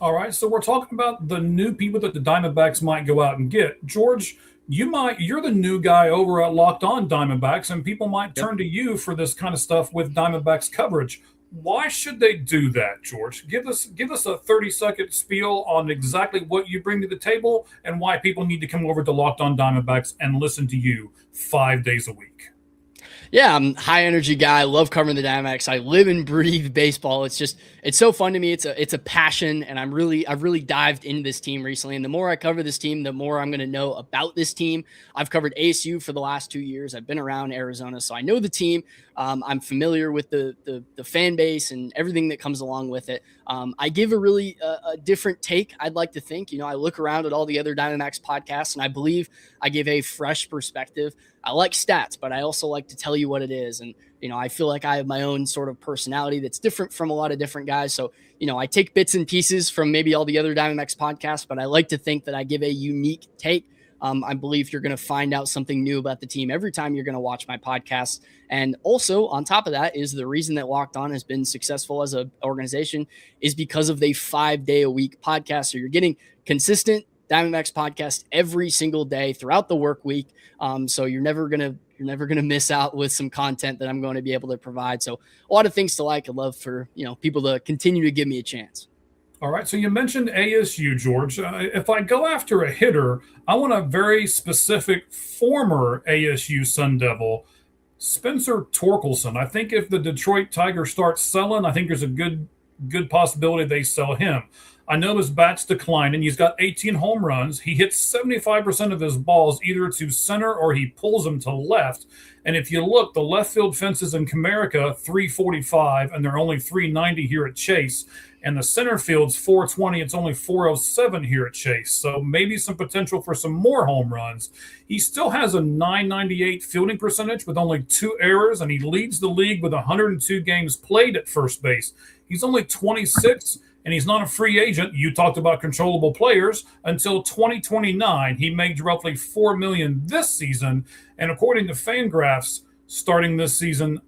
All right, so we're talking about the new people that the Diamondbacks might go out and get. George, you're the new guy over at Locked On Diamondbacks, and people might turn to you for this kind of stuff with Diamondbacks coverage. Why should they do that, George? Give us a 30-second spiel on exactly what you bring to the table and why people need to come over to Locked On Diamondbacks and listen to you 5 days a week. Yeah, I'm a high energy guy. I love covering the Diamondbacks. I live and breathe baseball. It's so fun to me. It's a passion, and I've really dived into this team recently. And the more I cover this team, the more I'm going to know about this team. I've covered ASU for the last 2 years. I've been around Arizona, so I know the team. I'm familiar with the fan base and everything that comes along with it. I give a really a different take, I'd like to think. I look around at all the other Diamondbacks podcasts, and I believe I give a fresh perspective. I like stats, but I also like to tell you what it is. And, I feel like I have my own sort of personality that's different from a lot of different guys. So, I take bits and pieces from maybe all the other Diamondbacks podcasts, but I like to think that I give a unique take. I believe you're going to find out something new about the team every time you're going to watch my podcast. And also on top of that is the reason that Locked On has been successful as an organization is because of the 5-day-a-week podcast. So you're getting consistent Diamondbacks podcast every single day throughout the work week. So you're never gonna miss out with some content that I'm going to be able to provide. So a lot of things to like. I'd love for people to continue to give me a chance. All right, so you mentioned ASU, George. If I go after a hitter, I want a very specific former ASU Sun Devil, Spencer Torkelson. I think if the Detroit Tigers start selling, I think there's a good possibility they sell him. I know his bat's declining. He's got 18 home runs. He hits 75% of his balls either to center or he pulls them to left. And if you look, the left field fences in Comerica, 345, and they're only 390 here at Chase. And the center field's 420. It's only 407 here at Chase. So maybe some potential for some more home runs. He still has a 998 fielding percentage with only 2 errors, and he leads the league with 102 games played at first base. He's only 26, and he's not a free agent. You talked about controllable players until 2029. He made roughly $4 million this season. And according to Fangraphs, starting this season,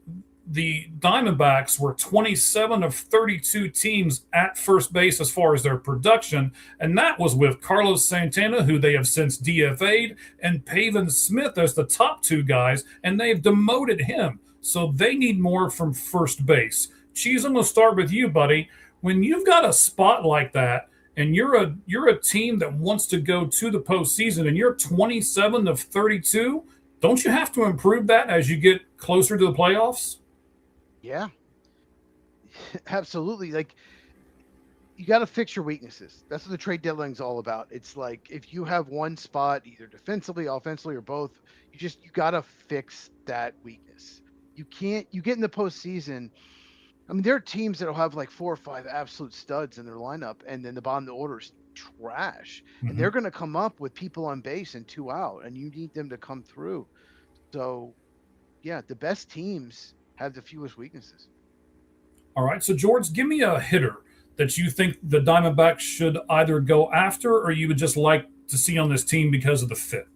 the Diamondbacks were 27 of 32 teams at first base as far as their production, and that was with Carlos Santana, who they have since DFA'd, and Pavin Smith as the top 2 guys, and they've demoted him. So they need more from first base. Cheez, I'm going to start with you, buddy. When you've got a spot like that, and you're a team that wants to go to the postseason, and you're 27 of 32, don't you have to improve that as you get closer to the playoffs? Yeah, absolutely. Like, you got to fix your weaknesses. That's what the trade deadline's all about. It's like, if you have one spot, either defensively, offensively, or both, you got to fix that weakness. You get in the postseason. I mean, there are teams that will have like 4 or 5 absolute studs in their lineup, and then the bottom of the order is trash. Mm-hmm. And they're going to come up with people on base and 2 out, and you need them to come through. So, yeah, the best teams have the fewest weaknesses. All right. So, George, give me a hitter that you think the Diamondbacks should either go after or you would just like to see on this team because of the fit.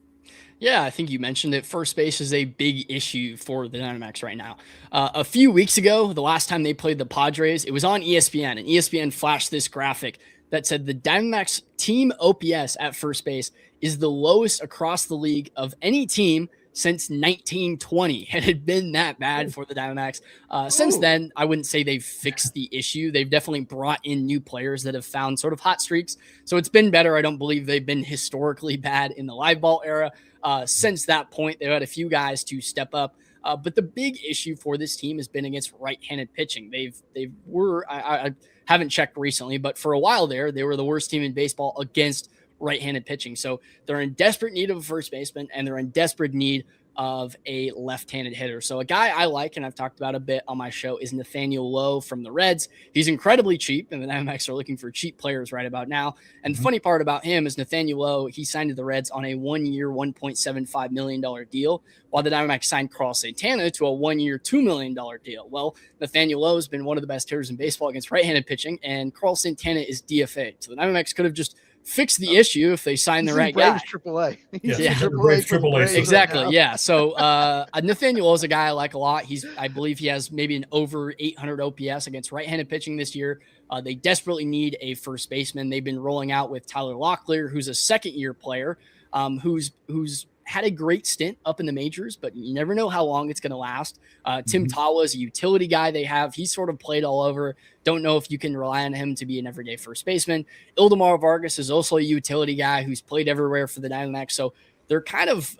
Yeah, I think you mentioned it. First base is a big issue for the Diamondbacks right now. A few weeks ago, the last time they played the Padres, it was on ESPN, and ESPN flashed this graphic that said the Diamondbacks team OPS at first base is the lowest across the league of any team since 1920. It had been that bad for the Diamondbacks. Since then, I wouldn't say they've fixed the issue. They've definitely brought in new players that have found sort of hot streaks. So it's been better. I don't believe they've been historically bad in the live ball era. Since that point, they've had a few guys to step up. But the big issue for this team has been against right-handed pitching. I haven't checked recently, but for a while there, they were the worst team in baseball against right-handed pitching. So they're in desperate need of a first baseman, and they're in desperate need of a left-handed hitter. So a guy I like, and I've talked about a bit on my show, is Nathaniel Lowe from the Reds. He's incredibly cheap, and the Diamondbacks are looking for cheap players right about now. And the funny part about him is Nathaniel Lowe, he signed to the Reds on a 1-year, $1.75 million deal, while the Diamondbacks signed Carlos Santana to a 1-year, $2 million deal. Well, Nathaniel Lowe has been one of the best hitters in baseball against right-handed pitching, and Carlos Santana is DFA'd. So the Diamondbacks could have just fix the issue if they sign the right guy. AAA. AAA. Exactly. Right, yeah. So Nathaniel is a guy I like a lot. I believe he has maybe an over 800 OPS against right-handed pitching this year. They desperately need a first baseman. They've been rolling out with Tyler Locklear, who's a second-year player, who's had a great stint up in the majors, but you never know how long it's going to last. Tim Tawa is a utility guy they have. He's sort of played all over. Don't know if you can rely on him to be an everyday first baseman. Ildemar Vargas is also a utility guy who's played everywhere for the Diamondbacks. So they're kind of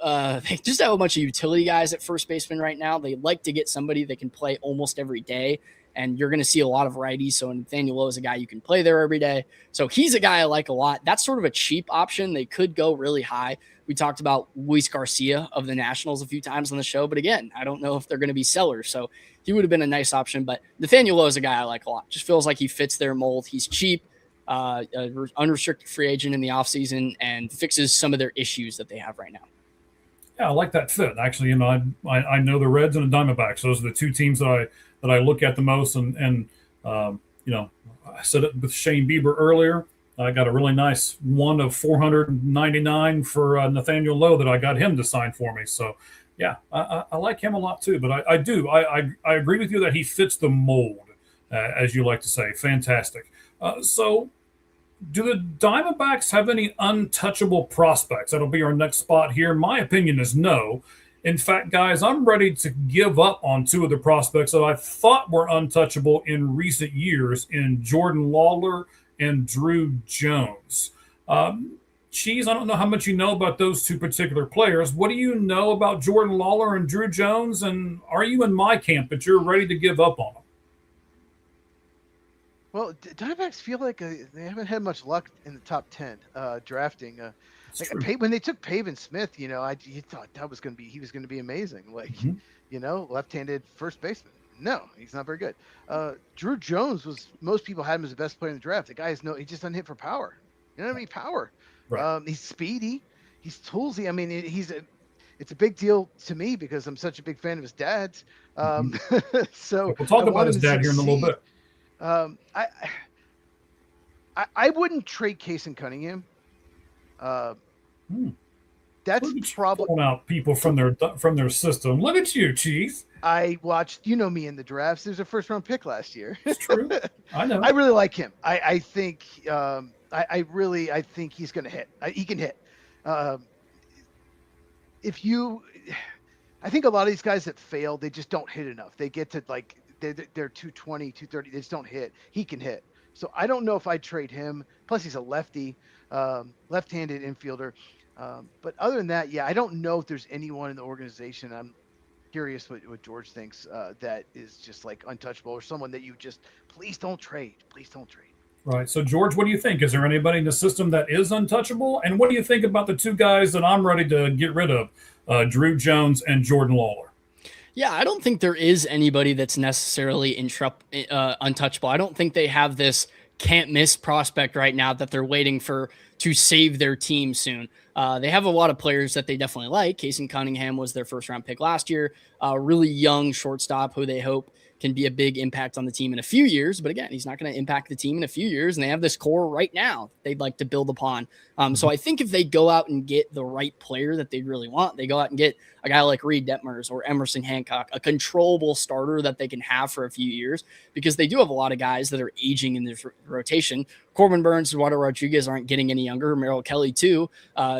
they just have a bunch of utility guys at first baseman right now. They like to get somebody that can play almost every day, and you're going to see a lot of righties. So Nathaniel Lowe is a guy you can play there every day. So he's a guy I like a lot. That's sort of a cheap option. They could go really high. We talked about Luis Garcia of the Nationals a few times on the show, but again, I don't know if they're going to be sellers. So he would have been a nice option, but Nathaniel Lowe is a guy I like a lot. Just feels like he fits their mold. He's cheap, unrestricted free agent in the offseason, and fixes some of their issues that they have right now. Yeah, I like that fit. Actually, I know the Reds and the Diamondbacks. Those are the two teams that I look at the most. And I said it with Shane Bieber earlier. I got a really nice one of 499 for Nathaniel Lowe that I got him to sign for me. So, yeah, I like him a lot too. But I do. I agree with you that he fits the mold, as you like to say. Fantastic. So do the Diamondbacks have any untouchable prospects? That'll be our next spot here. My opinion is no. In fact, guys, I'm ready to give up on two of the prospects that I thought were untouchable in recent years in Jordan Lawler and Drew Jones. Cheez, I don't know how much you know about those two particular players. What do you know about Jordan Lawler and Drew Jones? And are you in my camp that you're ready to give up on them? Well, Diamondbacks feel like they haven't had much luck in the top 10 drafting. When they took Pavin Smith, you thought he was going to be amazing. Left-handed first baseman. No, he's not very good. Drew Jones most people had him as the best player in the draft. The guy he just doesn't hit for power. You don't have any power. Right. He's speedy. He's toolsy. I mean, it's a big deal to me because I'm such a big fan of his dad's. So we'll talk about his dad here in a little bit. I wouldn't trade Case and Cunningham. That's probably pulling out people from their system. Look at you, Cheez. I watched, me in the drafts. There's a first round pick last year. It's true. I know. I really like him. I think I think he's going to hit. He can hit. I think a lot of these guys that fail, they just don't hit enough. They get to they're 220, 230. They just don't hit. He can hit. So I don't know if I'd trade him. Plus he's a lefty, left-handed infielder. But other than that, I don't know if there's anyone in the organization. I'm curious what George thinks that is just untouchable, or someone that you just please don't trade. Please don't trade. Right. So George, what do you think? Is there anybody in the system that is untouchable? And what do you think about the two guys that I'm ready to get rid of, Drew Jones and Jordan Lawler? Yeah, I don't think there is anybody that's necessarily untouchable. I don't think they have this can't miss prospect right now that they're waiting for to save their team soon. They have a lot of players that they definitely like. Casey Cunningham was their first round pick last year. Really young shortstop who they hope can be a big impact on the team in a few years. But again, he's not going to impact the team in a few years. And they have this core right now they'd like to build upon. So I think if they go out and get the right player that they really want, they go out and get a guy like Reed Detmers or Emerson Hancock, a controllable starter that they can have for a few years, because they do have a lot of guys that are aging in this rotation. Corbin Burns, Eduardo Rodriguez aren't getting any younger. Merrill Kelly too.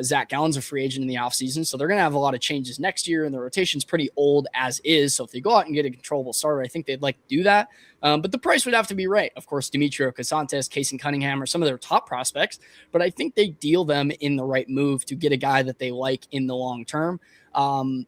Zach Gallen's a free agent in the offseason. So they're going to have a lot of changes next year, and the rotation's pretty old as is. So if they go out and get a controllable starter, I think they'd like to do that. But the price would have to be right. Of course, Demetrio Casantes, Casey Cunningham are some of their top prospects, but I think they deal them in the right move to get a guy that they like in the long term.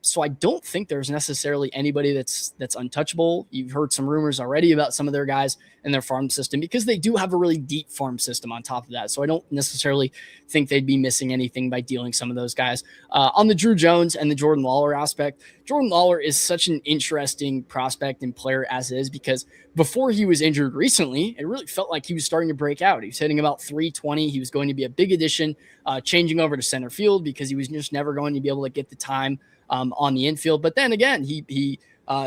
So I don't think there's necessarily anybody that's untouchable. You've heard some rumors already about some of their guys in their farm system, because they do have a really deep farm system on top of that. So I don't necessarily think they'd be missing anything by dealing some of those guys. On the Drew Jones and the Jordan Lawler aspect, Jordan Lawler is such an interesting prospect and player as is, because before he was injured recently, it really felt like he was starting to break out. He was hitting about 320. He was going to be a big addition, changing over to center field because he was just never going to be able to get the time on the infield. But then again, he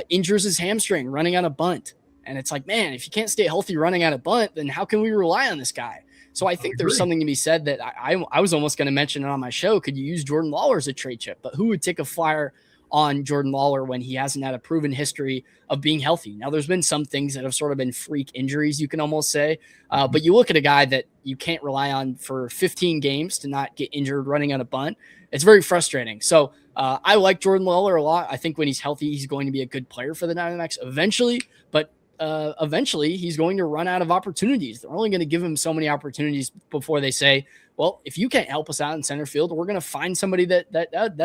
injures his hamstring running on a bunt. And it's like, man, if you can't stay healthy running on a bunt, then how can we rely on this guy? So I think there's something to be said that I was almost going to mention it on my show. Could you use Jordan Lawler as a trade chip? But who would take a flyer on Jordan Lawler when he hasn't had a proven history of being healthy? Now, there's been some things that have sort of been freak injuries, you can almost say. But you look at a guy that you can't rely on for 15 games to not get injured running on a bunt. It's very frustrating. So I like Jordan Lawler a lot. I think when he's healthy, he's going to be a good player for the Diamondbacks eventually. But eventually he's going to run out of opportunities. They're only going to give him so many opportunities before they say, well, if you can't help us out in center field, we're going to find somebody that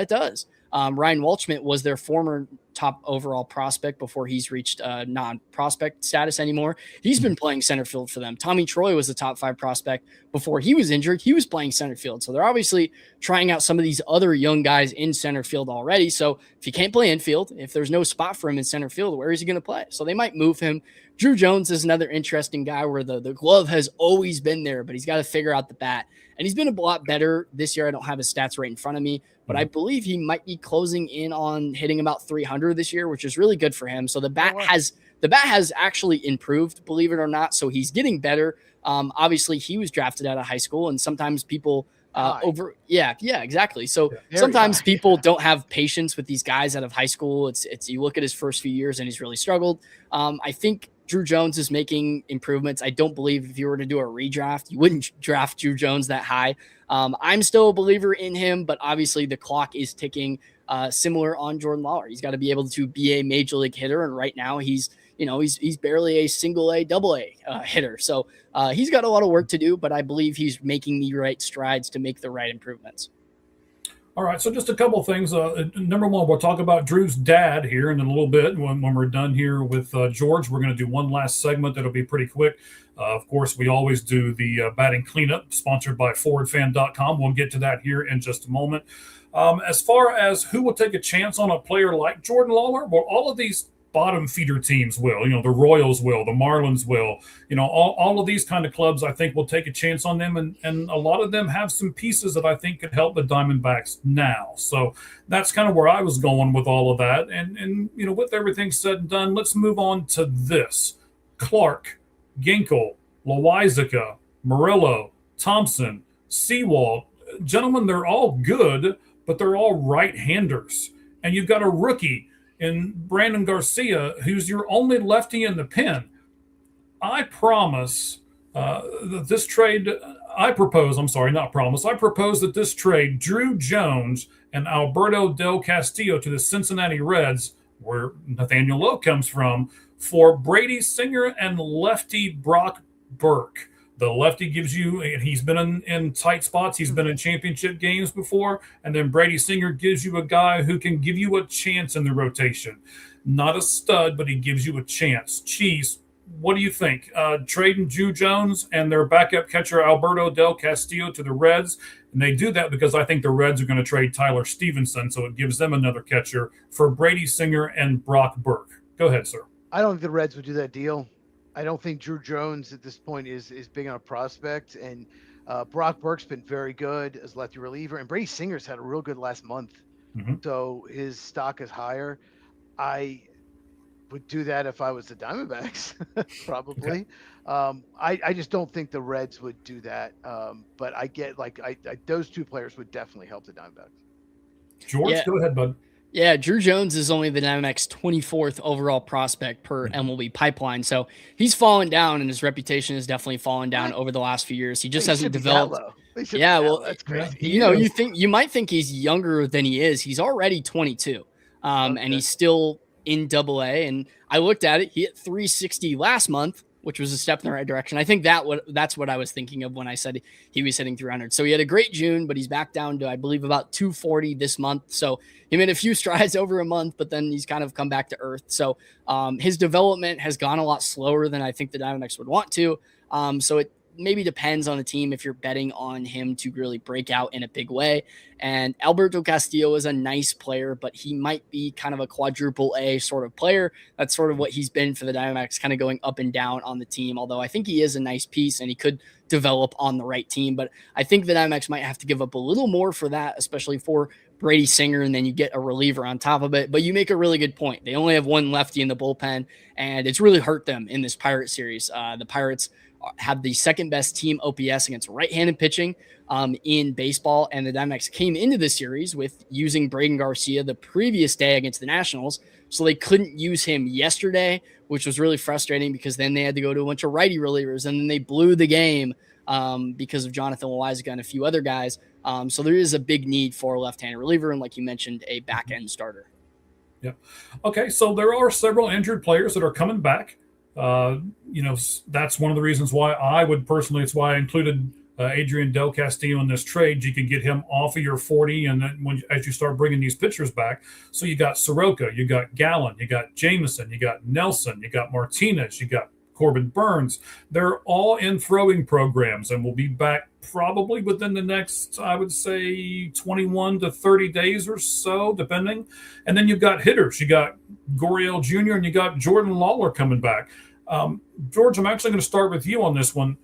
does. Ryan Walchmit was their former top overall prospect before he's reached non-prospect status anymore. He's been playing center field for them. Tommy Troy was the top 5 prospect before he was injured. He was playing center field. So they're obviously trying out some of these other young guys in center field already. So if he can't play infield, if there's no spot for him in center field, where is he going to play? So they might move him. Drew Jones is another interesting guy where the glove has always been there, but he's got to figure out the bat. And he's been a lot better this year. I don't have his stats right in front of me, but I believe he might be closing in on hitting about 300 this year, which is really good for him. So the bat has actually improved, believe it or not. So he's getting better. Obviously he was drafted out of high school, and sometimes people exactly. So sometimes people don't have patience with these guys out of high school. It's you look at his first few years and he's really struggled. I think Drew Jones is making improvements. I don't believe if you were to do a redraft, you wouldn't draft Drew Jones that high. I'm still a believer in him, but obviously the clock is ticking. Similar on Jordan Lawler. He's got to be able to be a major league hitter. And right now he's he's barely a single A, double A hitter. So he's got a lot of work to do, but I believe he's making the right strides to make the right improvements. All right, so just a couple of things. Number one, we'll talk about Drew's dad here in a little bit. When we're done here with George, we're going to do one last segment that'll be pretty quick. Of course, we always do the batting cleanup, sponsored by ForwardFan.com. We'll get to that here in just a moment. As far as who will take a chance on a player like Jordan Lawler, well, all of these bottom feeder teams will, the Royals will, the Marlins will, all of these kind of clubs, I think, will take a chance on them. And a lot of them have some pieces that I think could help the Diamondbacks now. So that's kind of where I was going with all of that. And with everything said and done, let's move on to this. Clark, Ginkel, Loizica, Murillo, Thompson, Sewald. Gentlemen, they're all good, but they're all right-handers. And you've got a rookie in Brandon Garcia, who's your only lefty in the pen. I propose that this trade Drew Jones and Alberto Del Castillo to the Cincinnati Reds, where Nathaniel Lowe comes from, for Brady Singer and lefty Brock Burke. The lefty gives you, and he's been in tight spots. He's been in championship games before. And then Brady Singer gives you a guy who can give you a chance in the rotation. Not a stud, but he gives you a chance. Cheez, what do you think? Trading Drew Jones and their backup catcher Alberto Del Castillo to the Reds. And they do that because I think the Reds are going to trade Tyler Stevenson, so it gives them another catcher for Brady Singer and Brock Burke. Go ahead, sir. I don't think the Reds would do that deal. I don't think Drew Jones at this point is big on a prospect, and Brock Burke's been very good as lefty reliever, and Brady Singer's had a real good last month, so his stock is higher. I would do that if I was the Diamondbacks, probably. Okay. I just don't think the Reds would do that, but I get those two players would definitely help the Diamondbacks. George, go ahead, bud. Yeah, Drew Jones is only the Diamondbacks' 24th overall prospect per MLB pipeline. So he's fallen down, and his reputation has definitely fallen down over the last few years. He just hasn't developed. Yeah, well, that's crazy. You might think he's younger than he is. He's already 22, and he's still in Double-A. And I looked at it. He hit 360 last month, which was a step in the right direction. I think that's what I was thinking of when I said he was hitting 300. So he had a great June, but he's back down to, I believe, about 240 this month. So he made a few strides over a month, but then he's kind of come back to earth. So his development has gone a lot slower than I think the Diamondbacks would want to. So it maybe depends on the team if you're betting on him to really break out in a big way. And Alberto Castillo is a nice player, but he might be kind of a quadruple A sort of player. That's sort of what he's been for the Diamondbacks, kind of going up and down on the team, although I think he is a nice piece and he could develop on the right team. But I think the Diamondbacks might have to give up a little more for that, especially for Brady Singer, and then you get a reliever on top of it. But you make a really good point. They only have one lefty in the bullpen, and it's really hurt them in this Pirate series. The Pirates have the second best team OPS against right-handed pitching in baseball, and the Diamondbacks came into the series with using Braden Garcia the previous day against the Nationals, so they couldn't use him yesterday, which was really frustrating because then they had to go to a bunch of righty relievers, and then they blew the game because of Jonathan Loizica and a few other guys. So there is a big need for a left-handed reliever, and like you mentioned, a back-end starter. Yeah. Okay, so there are several injured players that are coming back. That's one of the reasons why I would personally, it's why I included Adrian Del Castillo in this trade. You can get him off of your 40, and then as you start bringing these pitchers back, so you got Soroka, you got Gallen, you got Jameson, you got Nelson, you got Martinez, you got Corbin Burns. They're all in throwing programs and will be back probably within the next, I would say, 21 to 30 days or so, depending. And then you've got hitters. You got Gurriel Jr. and you got Jordan Lawler coming back. George, I'm actually going to start with you on this one.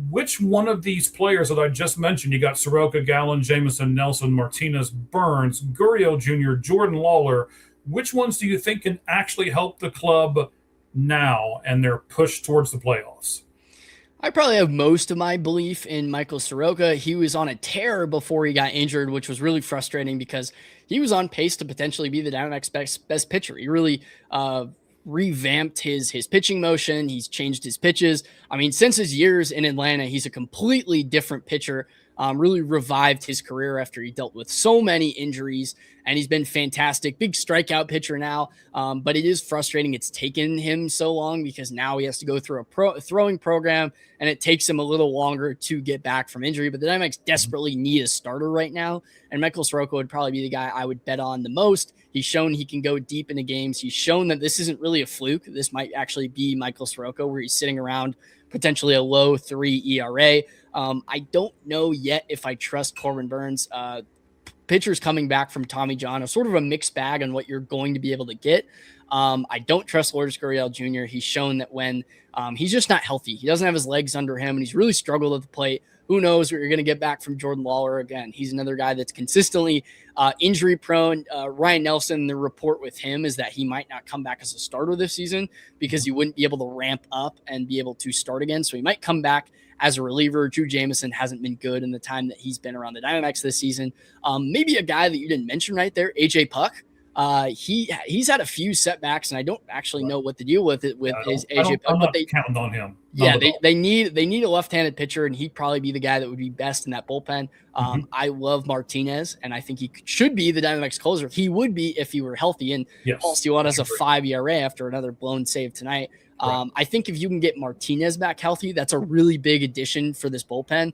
Which one of these players that I just mentioned, you got Soroka, Gallen, Jameson, Nelson, Martinez, Burns, Gurriel Jr., Jordan Lawler, which ones do you think can actually help the club now and their push towards the playoffs? I probably have most of my belief in Michael Soroka. He was on a tear before he got injured, which was really frustrating because he was on pace to potentially be the Diamondbacks' best pitcher. He really revamped his pitching motion. He's changed his pitches. I mean, since his years in Atlanta, he's a completely different pitcher. really revived his career after he dealt with so many injuries, and he's been fantastic. Big strikeout pitcher now, but it is frustrating. It's taken him so long because now he has to go through a throwing program, and it takes him a little longer to get back from injury. But the Diamondbacks desperately need a starter right now, and Michael Soroka would probably be the guy I would bet on the most. He's shown he can go deep into games. He's shown that this isn't really a fluke. This might actually be Michael Soroka, where he's sitting around potentially a low 3 ERA. I don't know yet if I trust Corbin Burns. Pitchers coming back from Tommy John are sort of a mixed bag on what you're going to be able to get. I don't trust Lourdes Gurriel Jr. He's shown that when he's just not healthy, he doesn't have his legs under him, and he's really struggled at the plate. Who knows what you're going to get back from Jordan Lawler again. He's another guy that's consistently injury prone. Ryan Nelson, the report with him is that he might not come back as a starter this season because he wouldn't be able to ramp up and be able to start again. So he might come back as a reliever. Drew Jamison hasn't been good in the time that he's been around the Diamondbacks this season. Maybe a guy that you didn't mention right there, AJ Puck. He's had a few setbacks, and I don't actually know what to deal with it with is AJ Puck. I'm not counting on him. Yeah, they need a left-handed pitcher, and he'd probably be the guy that would be best in that bullpen. I love Martinez, and I think he should be the Diamondbacks closer. He would be if he were healthy. And Paul Stewart has a 5 ERA after another blown save tonight. I think if you can get Martinez back healthy, that's a really big addition for this bullpen.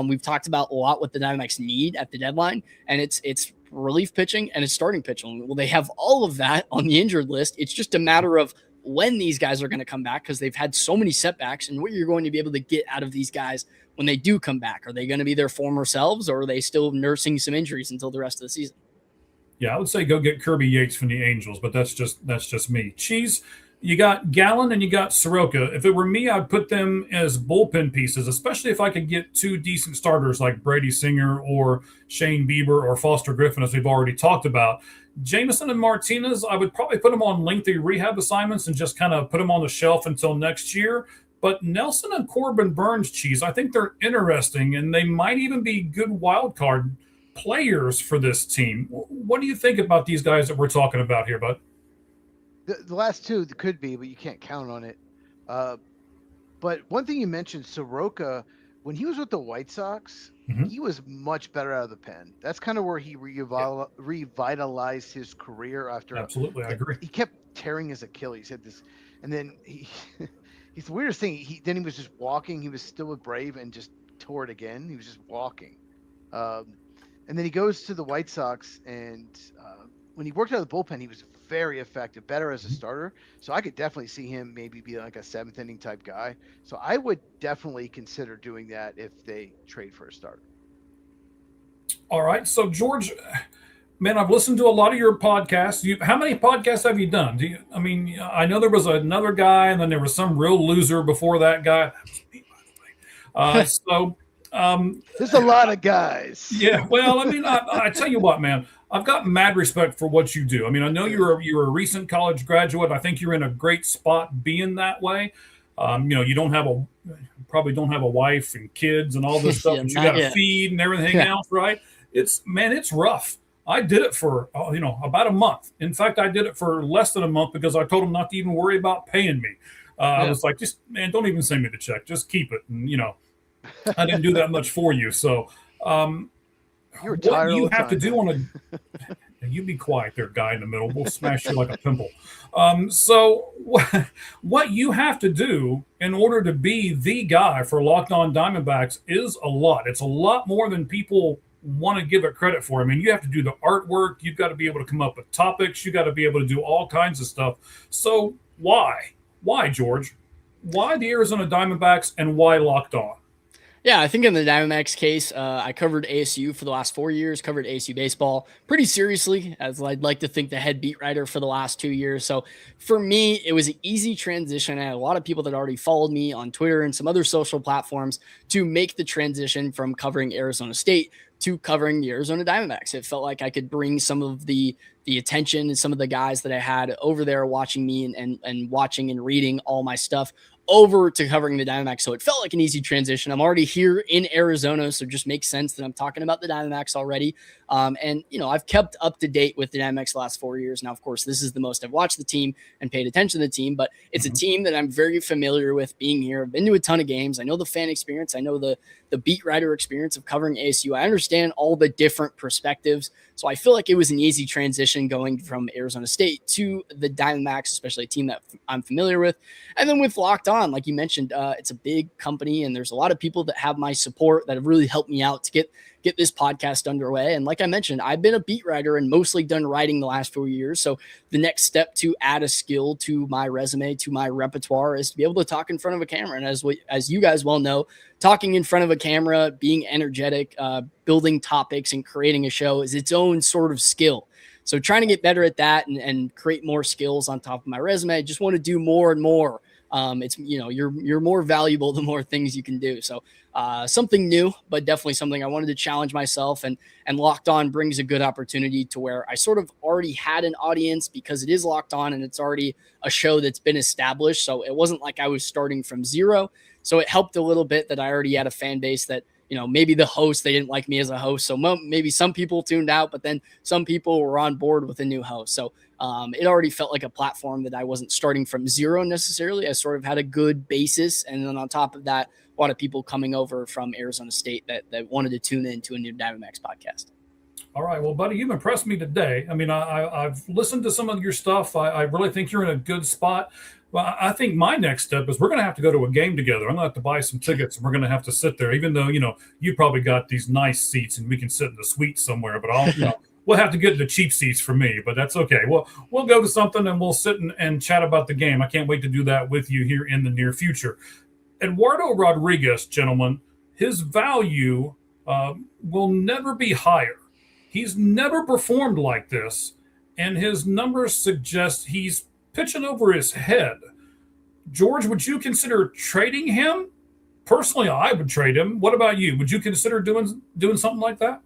We've talked about a lot what the Diamondbacks need at the deadline, and it's relief pitching and it's starting pitching. Well, they have all of that on the injured list. It's just a matter of when these guys are going to come back because they've had so many setbacks and what you're going to be able to get out of these guys when they do come back. Are they going to be their former selves, or are they still nursing some injuries until the rest of the season? Yeah, I would say go get Kirby Yates from the Angels, but that's just me. Cheez, you got Gallen and you got Soroka. If it were me, I'd put them as bullpen pieces, especially if I could get two decent starters like Brady Singer or Shane Bieber or Foster Griffin, as we've already talked about. Jameson and Martinez, I would probably put them on lengthy rehab assignments and just kind of put them on the shelf until next year. But Nelson and Corbin Burns, Cheez, I think they're interesting, and they might even be good wild card players for this team. What do you think about these guys that we're talking about here, bud? The last two could be, but you can't count on it. But one thing you mentioned, Soroka, when he was with the White Sox, he was much better out of the pen. That's kind of where he revitalized his career after. Absolutely, I agree. He kept tearing his Achilles. He had this, and then he's the weirdest thing. He was just walking. He was still with Brave and just tore it again. He was just walking. And then he goes to the White Sox, and when he worked out of the bullpen, he was very effective, better as a starter. So I could definitely see him maybe be like a seventh inning type guy. So I would definitely consider doing that if they trade for a starter. All right. So George, man, I've listened to a lot of your podcasts. How many podcasts have you done? I know there was another guy, and then there was some real loser before that guy. That was me, by the way. There's a lot of guys. Yeah. Well, I tell you what, man, I've got mad respect for what you do. I know you're a recent college graduate. I think you're in a great spot being that way. You probably don't have a wife and kids and all this stuff that you got to feed and everything else, right? It's rough. I did it for, about a month. In fact, I did it for less than a month because I told them not to even worry about paying me. I was like, don't even send me the check. Just keep it. And, I didn't do that much for you. So, what you have to do you be quiet there, guy in the middle. We'll smash you like a pimple. So what you have to do in order to be the guy for Locked On Diamondbacks is a lot. It's a lot more than people want to give it credit for. You have to do the artwork. You've got to be able to come up with topics. You got to be able to do all kinds of stuff. So why, George? Why the Arizona Diamondbacks and why Locked On? Yeah, I think in the Diamondbacks case, I covered ASU for the last 4 years, covered ASU baseball pretty seriously, as I'd like to think the head beat writer for the last 2 years. So for me, it was an easy transition. I had a lot of people that already followed me on Twitter and some other social platforms to make the transition from covering Arizona State to covering the Arizona Diamondbacks. It felt like I could bring some of the attention and some of the guys that I had over there watching me and watching and reading all my stuff over to covering the Diamondbacks. So it felt like an easy transition. I'm already here in Arizona, so it just makes sense that I'm talking about the Diamondbacks already. And, I've kept up to date with the Diamondbacks the last 4 years. Now, of course, this is the most I've watched the team and paid attention to the team, but it's a team that I'm very familiar with being here. I've been to a ton of games. I know the fan experience. I know the beat writer experience of covering ASU. I understand all the different perspectives. So I feel like it was an easy transition going from Arizona State to the Diamondbacks, especially a team that I'm familiar with. And then with Locked On, like you mentioned, it's a big company and there's a lot of people that have my support that have really helped me out to get this podcast underway. And like I mentioned, I've been a beat writer and mostly done writing the last 4 years. So the next step to add a skill to my resume, to my repertoire, is to be able to talk in front of a camera. And as you guys well know, talking in front of a camera, being energetic, building topics and creating a show is its own sort of skill. So trying to get better at that and create more skills on top of my resume. I just want to do more and more. It's, you're more valuable the more things you can do. So something new, but definitely something I wanted to challenge myself, and Locked On brings a good opportunity to where I sort of already had an audience because it is Locked On and it's already a show that's been established. So it wasn't like I was starting from zero. So it helped a little bit that I already had a fan base that, maybe the host, they didn't like me as a host. So maybe some people tuned out, but then some people were on board with a new host. So it already felt like a platform that I wasn't starting from zero necessarily. I sort of had a good basis. And then on top of that, a lot of people coming over from Arizona State that wanted to tune in to a new Diamondbacks podcast. All right. Well, buddy, you've impressed me today. I mean, I've listened to some of your stuff. I really think you're in a good spot. Well, I think my next step is we're going to have to go to a game together. I'm going to have to buy some tickets and we're going to have to sit there, even though, you probably got these nice seats and we can sit in the suite somewhere, but we'll have to get the cheap seats for me, but that's okay. We'll go to something and we'll sit and chat about the game. I can't wait to do that with you here in the near future. Eduardo Rodriguez, gentlemen, his value will never be higher. He's never performed like this, and his numbers suggest he's pitching over his head. George, would you consider trading him? Personally, I would trade him. What about you? Would you consider doing something like that?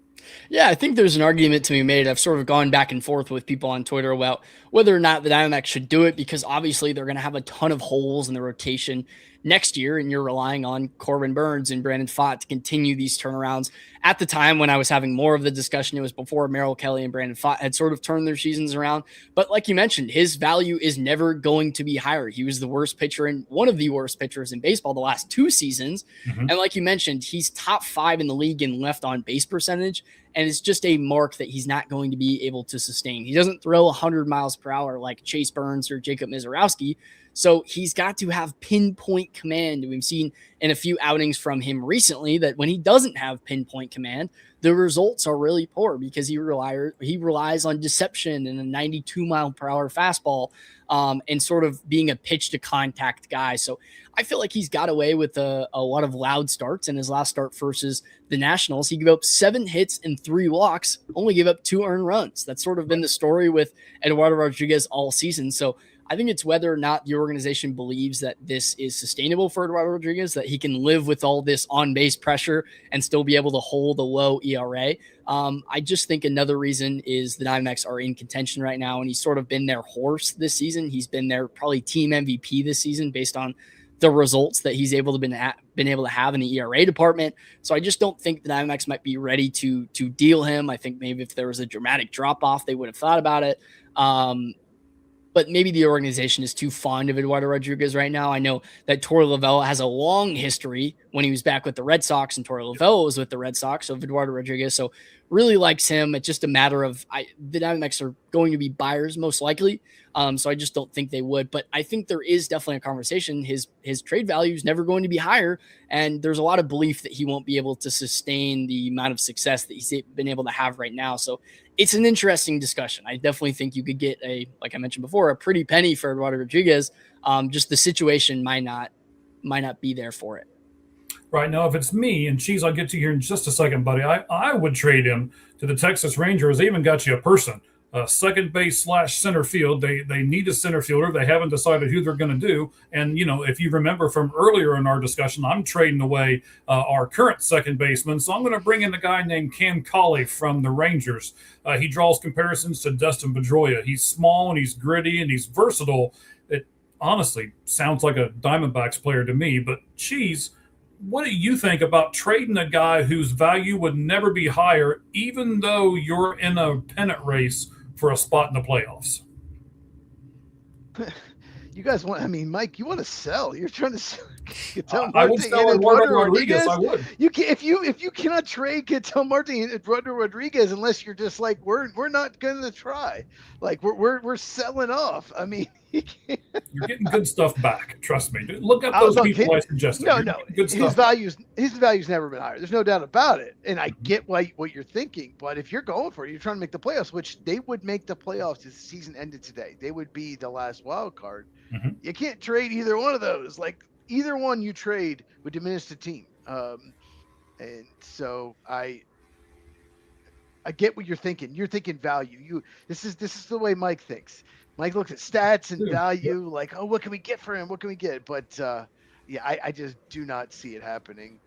Yeah, I think there's an argument to be made. I've sort of gone back and forth with people on Twitter about whether or not the Diamondbacks should do it, because obviously they're going to have a ton of holes in the rotation next year, and you're relying on Corbin Burns and Brandon Pfaadt to continue these turnarounds. At the time when I was having more of the discussion, it was before Merrill Kelly and Brandon Pfaadt had sort of turned their seasons around. But like you mentioned, his value is never going to be higher. He was the worst pitcher and one of the worst pitchers in baseball the last 2 seasons. And like you mentioned, he's top 5 in the league in left on base percentage. And it's just a mark that he's not going to be able to sustain. He doesn't throw 100 miles per hour like Chase Burns or Jacob Mizorowski. So he's got to have pinpoint command. We've seen in a few outings from him recently that when he doesn't have pinpoint command, the results are really poor because he relies on deception and a 92 mile per hour fastball and sort of being a pitch to contact guy. So I feel like he's got away with a lot of loud starts. In his last start versus the Nationals, he gave up 7 hits and 3 walks, only gave up 2 earned runs. That's sort of been the story with Eduardo Rodriguez all season. So I think it's whether or not the organization believes that this is sustainable for Eduardo Rodriguez, that he can live with all this on-base pressure and still be able to hold a low ERA. I just think another reason is the Diamondbacks are in contention right now, and he's sort of been their horse this season. He's been their probably team MVP this season based on the results that he's been able to have in the ERA department. So I just don't think the Diamondbacks might be ready to deal him. I think maybe if there was a dramatic drop-off, they would have thought about it. But maybe the organization is too fond of Eduardo Rodriguez right now. I know that Torey Lovullo has a long history when he was back with the Red Sox, and Torey Lovullo was with the Red Sox of Eduardo Rodriguez. So really likes him. It's just a matter of the Diamondbacks are going to be buyers most likely. So I just don't think they would. But I think there is definitely a conversation. His trade value is never going to be higher. And there's a lot of belief that he won't be able to sustain the amount of success that he's been able to have right now. So it's an interesting discussion. I definitely think you could get like I mentioned before, a pretty penny for Eduardo Rodriguez. Just the situation might not be there for it. Right. Now, if it's me, and Cheez, I'll get to you here in just a second, buddy, I would trade him to the Texas Rangers. They even got you a person, second base / center field. They need a center fielder. They haven't decided who they're going to do. And, if you remember from earlier in our discussion, I'm trading away our current second baseman. So I'm going to bring in a guy named Cam Cauley from the Rangers. He draws comparisons to Dustin Pedroia. He's small and he's gritty and he's versatile. honestly sounds like a Diamondbacks player to me. But Cheez, what do you think about trading a guy whose value would never be higher, even though you're in a pennant race for a spot in the playoffs? You guys want? I mean, Mike, you want to sell? You're trying to sell Ketel I would sell Eduardo Rodriguez. I would. You can, if you cannot trade Ketel Marte and Eduardo Rodriguez unless you're just like we're not going to try. Like we're selling off. I mean, you're getting good stuff back. Trust me. Look up those people I suggested. No. His value's never been higher. There's no doubt about it. And I get what you're thinking, but if you're going for it, you're trying to make the playoffs, which they would make the playoffs if the season ended today. They would be the last wild card. Mm-hmm. You can't trade either one of those. Like either one you trade would diminish the team. And so I get what you're thinking. You're thinking value. This is the way Mike thinks. Mike looks at stats and value, like, oh, what can we get for him? What can we get? But I just do not see it happening.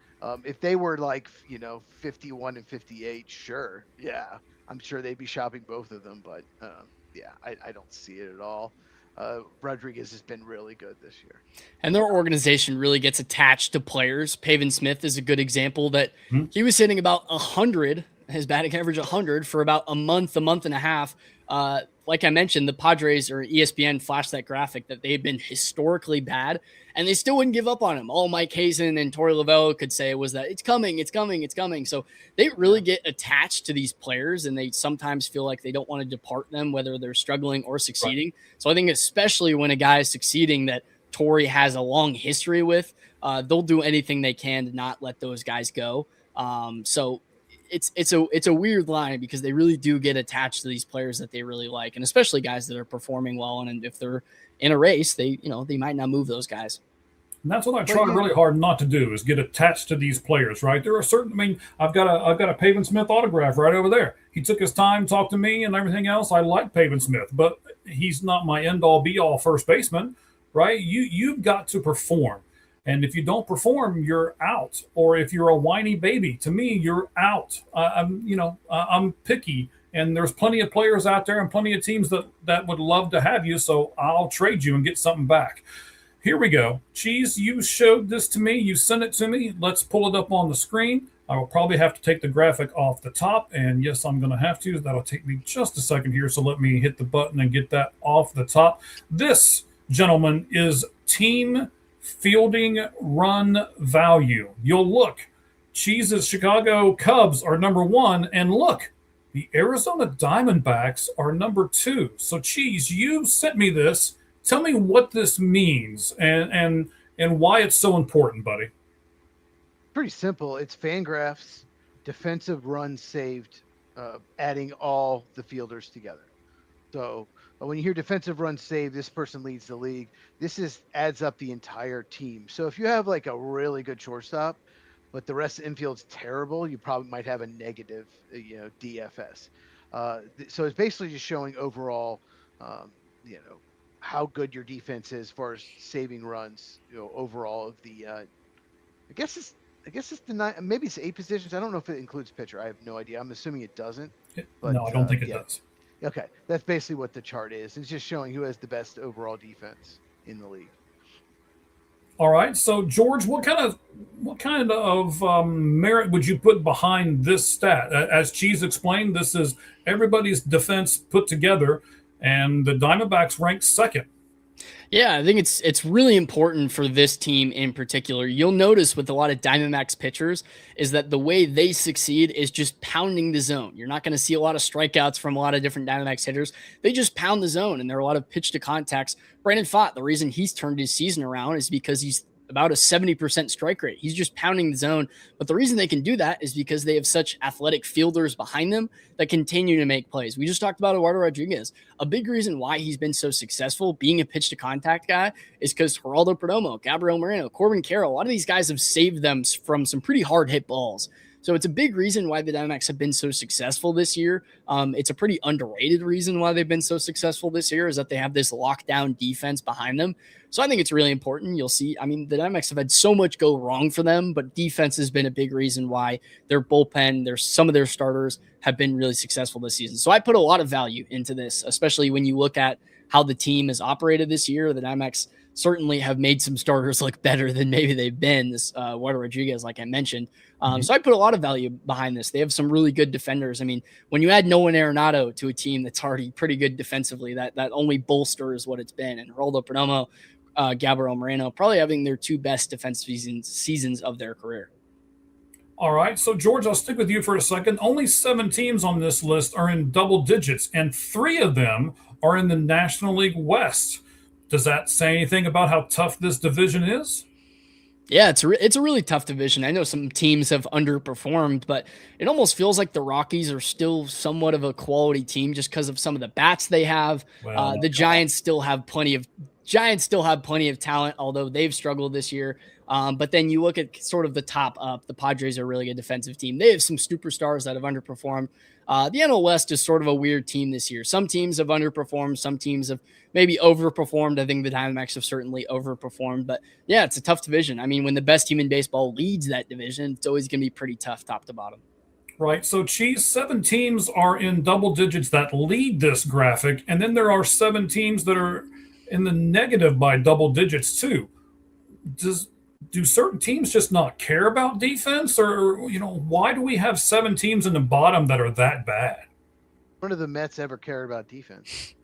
If they were like 51 and 58, sure, yeah, I'm sure they'd be shopping both of them. But I don't see it at all. Rodriguez has been really good this year. And their organization really gets attached to players. Pavin Smith is a good example that he was hitting about 100, his batting average 100 for about a month and a half. Like I mentioned, the Padres or ESPN flashed that graphic that they've been historically bad, and they still wouldn't give up on him. All Mike Hazen and Torey Lovullo could say was that it's coming. So they really get attached to these players, and they sometimes feel like they don't want to depart them, whether they're struggling or succeeding. Right. So I think especially when a guy is succeeding that Torey has a long history with, they'll do anything they can to not let those guys go. So it's a weird line because they really do get attached to these players that they really like, and especially guys that are performing well. And if they're in a race, they might not move those guys. And that's what I try really hard not to do is get attached to these players, right? There are certain, I've got a Pavin Smith autograph right over there. He took his time, talked to me and everything else. I like Pavin Smith, but he's not my end all be all first baseman, right? You've got to perform. And if you don't perform, you're out. Or if you're a whiny baby, to me, you're out. I'm picky, and there's plenty of players out there and plenty of teams that would love to have you. So I'll trade you and get something back. Here we go. Cheez, you showed this to me. You sent it to me. Let's pull it up on the screen. I will probably have to take the graphic off the top. And yes, I'm going to have to. That'll take me just a second here. So let me hit the button and get that off the top. This, gentlemen, is team fielding run value. You'll look. Cheez's Chicago Cubs are number 1, and look, the Arizona Diamondbacks are number 2. So Cheez, you sent me this. Tell me what this means and why it's so important, buddy. Pretty simple. It's Fangraphs defensive runs saved, adding all the fielders together. So when you hear defensive runs saved, this person leads the league. This adds up the entire team. So if you have like a really good shortstop, but the rest of the infield's terrible, you probably might have a negative, DFS. So it's basically just showing overall, how good your defense is as far as saving runs, overall of the. I guess it's the 9. Maybe it's 8 positions. I don't know if it includes pitcher. I have no idea. I'm assuming it doesn't. But, no, I don't think it does. Okay, that's basically what the chart is. It's just showing who has the best overall defense in the league. All right, so George, what kind of merit would you put behind this stat? As Cheez explained, this is everybody's defense put together, and the Diamondbacks ranked 2nd. Yeah, I think it's really important for this team in particular. You'll notice with a lot of Diamondbacks pitchers is that the way they succeed is just pounding the zone. You're not going to see a lot of strikeouts from a lot of different Diamondbacks hitters. They just pound the zone, and there are a lot of pitch to contacts. Brandon Pfaadt, the reason he's turned his season around is because he's about a 70% strike rate. He's just pounding the zone. But the reason they can do that is because they have such athletic fielders behind them that continue to make plays. We just talked about Eduardo Rodriguez. A big reason why he's been so successful being a pitch to contact guy is because Geraldo Perdomo, Gabriel Moreno, Corbin Carroll, a lot of these guys have saved them from some pretty hard hit balls. So it's a big reason why the Diamondbacks have been so successful this year. It's a pretty underrated reason why they've been so successful this year is that they have this lockdown defense behind them. So I think it's really important. You'll see, the Diamondbacks have had so much go wrong for them, but defense has been a big reason why their bullpen, some of their starters have been really successful this season. So I put a lot of value into this, especially when you look at how the team has operated this year. The Diamondbacks certainly have made some starters look better than maybe they've been. This Eduardo Rodriguez, like I mentioned. So I put a lot of value behind this. They have some really good defenders. I mean, when you add Nolan Arenado to a team that's already pretty good defensively, that only bolsters what it's been. And Geraldo Perdomo, Gabriel Moreno, probably having their two best defensive seasons of their career. All right. So, George, I'll stick with you for a second. Only 7 teams on this list are in double digits, and 3 of them are in the National League West. Does that say anything about how tough this division is? Yeah, it's a really tough division. I know some teams have underperformed, but it almost feels like the Rockies are still somewhat of a quality team just because of some of the bats they have. Well, The Giants still have plenty of talent, although they've struggled this year. But then you look at sort of the top up. The Padres are a really good defensive team. They have some superstars that have underperformed. The NL West is sort of a weird team this year. Some teams have underperformed. Some teams have maybe overperformed. I think the Diamondbacks have certainly overperformed. But yeah, it's a tough division. I mean, when the best team in baseball leads that division, it's always going to be pretty tough top to bottom. Right. So, Cheez, 7 teams are in double digits that lead this graphic, and then there are 7 teams that are in the negative by double digits too. Do certain teams just not care about defense, or why do we have 7 teams in the bottom that are that bad? None of the Mets ever cared about defense.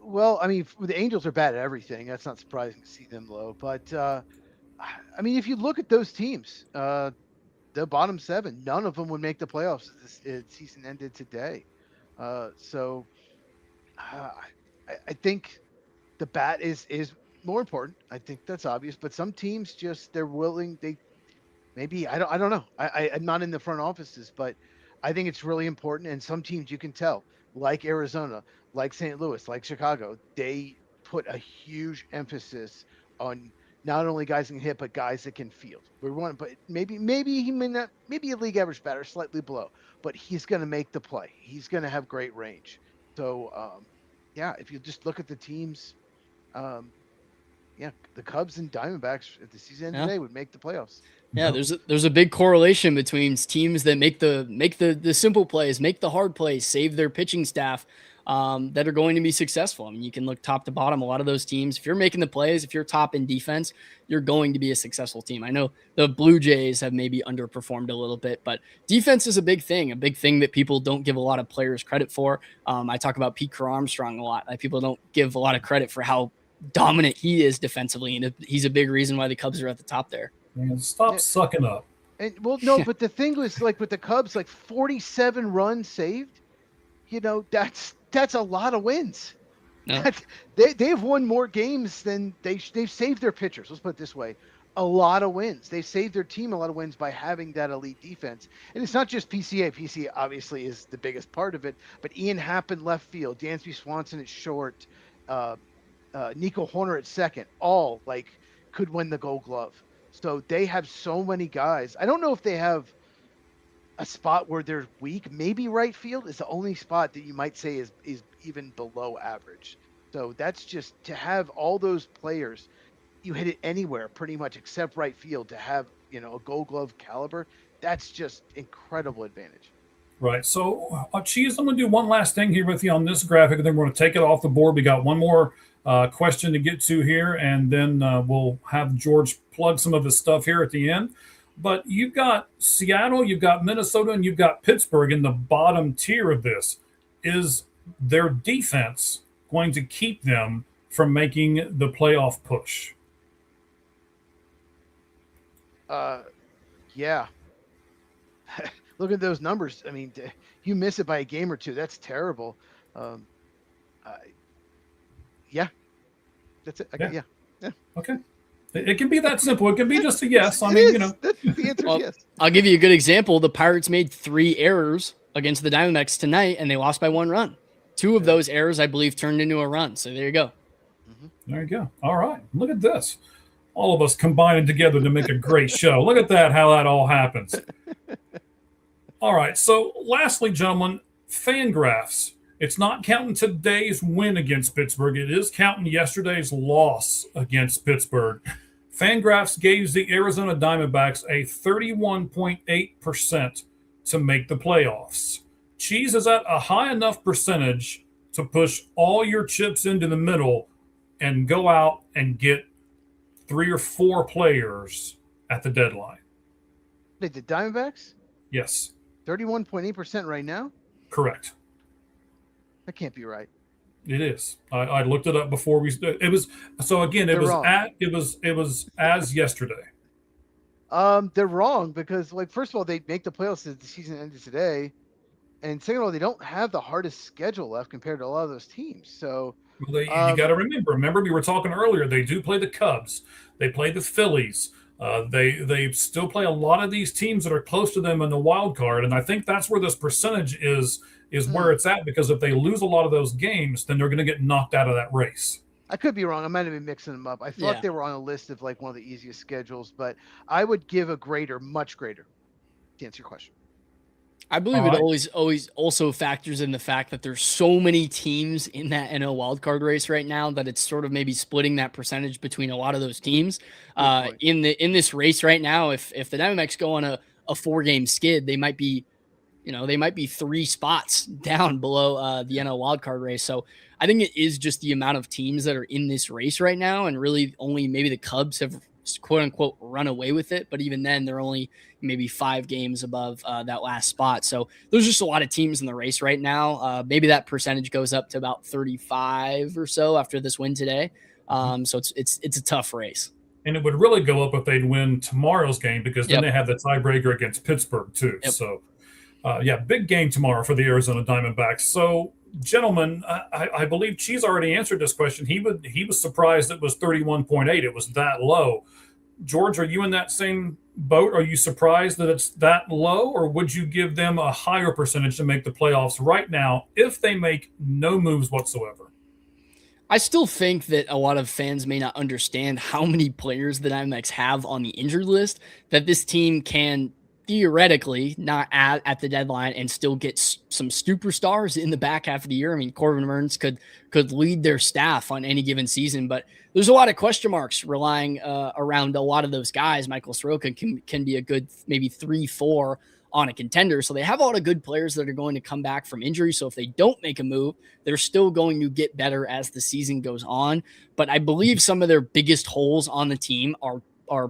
Well, I mean, the Angels are bad at everything. That's not surprising to see them low. But I mean, if you look at those teams, the bottom 7, none of them would make the playoffs if this season ended today. So I think the bat is more important. I think that's obvious. But some teams they're willing. I don't know. I'm not in the front offices, but I think it's really important. And some teams you can tell, like Arizona, like St. Louis, like Chicago, they put a huge emphasis on not only guys that can hit, but guys that can field. But maybe he may not, maybe a league average batter, slightly below, but he's going to make the play. He's going to have great range. So, yeah, if you just look at the teams, the Cubs and Diamondbacks at the season end today would make the playoffs. Yeah, there's a big correlation between teams that make the simple plays, make the hard plays, save their pitching staff, that are going to be successful. I mean, you can look top to bottom. A lot of those teams, if you're making the plays, if you're top in defense, you're going to be a successful team. I know the Blue Jays have maybe underperformed a little bit, but defense is a big thing that people don't give a lot of players credit for. I talk about Pete Crow Armstrong a lot. People don't give a lot of credit for how dominant he is defensively, and he's a big reason why the Cubs are at the top there. Man, stop sucking up. And but the thing was, like with the Cubs, like 47 runs saved. That's a lot of wins. No. They've won more games than they've saved their pitchers. Let's put it this way. A lot of wins. They've saved their team a lot of wins by having that elite defense. And it's not just PCA. PCA obviously is the biggest part of it, but Ian Happ in left field, Dansby Swanson at short, Nico Horner at second, all could win the Gold Glove. So they have so many guys. I don't know if they have a spot where they're weak. Maybe right field is the only spot that you might say is even below average. So that's just to have all those players. You hit it anywhere pretty much except right field to have, a Gold Glove caliber. That's just incredible advantage. Right. So, Cheez, I'm going to do one last thing here with you on this graphic, and then we're going to take it off the board. We got one more question to get to here, and then we'll have George plug some of his stuff here at the end. But you've got Seattle, you've got Minnesota, and you've got Pittsburgh in the bottom tier of this. Is their defense going to keep them from making the playoff push? Yeah. Look at those numbers. I mean, you miss it by a game or two. That's terrible. Yeah. That's it. Yeah. Okay. It can be that simple. It can be just a yes. The answer is yes. I'll give you a good example. The Pirates made 3 errors against the Diamondbacks tonight, and they lost by 1 run. 2 of those errors, I believe, turned into a run. So there you go. There you go. All right. Look at this. All of us combining together to make a great show. Look at that, how that all happens. All right. So lastly, gentlemen, Fangraphs. It's not counting today's win against Pittsburgh. It is counting yesterday's loss against Pittsburgh. Fangraphs gave the Arizona Diamondbacks a 31.8% to make the playoffs. Cheez is at a high enough percentage to push all your chips into the middle and go out and get 3 or 4 players at the deadline. Wait, the Diamondbacks? Yes. 31.8% right now? Correct. That can't be right. It is. I looked it up before we. It was so again. It was as yesterday. They're wrong because, like, first of all, they make the playoffs if the season ended today, and second of all, they don't have the hardest schedule left compared to a lot of those teams. So you got to remember. We were talking earlier. They do play the Cubs. They play the Phillies. They still play a lot of these teams that are close to them in the wild card, and I think that's where this percentage is where it's at, because if they lose a lot of those games, then they're going to get knocked out of that race. I could be wrong. I might have been mixing them up. I thought they were on a list of like one of the easiest schedules, but I would give a greater, much greater, to answer your question. I believe it always also factors in the fact that there's so many teams in that NL wildcard race right now that it's sort of maybe splitting that percentage between a lot of those teams. In this race right now, if the Diamondbacks go on a 4-game skid, they might be 3 spots down below the NL wildcard race. So I think it is just the amount of teams that are in this race right now, and really only maybe the Cubs have quote unquote run away with it, but even then they're only maybe 5 games above that last spot. So there's just a lot of teams in the race right now. Maybe that percentage goes up to about 35 or so after this win today. So it's a tough race. And it would really go up if they'd win tomorrow's game, because then they have the tiebreaker against Pittsburgh too. So big game tomorrow for the Arizona Diamondbacks. So, gentlemen, I believe Cheez already answered this question. He was surprised it was 31.8. It was that low. George, are you in that same boat? Are you surprised that it's that low, or would you give them a higher percentage to make the playoffs right now if they make no moves whatsoever? I still think that a lot of fans may not understand how many players the Diamondbacks have on the injured list, that this team can theoretically not at the deadline and still get some superstars in the back half of the year. I mean, Corbin Burns could lead their staff on any given season, but there's a lot of question marks relying around a lot of those guys. Michael Soroka can be a good maybe 3-4 on a contender. So they have a lot of good players that are going to come back from injury. So if they don't make a move, they're still going to get better as the season goes on. But I believe some of their biggest holes on the team are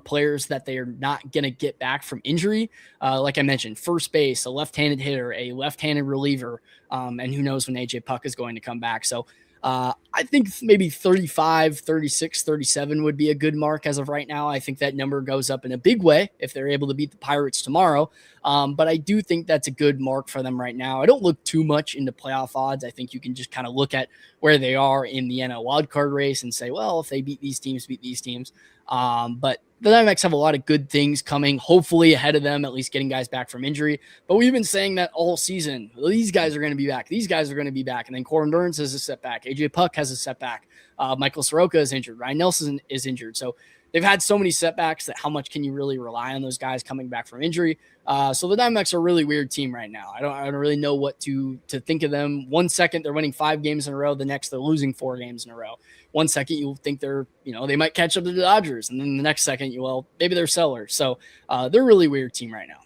players that they are not going to get back from injury. Like I mentioned, first base, a left-handed hitter, a left-handed reliever, and who knows when AJ Puck is going to come back. So I think maybe 35, 36, 37 would be a good mark as of right now. I think that number goes up in a big way if they're able to beat the Pirates tomorrow. But I do think that's a good mark for them right now. I don't look too much into playoff odds. I think you can just kind of look at where they are in the NL wildcard race and say, well, if they beat these teams. But the Diamondbacks have a lot of good things coming, hopefully ahead of them, at least getting guys back from injury. But we've been saying that all season. These guys are going to be back. These guys are going to be back. And then Corbin Burns has a setback. AJ Puck has a setback. Michael Soroka is injured. Ryan Nelson is injured. So they've had so many setbacks that how much can you really rely on those guys coming back from injury? So the Diamondbacks are a really weird team right now. I don't really know what to think of them. 1 second they're winning 5 games in a row. The next they're losing 4 games in a row. 1 second you'll think they might catch up to the Dodgers, and then the next second maybe they're sellers. So they're a really weird team right now.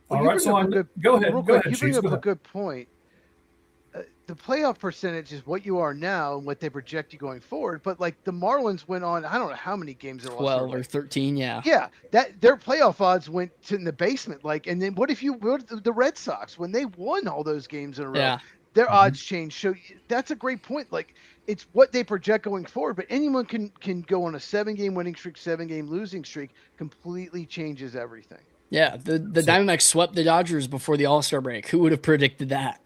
Well, all right, so go ahead. Go ahead. You bring up a good point. The playoff percentage is what you are now and what they project you going forward. But like the Marlins went on, I don't know how many games they lost. 12 or 13, yeah. Yeah, that their playoff odds went to in the basement. Like, and then what if the Red Sox, when they won all those games in a row, their odds changed. So that's a great point. Like, it's what they project going forward. But anyone can go on a 7-game winning streak, 7-game losing streak, completely changes everything. Yeah, the Diamondbacks swept the Dodgers before the All-Star break. Who would have predicted that?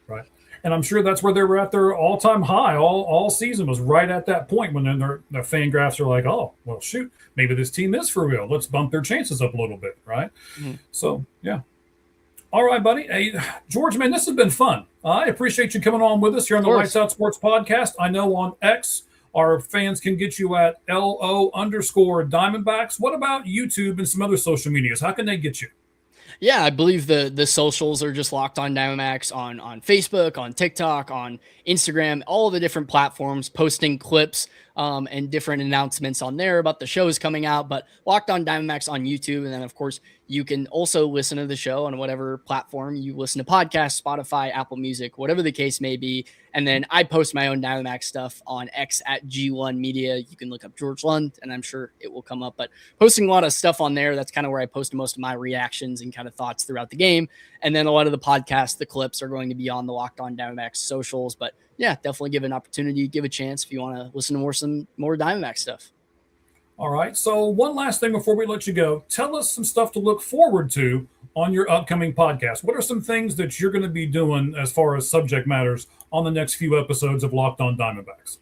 Right. And I'm sure that's where they were at their all-time high all season, was right at that point when then their fan graphs are like, oh, well, shoot, maybe this team is for real. Let's bump their chances up a little bit, right? Mm-hmm. So, yeah. All right, buddy. Hey, George, man, this has been fun. I appreciate you coming on with us here on the Lights Out Sports Podcast. I know on X, our fans can get you at LO_Diamondbacks. What about YouTube and some other social medias? How can they get you? Yeah, I believe the socials are just Locked On Diamondbacks on Facebook, on TikTok, on Instagram, all the different platforms, posting clips and different announcements on there about the shows coming out. But Locked On Diamondbacks on YouTube. And then, of course, you can also listen to the show on whatever platform you listen to podcasts, Spotify, Apple Music, whatever the case may be. And then I post my own Diamondback stuff on X at G1 Media. You can look up George Lund, and I'm sure it will come up. But posting a lot of stuff on there, that's kind of where I post most of my reactions and kind of thoughts throughout the game. And then a lot of the podcasts, the clips are going to be on the Locked On Diamondbacks socials. But yeah, definitely give an opportunity, give a chance if you want to listen to some more Diamondback stuff. All right. So one last thing before we let you go, tell us some stuff to look forward to on your upcoming podcast. What are some things that you're going to be doing as far as subject matters on the next few episodes of Locked On Diamondbacks?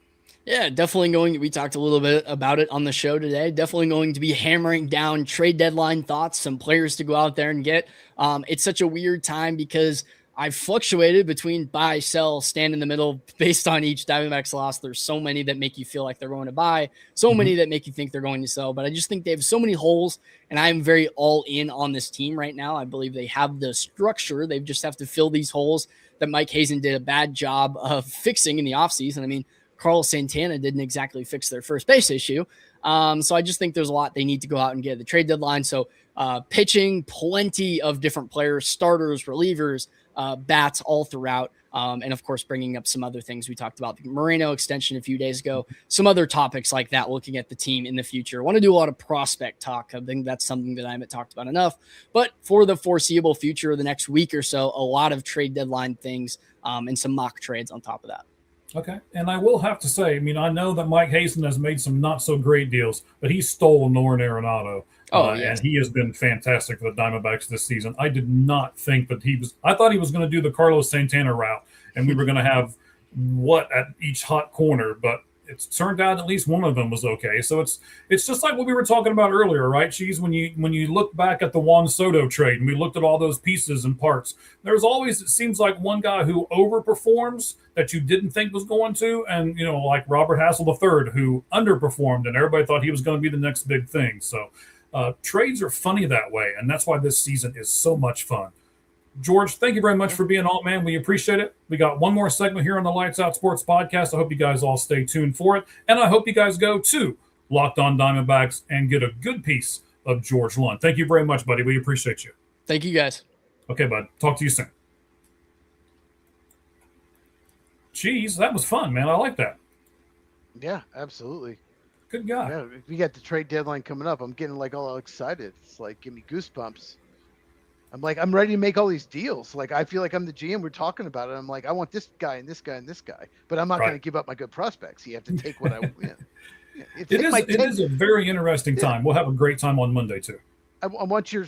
Yeah, definitely we talked a little bit about it on the show today. Definitely going to be hammering down trade deadline thoughts, some players to go out there and get. It's such a weird time because I've fluctuated between buy, sell, stand in the middle based on each Diamondbacks loss. There's so many that make you feel like they're going to buy, so many that make you think they're going to sell. But I just think they have so many holes, and I'm very all in on this team right now. I believe they have the structure. They just have to fill these holes that Mike Hazen did a bad job of fixing in the offseason. I mean, Carlos Santana didn't exactly fix their first base issue. So I just think there's a lot they need to go out and get at the trade deadline. So pitching, plenty of different players, starters, relievers, bats all throughout. And of course, bringing up some other things. We talked about the Moreno extension a few days ago, some other topics like that, looking at the team in the future. I want to do a lot of prospect talk. I think that's something that I haven't talked about enough, but for the foreseeable future, the next week or so, a lot of trade deadline things and some mock trades on top of that. Okay. And I will have to say, I mean, I know that Mike Hazen has made some not so great deals, but he stole Nolan Ryan. And he has been fantastic for the Diamondbacks this season. I did not think that I thought he was going to do the Carlos Santana route, and we were going to have at each hot corner, but it's turned out at least one of them was okay. So it's just like what we were talking about earlier, right, Cheez? When you look back at the Juan Soto trade and we looked at all those pieces and parts, there's always, it seems like, one guy who overperforms that you didn't think was going to, and like Robert Hassel III, who underperformed and everybody thought he was going to be the next big thing. So trades are funny that way, and that's why this season is so much fun. George, thank you very much for being on, man. We appreciate it. We got one more segment here on the Lights Out Sports Podcast. I hope you guys all stay tuned for it, and I hope you guys go to Locked On Diamondbacks and get a good piece of George Lund. Thank you very much, buddy. We appreciate you. Thank you, guys. Okay, bud. Talk to you soon. Cheez, that was fun, man. I like that. Yeah, absolutely. Good guy. Yeah, we got the trade deadline coming up. I'm getting all excited. It's like, give me goosebumps. I'm ready to make all these deals. Like, I feel like I'm the GM. We're talking about it. I'm like, I want this guy and this guy and this guy, but I'm not going to give up my good prospects. You have to take what I win. It is a very interesting time. We'll have a great time on Monday too. I want your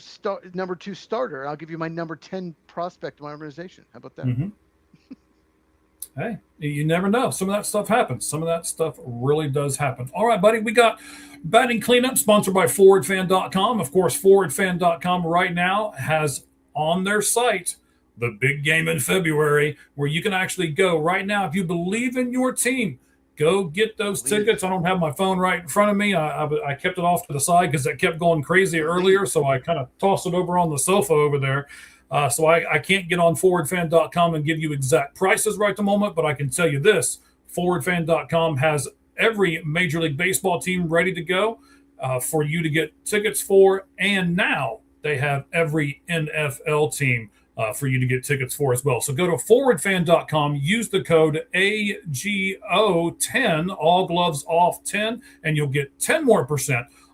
number 2 starter. I'll give you my number 10 prospect in my organization. How about that? Mm-hmm. Hey, you never know. Some of that stuff happens. Some of that stuff really does happen. All right, buddy. We got Batting Cleanup sponsored by ForwardFan.com. Of course, ForwardFan.com right now has on their site the big game in February where you can actually go right now. If you believe in your team, go get those tickets. I don't have my phone right in front of me. I kept it off to the side because it kept going crazy earlier, so I kind of tossed it over on the sofa over there. So I can't get on ForwardFan.com and give you exact prices right at the moment, but I can tell you this. ForwardFan.com has every Major League Baseball team ready to go for you to get tickets for, and now they have every NFL team for you to get tickets for as well. So go to ForwardFan.com, use the code AGO10, all gloves off 10, and you'll get 10% more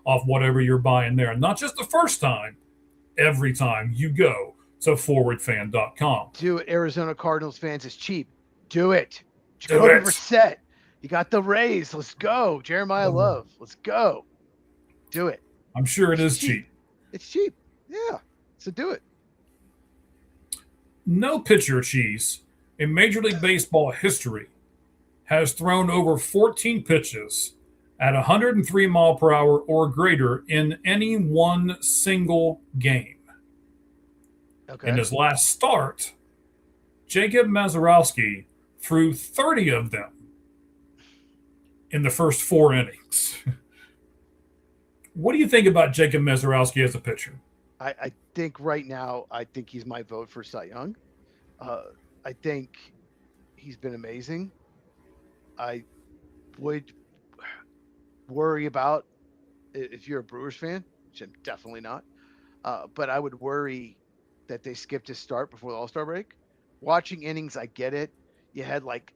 off whatever you're buying there. Not just the first time, every time you go. So ForwardFan.com. Do it, Arizona Cardinals fans. It's cheap. Do it. Do it. Brissett. You got the Rays. Let's go. Jeremiah Love. Let's go. Do it. I'm sure it is cheap. It's cheap. Yeah. So do it. No pitcher, Cheez, in Major League Baseball history has thrown over 14 pitches at 103 mile per hour or greater in any one single game. Okay. In his last start, Jacob Mazurowski threw 30 of them in the first 4 innings. What do you think about Jacob Mazurowski as a pitcher? I think right now, I think he's my vote for Cy Young. I think he's been amazing. worry about if you're a Brewers fan, which I'm definitely not. But I would worry that they skipped his start before the All-Star break. Watching innings, I get it. You had like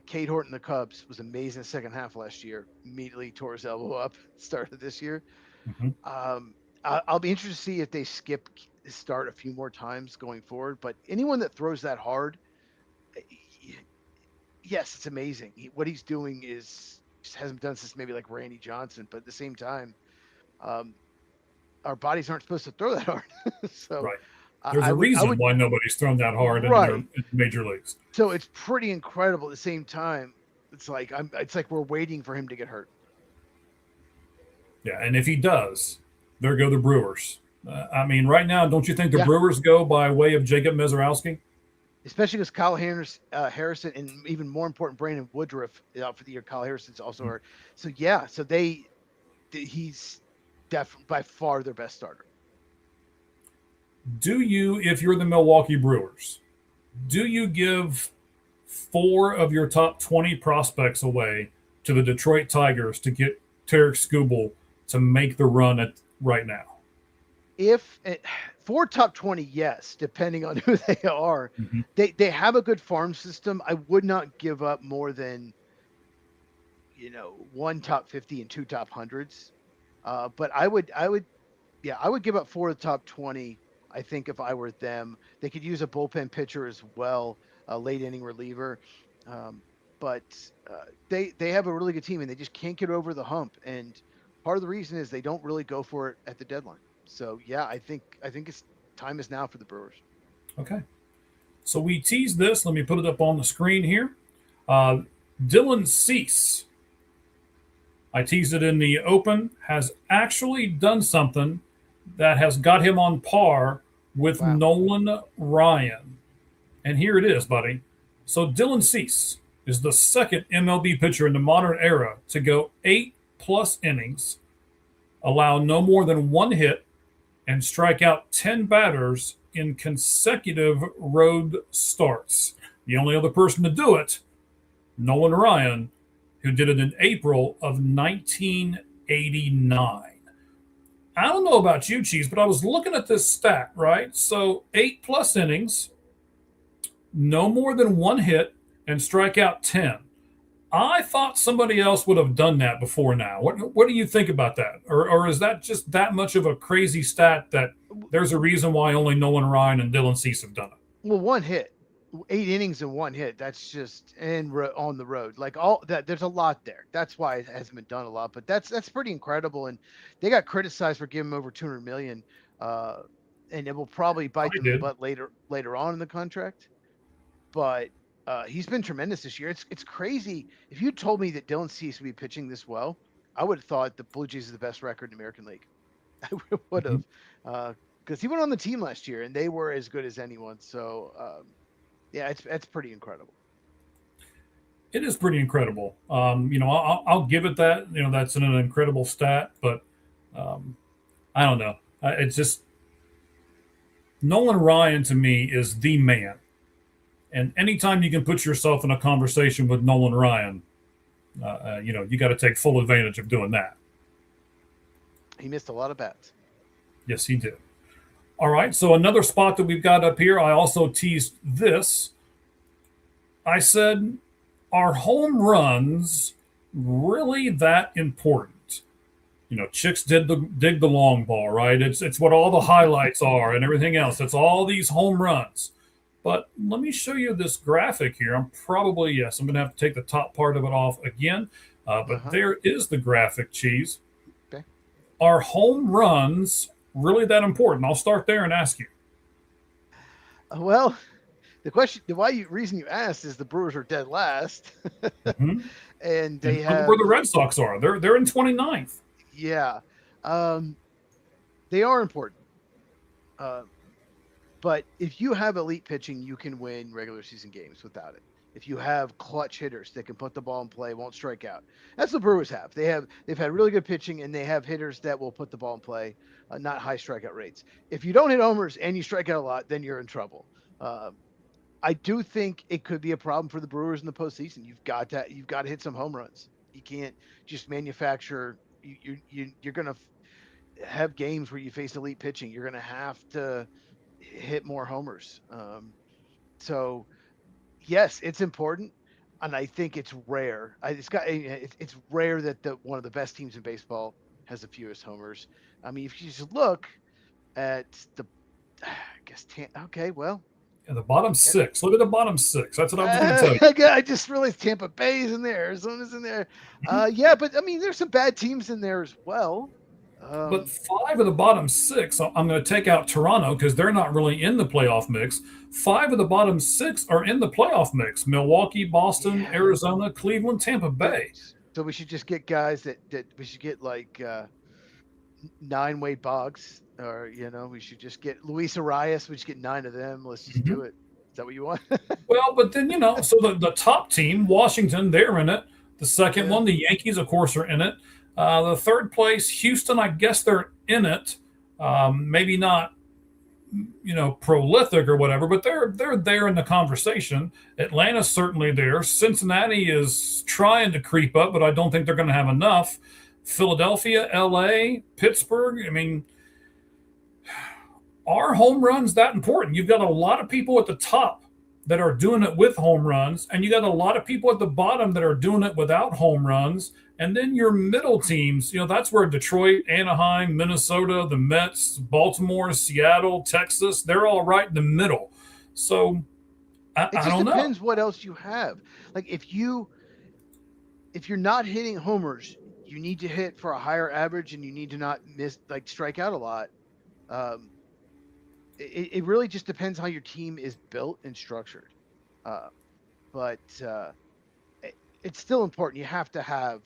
Cade Horton, the Cubs was amazing the second half last year. Immediately tore his elbow up. Started this year. Mm-hmm. I'll be interested to see if they skip his start a few more times going forward. But anyone that throws that hard, yes, it's amazing. What he's doing just hasn't done since maybe like Randy Johnson. But at the same time, um, our bodies aren't supposed to throw that hard. So Right. There's a reason why nobody's thrown that hard in the major leagues. So it's pretty incredible. At the same time, it's like we're waiting for him to get hurt. Yeah, and if he does, there go the Brewers. I mean, right now, don't you think the Brewers go by way of Jacob Mezorowski? Especially because Kyle Harrison, and even more important, Brandon Woodruff out for the year. Kyle Harrison's also hurt. So yeah, so he's definitely by far their best starter. Do you, if you're the Milwaukee Brewers, do you give 4 of your top 20 prospects away to the Detroit Tigers to get Tarek Skubal to make the run right now? If 4 top 20, yes, depending on who they are. Mm-hmm. They have a good farm system. I would not give up more than 1 top 50 and 2 top hundreds. But I would give up 4 of the top 20. I think if I were them, they could use a bullpen pitcher as well, a late inning reliever. But they have a really good team, and they just can't get over the hump. And part of the reason is they don't really go for it at the deadline. So yeah, I think it's time is now for the Brewers. Okay. So we teased this. Let me put it up on the screen here. Dylan Cease, I teased it in the open, has actually done something that has got him on par with Nolan Ryan. And here it is, buddy. So Dylan Cease is the second MLB pitcher in the modern era to go 8+ innings, allow no more than 1 hit, and strike out 10 batters in consecutive road starts. The only other person to do it, Nolan Ryan, who did it in April of 1989. I don't know about you, Cheez, but I was looking at this stat, right? So 8+ innings, no more than 1 hit, and strike out 10. I thought somebody else would have done that before now. What do you think about that? Or is that just that much of a crazy stat that there's a reason why only Nolan Ryan and Dylan Cease have done it? Well, 1 hit, 8 innings and 1 hit. That's just on the road. Like all that, there's a lot there. That's why it hasn't been done a lot. But that's pretty incredible. And they got criticized for giving him over $200 million, and it will probably bite them in the butt later on in the contract. But he's been tremendous this year. It's crazy. If you told me that Dylan Cease would be pitching this well, I would have thought the Blue Jays is the best record in the American League. I would have, because he went on the team last year and they were as good as anyone. So, yeah, it's pretty incredible. It is pretty incredible. I'll give it that. That's an incredible stat, but I don't know. It's just Nolan Ryan to me is the man. And anytime you can put yourself in a conversation with Nolan Ryan, you got to take full advantage of doing that. He missed a lot of bats. Yes, he did. All right, so another spot that we've got up here, I also teased this. I said, are home runs really that important? Chicks dig the long ball, right? It's what all the highlights are and everything else. It's all these home runs. But let me show you this graphic here. I'm going to have to take the top part of it off again. But there is the graphic, Cheez. Okay. Are home runs really that important? I'll start there and ask you. Well, the reason you asked is the Brewers are dead last. Mm-hmm. And they have where the Red Sox are. They're in 29th. Yeah. They are important. But if you have elite pitching, you can win regular season games without it. If you have clutch hitters that can put the ball in play, won't strike out. That's what the Brewers have. They've had really good pitching, and they have hitters that will put the ball in play, not high strikeout rates. If you don't hit homers and you strike out a lot, then you're in trouble. I do think it could be a problem for the Brewers in the postseason. You've got to hit some home runs. You can't just manufacture. You're going to have games where you face elite pitching. You're going to have to hit more homers. So yes, it's important, and I think it's rare. It's rare that one of the best teams in baseball has the fewest homers. I mean, if you just look at the, I guess okay, well, And the bottom six. Look at the bottom six. That's what I was going to tell you. I just realized Tampa Bay's in there, Arizona's in there. Yeah, but I mean, there's some bad teams in there as well. But 5 of the bottom 6, I'm going to take out Toronto because they're not really in the playoff mix. 5 of the bottom 6 are in the playoff mix: Milwaukee, Boston, Arizona, Cleveland, Tampa Bay. So we should just get guys that we should get like 9 Wade Boggs, or we should just get Luis Arias. We should get 9 of them. Let's just do it. Is that what you want? Well, but then so the top team, Washington, they're in it. The second one, the Yankees, of course, are in it. The third place, Houston, I guess they're in it. Maybe not, prolific or whatever, but they're there in the conversation. Atlanta's certainly there. Cincinnati is trying to creep up, but I don't think they're going to have enough. Philadelphia, LA, Pittsburgh. I mean, are home runs that important? You've got a lot of people at the top that are doing it with home runs, and you got a lot of people at the bottom that are doing it without home runs. And then your middle teams, that's where Detroit, Anaheim, Minnesota, the Mets, Baltimore, Seattle, Texas, they're all right in the middle. So I don't know. It just depends what else you have. Like if you're not hitting homers, you need to hit for a higher average, and you need to not strike out a lot. It really just depends how your team is built and structured. But it's still important. You have to have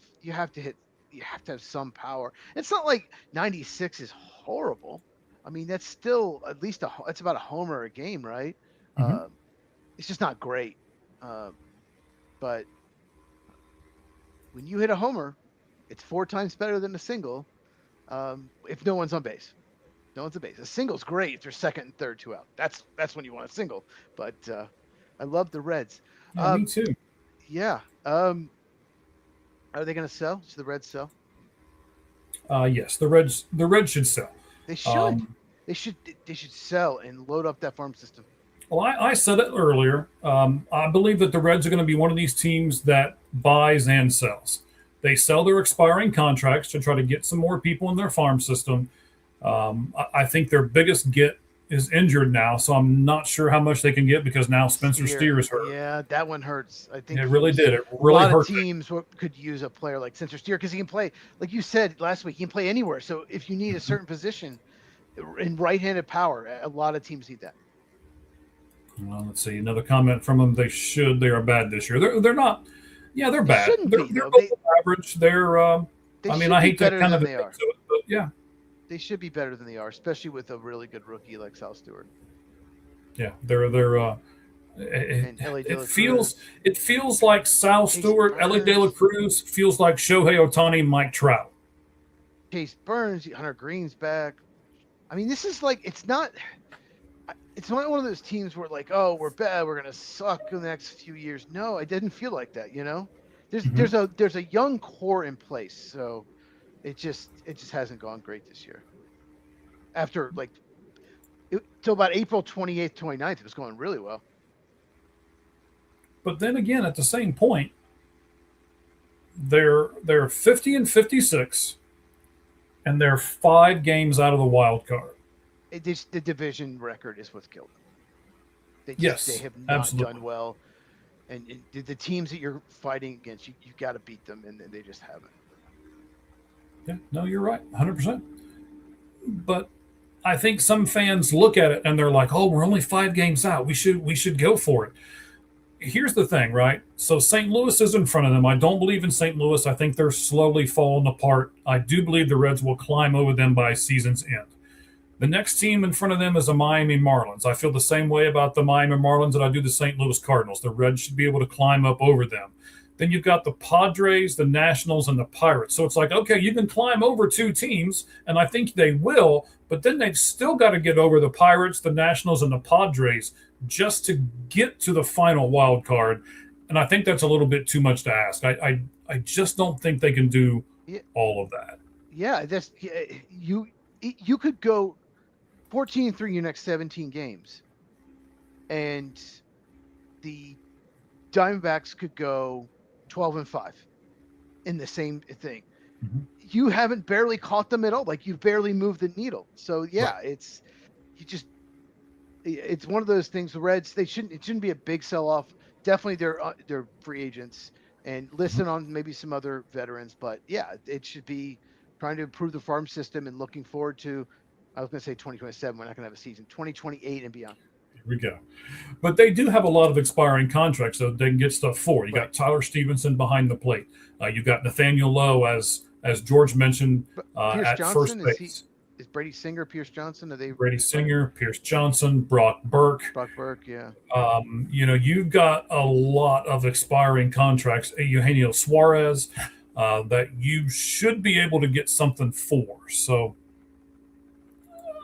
some power. It's not like 96 is horrible. I mean, that's still at least it's about a homer a game, right? Mm-hmm. It's just not great. But when you hit a homer, it's 4 times better than a single. If no one's on base. No one's on base. A single's great if you're second and third, 2 out. That's when you want a single. But I love the Reds. Yeah, me too. Yeah. Are they going to sell? Should the Reds sell? Yes, the Reds should sell. They should. They should sell and load up that farm system. Well, I said it earlier. I believe that the Reds are going to be one of these teams that buys and sells. They sell their expiring contracts to try to get some more people in their farm system. I think their biggest get is injured now, so I'm not sure how much they can get because now Spencer Steer is hurt. Yeah, that one hurts. I think it really did. It really hurt. A lot of teams could use a player like Spencer Steer because he can play, like you said last week, he can play anywhere. So if you need a certain position in right-handed power, a lot of teams need that. Well, let's see. Another comment from them. They are bad this year. They're not. Yeah, they're bad. They're average. They're. I hate to kind of admit to it, but yeah. They should be better than they are, especially with a really good rookie like Sal Stewart. Yeah, it feels like Sal Stewart, Ellie De La Cruz feels like Shohei Ohtani, Mike Trout. Chase Burns, Hunter Green's back. I mean, this is like it's not one of those teams where like, oh, we're bad, we're gonna suck in the next few years. No, I didn't feel like that. There's a young core in place, so. It just hasn't gone great this year. After till about April 28th, 29th, it was going really well. But then again, at the same point, they're 50 and 56, and they're 5 games out of the wild card. The division record is what's killed them. They have not done well, and the teams that you're fighting against, you've got to beat them, and they just haven't. Yeah, no, you're right, 100%. But I think some fans look at it and they're like, "Oh, we're only 5 games out. We should go for it." Here's the thing, right? So St. Louis is in front of them. I don't believe in St. Louis. I think they're slowly falling apart. I do believe the Reds will climb over them by season's end. The next team in front of them is the Miami Marlins. I feel the same way about the Miami Marlins that I do the St. Louis Cardinals. The Reds should be able to climb up over them. Then you've got the Padres, the Nationals, and the Pirates. So it's like, okay, you can climb over 2 teams, and I think they will, but then they've still got to get over the Pirates, the Nationals, and the Padres just to get to the final wild card. And I think that's a little bit too much to ask. I I just don't think they can do all of that. Yeah, you could go 14-3 your next 17 games, and the Diamondbacks could go 12-5 in the same thing. Mm-hmm. You haven't barely caught them at all. Like, you've barely moved the needle. So yeah, Right. it's one of those things. The Reds, it shouldn't be a big sell off. Definitely they're free agents and listen on maybe some other veterans, but yeah, it should be trying to improve the farm system and looking forward to, I was going to say 2027. We're not going to have a season. 2028 and beyond. Here we go. But they do have a lot of expiring contracts that they can get stuff for. You got Tyler Stevenson behind the plate. You've got Nathaniel Lowe, as George mentioned, at Johnson, first base. Is Brady Singer, Pierce Johnson? Are they Brady Singer, Pierce Johnson, Brock Burke. Yeah. You've got a lot of expiring contracts. Eugenio Suarez, that you should be able to get something for. So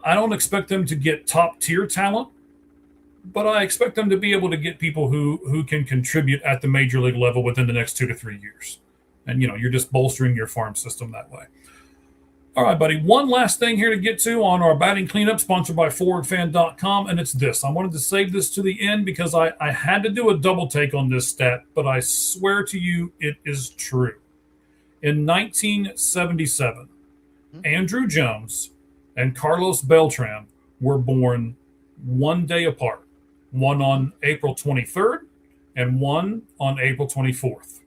I don't expect them to get top tier talent, but I expect them to be able to get people who can contribute at the major league level within the next 2 to 3 years. And, you're just bolstering your farm system that way. All right, buddy. One last thing here to get to on our batting cleanup, sponsored by ForwardFan.com, and it's this. I wanted to save this to the end because I had to do a double take on this stat, but I swear to you it is true. In 1977, Andrew Jones and Carlos Beltran were born one day apart, one on April 23rd and one on April 24th.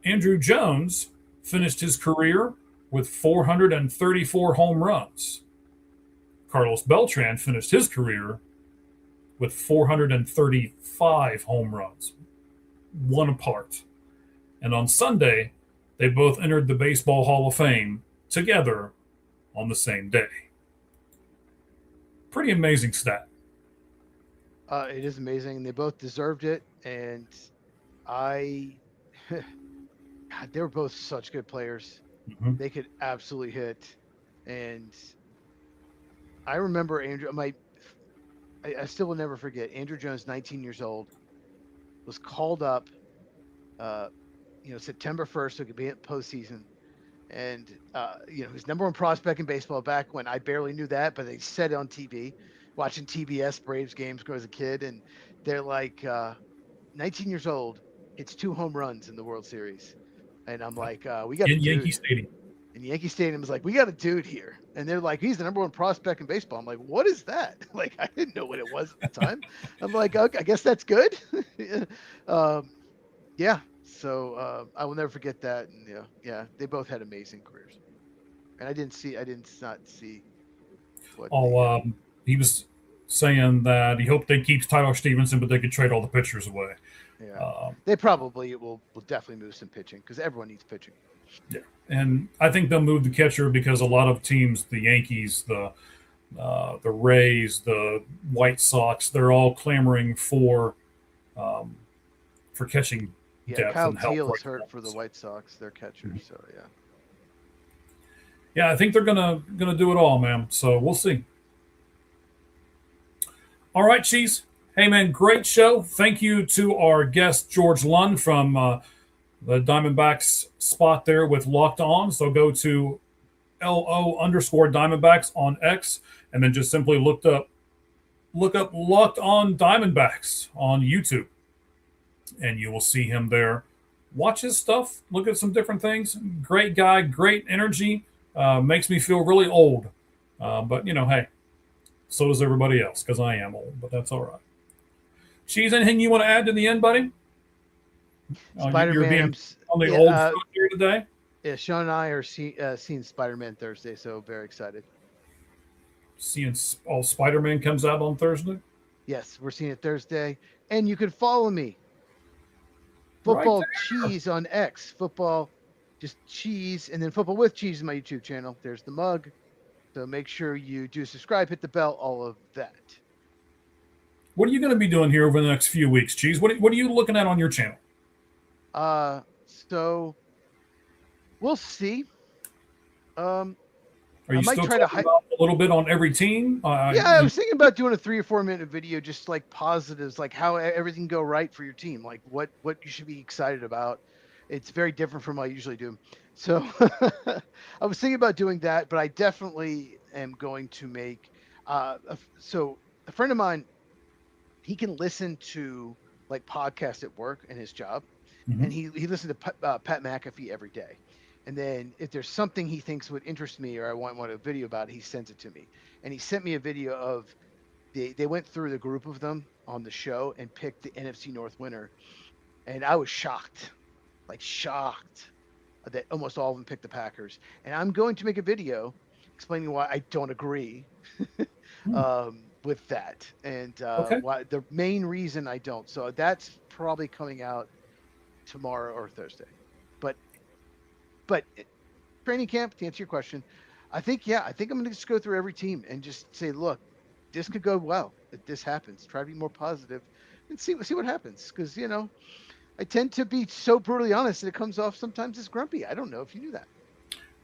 Andrew Jones finished his career with 434 home runs. Carlos Beltran finished his career with 435 home runs, one apart. And on Sunday, they both entered the Baseball Hall of Fame together on the same day. Pretty amazing stat. It is amazing. They both deserved it. And God, they were both such good players. Mm-hmm. They could absolutely hit. And I remember Andrew, I still will never forget, Andrew Jones, 19 years old, was called up, September 1st, so it could be at postseason. And, his number one prospect in baseball back when I barely knew that, but they said it on TV, watching TBS Braves games as a kid. And they're like, 19 years old, hits 2 home runs in the World Series. And I'm like, we got in Yankee Stadium. And Yankee Stadium is like, we got a dude here. And they're like, he's the number one prospect in baseball. I'm like, what is that? Like, I didn't know what it was at the time. I'm like, okay, I guess that's good. Yeah. So I will never forget that. And yeah, they both had amazing careers. And I did not see what. He was saying that he hoped they keep Tyler Stevenson, but they could trade all the pitchers away. Yeah, they probably will definitely move some pitching because everyone needs pitching. Yeah, and I think they'll move the catcher because a lot of teams, the Yankees, the Rays, the White Sox, they're all clamoring for catching depth. Kyle and help. Teal is hurt for the White Sox, their catcher. Mm-hmm. So yeah. Yeah, I think they're gonna do it all, man. So we'll see. All right, Cheez. Hey, man, great show. Thank you to our guest, George Lund from the Diamondbacks spot there with Locked On. So go to LO_Diamondbacks on X, and then just simply look up Locked On Diamondbacks on YouTube, and you will see him there. Watch his stuff. Look at some different things. Great guy, great energy. Makes me feel really old. But, hey, so does everybody else because I am old, but that's all right. Cheez, anything you want to add to the end, buddy? You're being on the old foot here today? Yeah, Sean and I are seeing Spider-Man Thursday, so very excited. Seeing Spider-Man comes out on Thursday? Yes, we're seeing it Thursday. And you can follow me. Football Cheez on X. Football, just Cheez, and then Football with Cheez is my YouTube channel. There's the mug. So make sure you do subscribe, hit the bell, all of that. What are you going to be doing here over the next few weeks, Cheez? What are you looking at on your channel? So we'll see. Are you still talking about a little bit on every team? I was thinking about doing a 3 or 4 minute video, just like positives, like how everything go right for your team, like what you should be excited about. It's very different from what I usually do. So I was thinking about doing that, but I definitely am going to make. So a friend of mine, he can listen to like podcasts at work and his job, Mm-hmm. and he listens to Pat McAfee every day. And then if there's something he thinks would interest me or I want a video about it, he sends it to me. And he sent me a video of they went through the group of them on the show and picked the NFC North winner, and I was shocked, like shocked that almost all of them picked the Packers. And I'm going to make a video explaining why I don't agree with that and Okay. why the main reason I don't. So that's probably coming out tomorrow or Thursday. But training camp, to answer your question, I think I'm going to just go through every team and just say, look, this could go well if this happens. Try to be more positive and see what happens. Because I tend to be so brutally honest that it comes off sometimes as grumpy. I don't know if you knew that.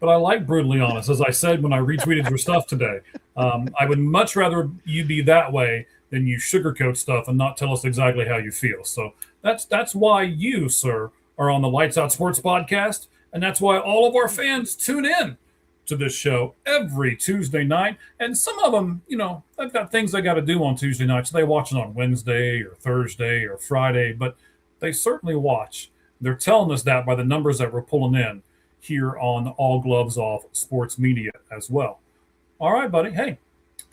But I like brutally honest. As I said when I retweeted your stuff today, I would much rather you be that way than you sugarcoat stuff and not tell us exactly how you feel. So that's why you, sir, are on the Lights Out Sports podcast, and that's why all of our fans tune in to this show every Tuesday night. And some of them, they've got things they got to do on Tuesday nights. So they watch it on Wednesday or Thursday or Friday, but they certainly watch. They're telling us that by the numbers that we're pulling in here on All Gloves Off Sports Media as well. All right, buddy. Hey,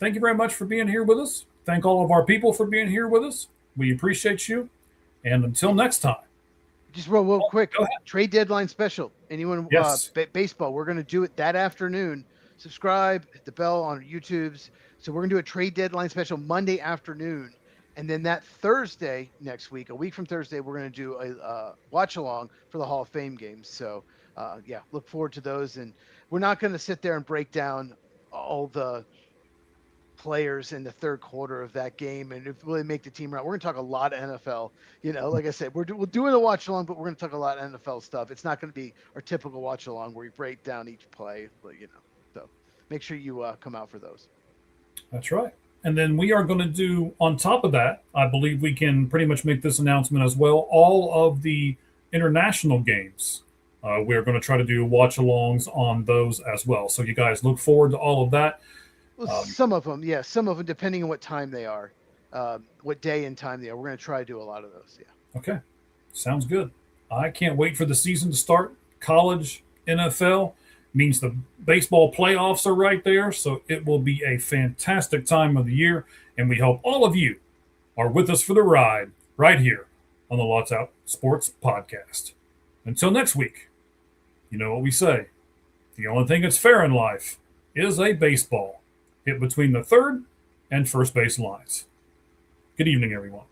thank you very much for being here with us. Thank all of our people for being here with us. We appreciate you. And until next time. Just real quick, trade deadline special. Anyone, yes. Baseball, we're going to do it that afternoon. Subscribe, hit the bell on YouTube's. So we're going to do a trade deadline special Monday afternoon. And then that Thursday next week, a week from Thursday, we're going to do a watch along for the Hall of Fame games. So, look forward to those. And we're not going to sit there and break down all the players in the third quarter of that game and if really make the team right. We're going to talk a lot of NFL. Like I said, we're doing a watch along, but we're going to talk a lot of NFL stuff. It's not going to be our typical watch along where we break down each play, but so make sure you come out for those. That's right. And then we are going to do, on top of that, I believe we can pretty much make this announcement as well, all of the international games. We're going to try to do watch-alongs on those as well. So you guys look forward to all of that. Well, some of them, depending on what time they are, what day and time they are. We're going to try to do a lot of those, yeah. Okay. Sounds good. I can't wait for the season to start. College, NFL, means the baseball playoffs are right there, so it will be a fantastic time of the year, and we hope all of you are with us for the ride right here on the Lights Out Sports Podcast. Until next week, you know what we say. The only thing that's fair in life is a baseball hit between the third and first base lines. Good evening, everyone.